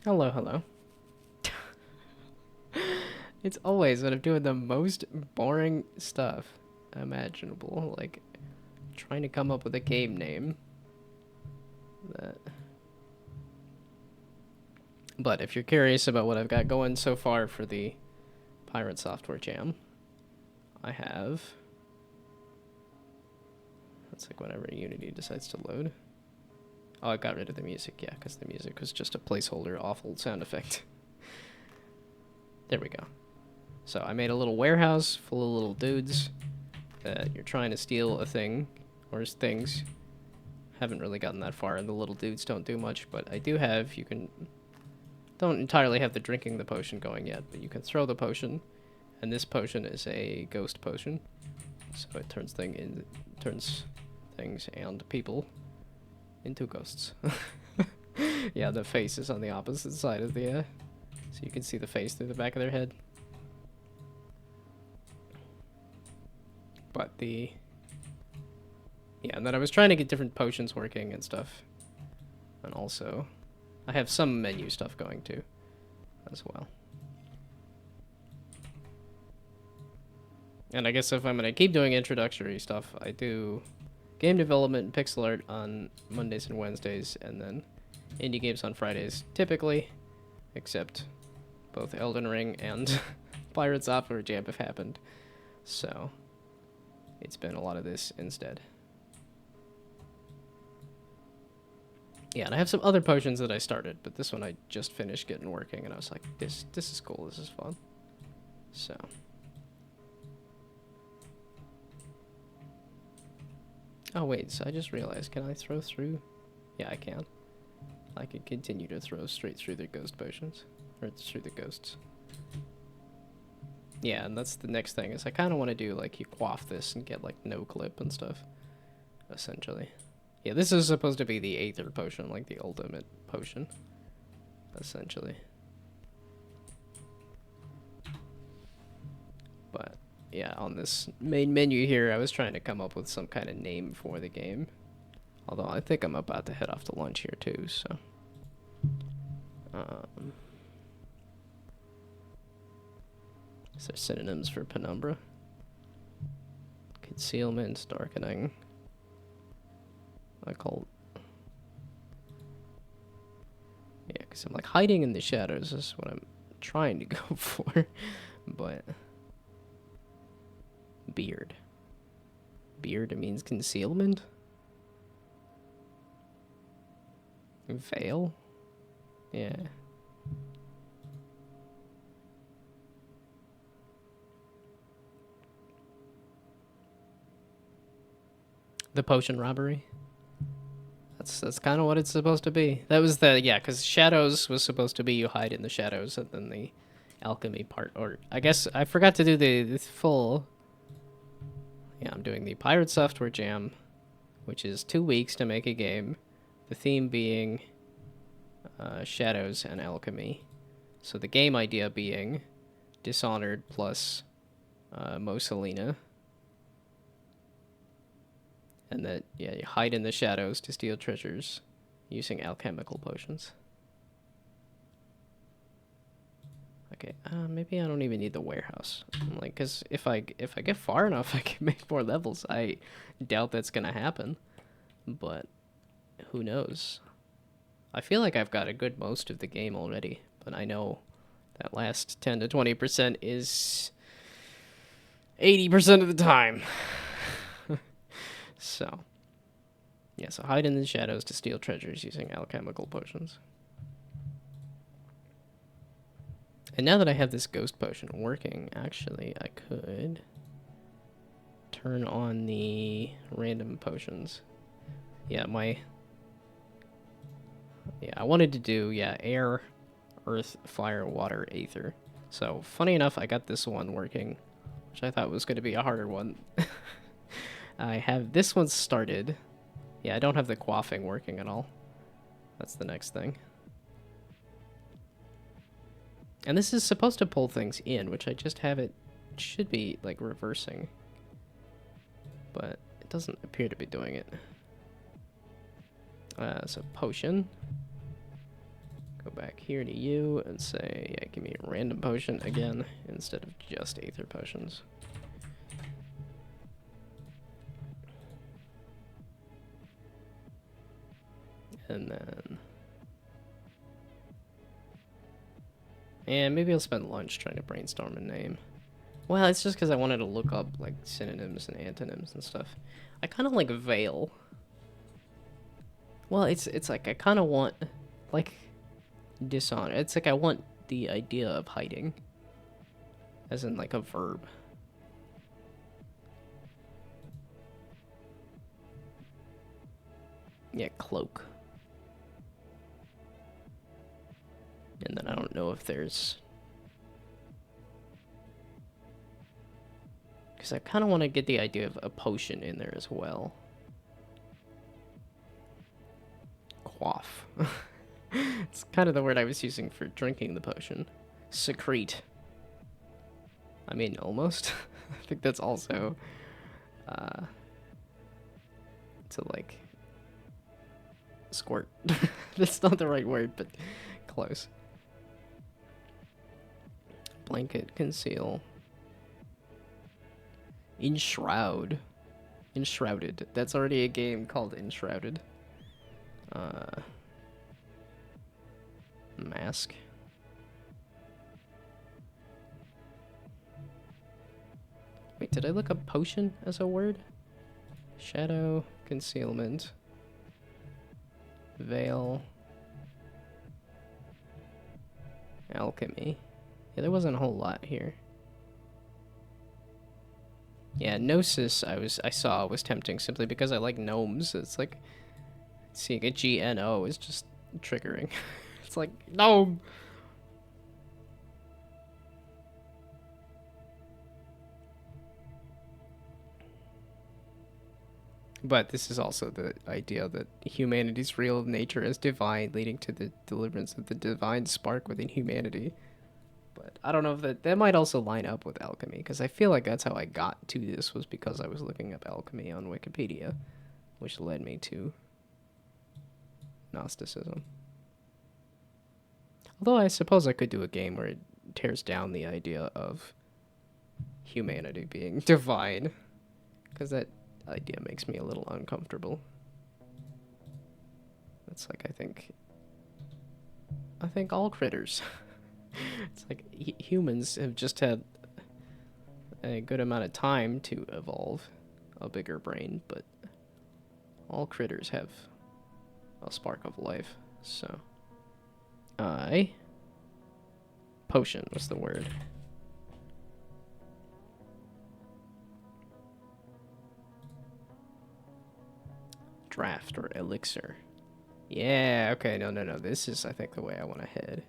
Hello, hello. It's always when I'm doing the most boring stuff imaginable, like trying to come up with a game name. But if you're curious about what I've got going so far for the Pirate Software Jam, I have... It's like whenever Unity decides to load. Oh, I got rid of the music, yeah, because the music was just a placeholder, awful sound effect. There we go. So I made a little warehouse full of little dudes. You're trying to steal a thing, or things. Haven't really gotten that far, and the little dudes don't do much, but I do have, don't entirely have the drinking the potion going yet, but you can throw the potion, and this potion is a ghost potion. So it turns things and people into ghosts. Yeah, the face is on the opposite side of the, so you can see the face through the back of their head. But yeah, and then I was trying to get different potions working and stuff. And also, I have some menu stuff going too, as well. And I guess if I'm gonna keep doing introductory stuff, I do game development and pixel art on Mondays and Wednesdays, and then indie games on Fridays, typically, except both Elden Ring and Pirate Software Jam have happened. So, it's been a lot of this instead. Yeah, and I have some other potions that I started, but this one I just finished getting working, and I was like, this is cool, this is fun. So... Oh wait, so I just realized, can I throw through? Yeah, I can. I can continue to throw straight through the ghost potions. Or through the ghosts. Yeah, and that's the next thing, is I kind of want to do, like, you quaff this and get, like, no clip and stuff. Essentially. Yeah, this is supposed to be the Aether potion, like the ultimate potion. Essentially. But... yeah, on this main menu here, I was trying to come up with some kind of name for the game. Although I think I'm about to head off to lunch here too, so... is there synonyms for penumbra? Concealment, darkening... occult... yeah, because I'm like hiding in the shadows is what I'm trying to go for, but... beard. Beard means concealment? Veil? Yeah. The potion robbery? That's kind of what it's supposed to be. That was yeah, because shadows was supposed to be you hide in the shadows, and then the alchemy part, or I guess I forgot to do the full... yeah, I'm doing the Pirate Software Jam, which is 2 weeks to make a game. The theme being shadows and alchemy. So the game idea being Dishonored plus Mosalina. And that, yeah, you hide in the shadows to steal treasures using alchemical potions. Okay, maybe I don't even need the warehouse. I'm like, cause if I get far enough, I can make more levels. I doubt that's gonna happen. but who knows? I feel like I've got a good most of the game already, but I know that last 10 to 20% is 80% of the time. So, yeah, so hide in the shadows to steal treasures using alchemical potions. And now that I have this ghost potion working, actually, I could turn on the random potions. Yeah, I wanted to do, air, earth, fire, water, aether. So, funny enough, I got this one working, which I thought was going to be a harder one. I have this one started. Yeah, I don't have the quaffing working at all. That's the next thing. And this is supposed to pull things in, which I just have it, should be, like, reversing. But it doesn't appear to be doing it. So potion. Go back here to you and say, yeah, give me a random potion again, instead of just aether potions. And then... and maybe I'll spend lunch trying to brainstorm a name. Well, it's just because I wanted to look up, like, synonyms and antonyms and stuff. I kind of like veil. Well, it's like I kind of want, like, dishonor. It's like I want the idea of hiding. As in, like, a verb. Yeah, cloak. And then I don't know if there's... because I kind of want to get the idea of a potion in there as well. Quaff. It's kind of the word I was using for drinking the potion. Secrete. I mean, almost. I think that's also... to, like... squirt. That's not the right word, but close. Blanket, conceal. Enshroud. Enshrouded. That's already a game called Enshrouded. Mask. Wait, did I look up potion as a word? Shadow, concealment, veil, alchemy. Yeah, there wasn't a whole lot here. Yeah, Gnosis I saw was tempting simply because I like gnomes. It's like seeing a GNO is just triggering. It's like gnome. But this is also the idea that humanity's real nature is divine, leading to the deliverance of the divine spark within humanity. But I don't know if that might also line up with alchemy, because I feel like that's how I got to this, was because I was looking up alchemy on Wikipedia, which led me to Gnosticism. Although I suppose I could do a game where it tears down the idea of humanity being divine, because that idea makes me a little uncomfortable. It's like, I think all critters. It's like humans have just had a good amount of time to evolve a bigger brain, but all critters have a spark of life. So potion was the word. Draft or elixir. Yeah, okay, no. This is, I think, the way I want to head.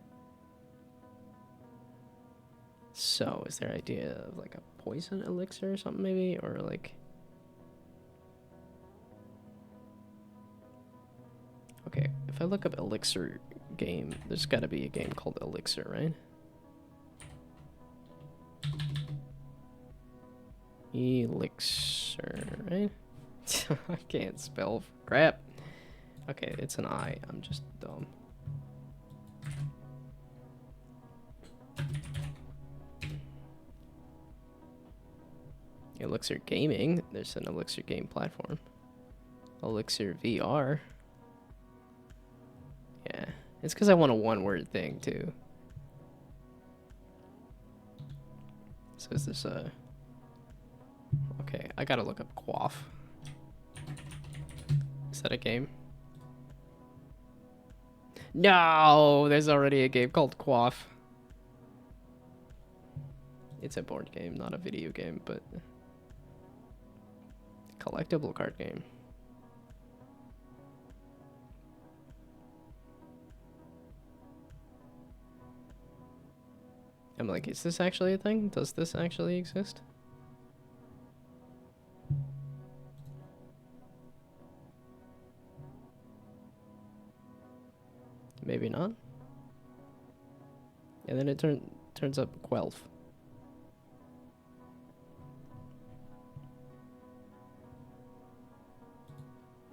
So, is there idea of, like, a poison elixir or something, maybe? Or, like... okay, if I look up elixir game, there's gotta be a game called Elixir, right? Elixir, right? I can't spell crap. Okay, it's an I. I'm just dumb. Elixir Gaming. There's an Elixir game platform. Elixir VR. Yeah, it's because I want a one-word thing too. So is this okay, I gotta look up Quaff. Is that a game? No, there's already a game called Quaff. It's a board game, not a video game, but collectible card game. I'm like, is this actually a thing? Does this actually exist? Maybe not. And then it turns up Quelf.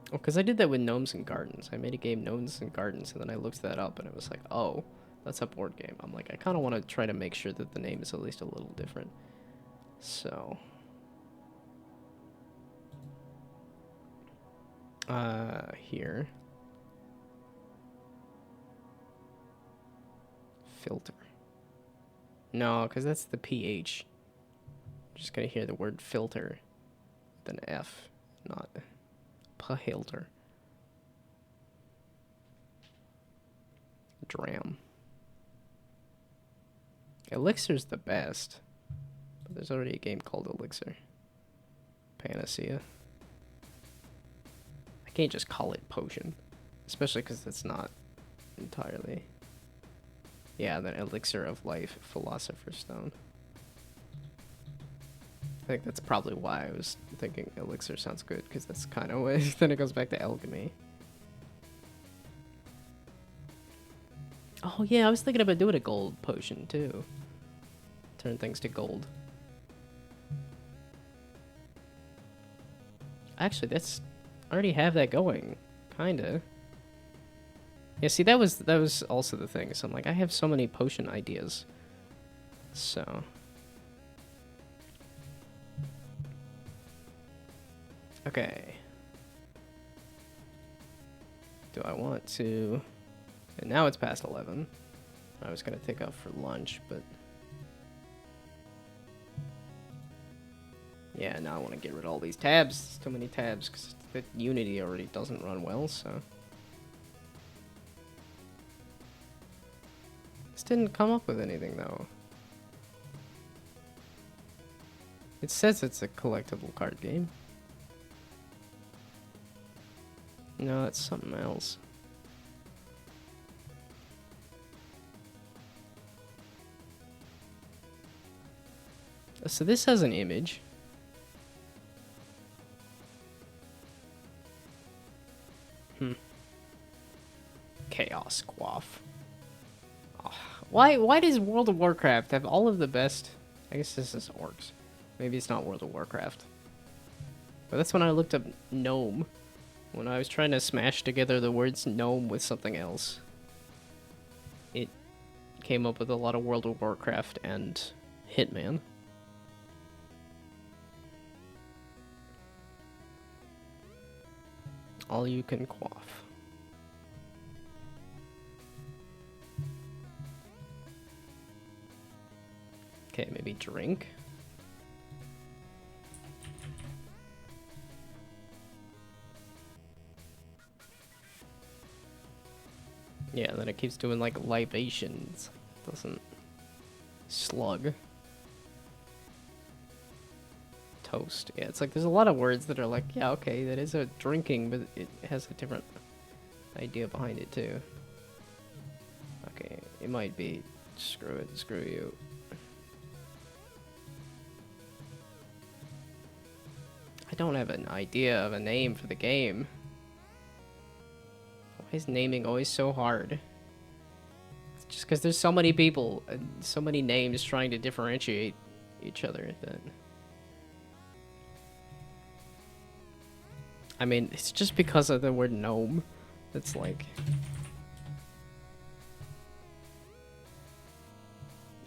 Oh, because I did that with Gnomes and Gardens. I made a game, Gnomes and Gardens, and then I looked that up, and it was like, oh, that's a board game. I'm like, I kind of want to try to make sure that the name is at least a little different. So, here. Filter. No, because that's the PH. Just gonna hear the word filter with an F, not Pahilter. Dram. Elixir's the best, but there's already a game called Elixir. Panacea. I can't just call it potion, especially because it's not entirely. Yeah, then Elixir of Life, Philosopher's Stone. I think that's probably why I was thinking Elixir sounds good, because that's kind of what. Then it goes back to alchemy. Oh yeah, I was thinking about doing a gold potion too. Turn things to gold. Actually, that's I already have that going, kinda. Yeah, see, that was also the thing. So I'm like, I have so many potion ideas. So. Okay. Do I want to... And now it's past 11. I was going to take off for lunch, but... Yeah, now I want to get rid of all these tabs. There's too many tabs, because the Unity already doesn't run well, so... This didn't come up with anything, though. It says it's a collectible card game. No, it's something else. So this has an image. Chaos Quaff. Oh, why does World of Warcraft have all of the best... I guess this is orcs. Maybe it's not World of Warcraft. But that's when I looked up gnome. When I was trying to smash together the words gnome with something else. It came up with a lot of World of Warcraft and Hitman. All you can quaff. Okay, maybe drink. Yeah, then it keeps doing like libations. Doesn't slug. Toast. Yeah, it's like there's a lot of words that are like, yeah, okay, that is a drinking, but it has a different idea behind it too. Okay, it might be screw it, screw you. I don't have an idea of a name for the game. Why is naming always so hard? It's just because there's so many people and so many names trying to differentiate each other that... I mean, it's just because of the word gnome. It's like...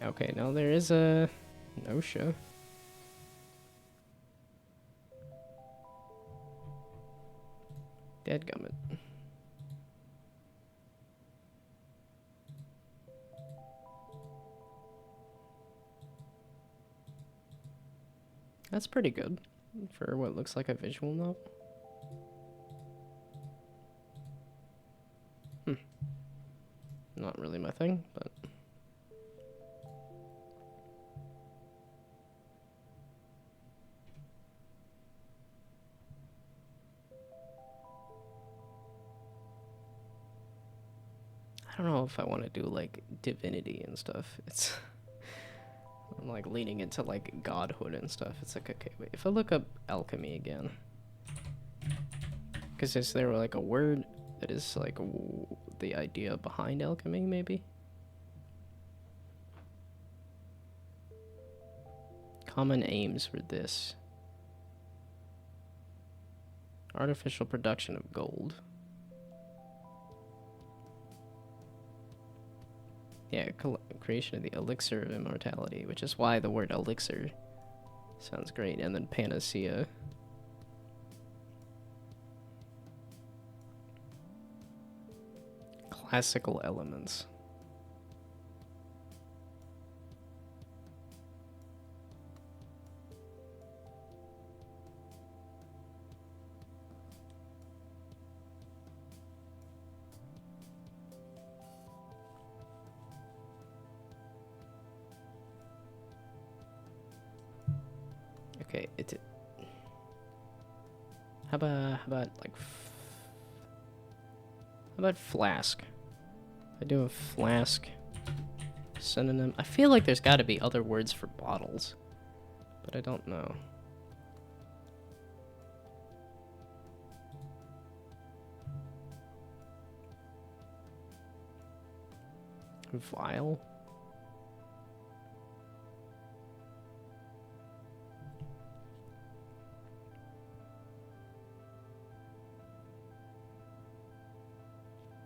Okay, now there is a... Nosha. Dadgummit. That's pretty good for what looks like a visual novel. Not really my thing, but... I don't know if I want to do, like, divinity and stuff. It's... I'm, like, leaning into, like, godhood and stuff. It's like, okay, wait. If I look up alchemy again... Because is there, like, a word that is, like, the idea behind alchemy, maybe? Common aims for this. Artificial production of gold. Yeah, creation of the elixir of immortality, which is why the word elixir sounds great. And then panacea. Classical elements. Okay, how about flask? I do a flask synonym. I feel like there's got to be other words for bottles, but I don't know. Vial?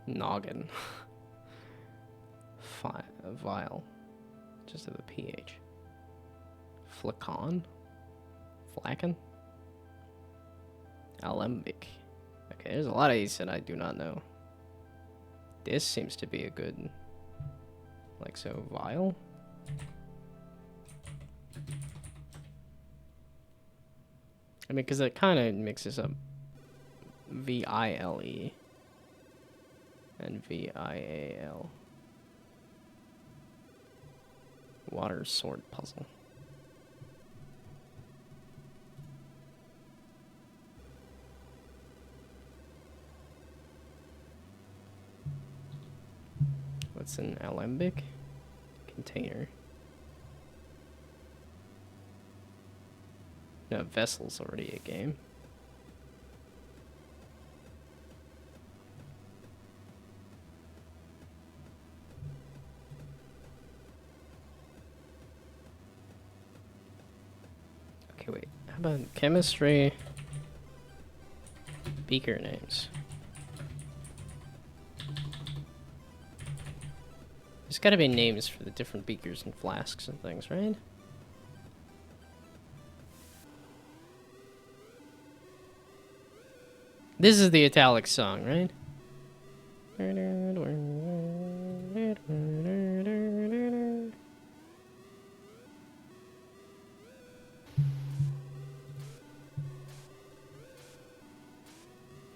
Noggin. Vial. Just have a PH. Flacon? Flacken? Alembic. Okay, there's a lot of these that I do not know. This seems to be a good... Like so, vial? I mean, because it kind of mixes up VILE and VIAL. Water sword puzzle. What's an alembic? Container. No, vessel's already a game. Okay, wait. How about chemistry? Beaker names. There's gotta be names for the different beakers and flasks and things, right? This is the italic song, right?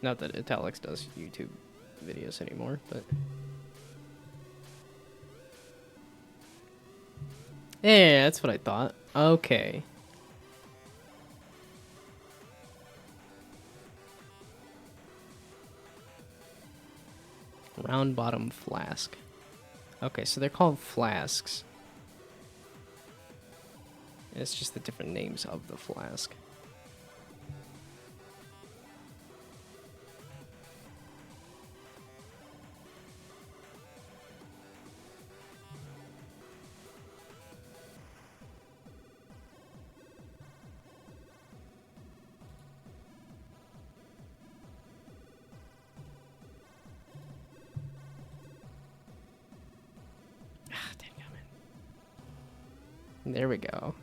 Not that Italics does YouTube videos anymore, but... Yeah, that's what I thought. Okay. Round bottom flask. Okay, so they're called flasks. It's just the different names of the flask. There we go.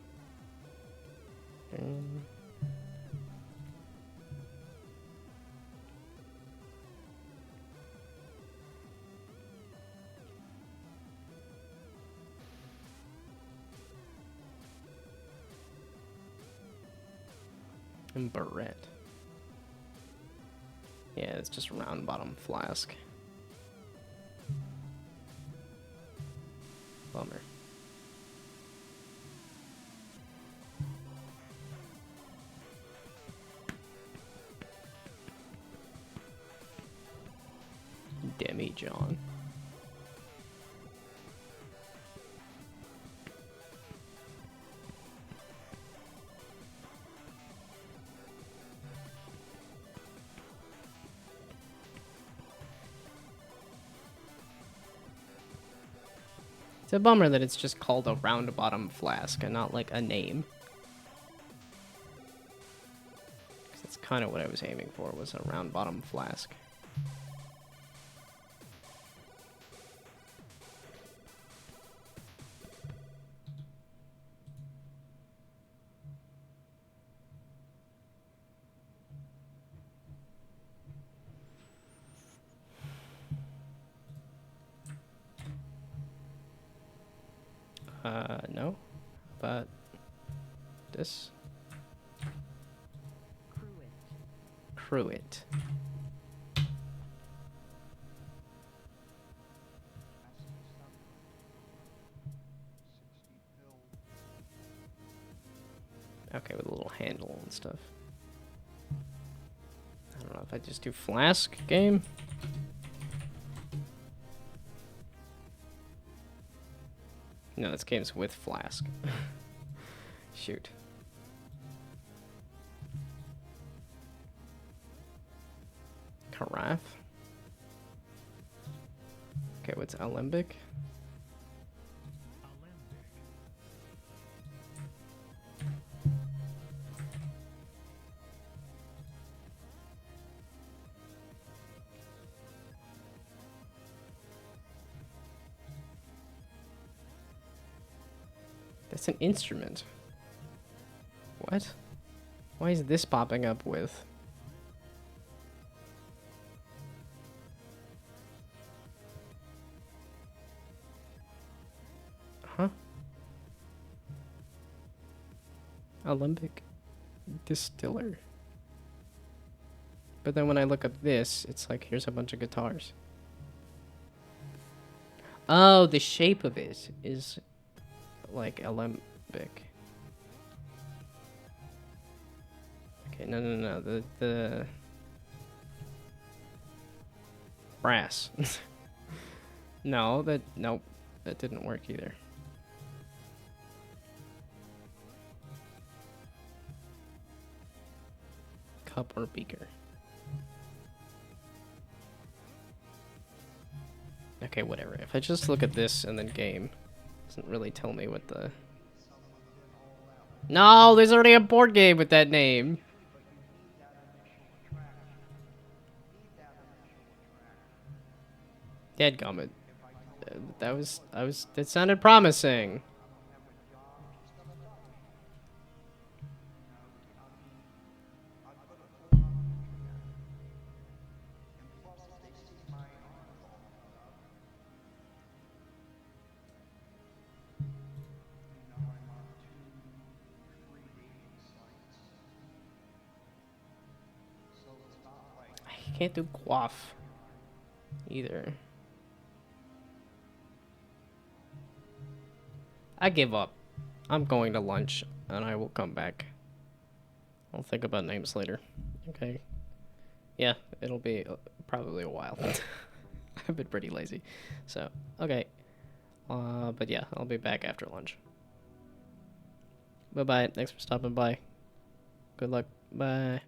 And barrette. Yeah, it's just round bottom flask. Bummer. Demi-John. It's a bummer that it's just called a round bottom flask and not like a name. 'Cause that's kind of what I was aiming for, was a round bottom flask. No. But this. Cruet. Okay, with a little handle and stuff. I don't know if I just do flask game. No, this game's with flask. Shoot. Carafe. Okay, what's alembic? That's an instrument. What? Why is this popping up with? Huh? Alembic distiller. But then when I look up this, it's like, here's a bunch of guitars. Oh, the shape of it is like alembic. Okay, no. The brass. Nope. That didn't work either. Cup or beaker. Okay, whatever. If I just look at this and then game, doesn't really tell me what the... No, there's already a board game with that name. Dadgummit. That sounded promising. I can't do quaff either. I give up. I'm going to lunch, and I will come back. I'll think about names later. Okay. Yeah, it'll be probably a while. I've been pretty lazy. So, okay. But yeah, I'll be back after lunch. Bye-bye. Thanks for stopping by. Good luck. Bye.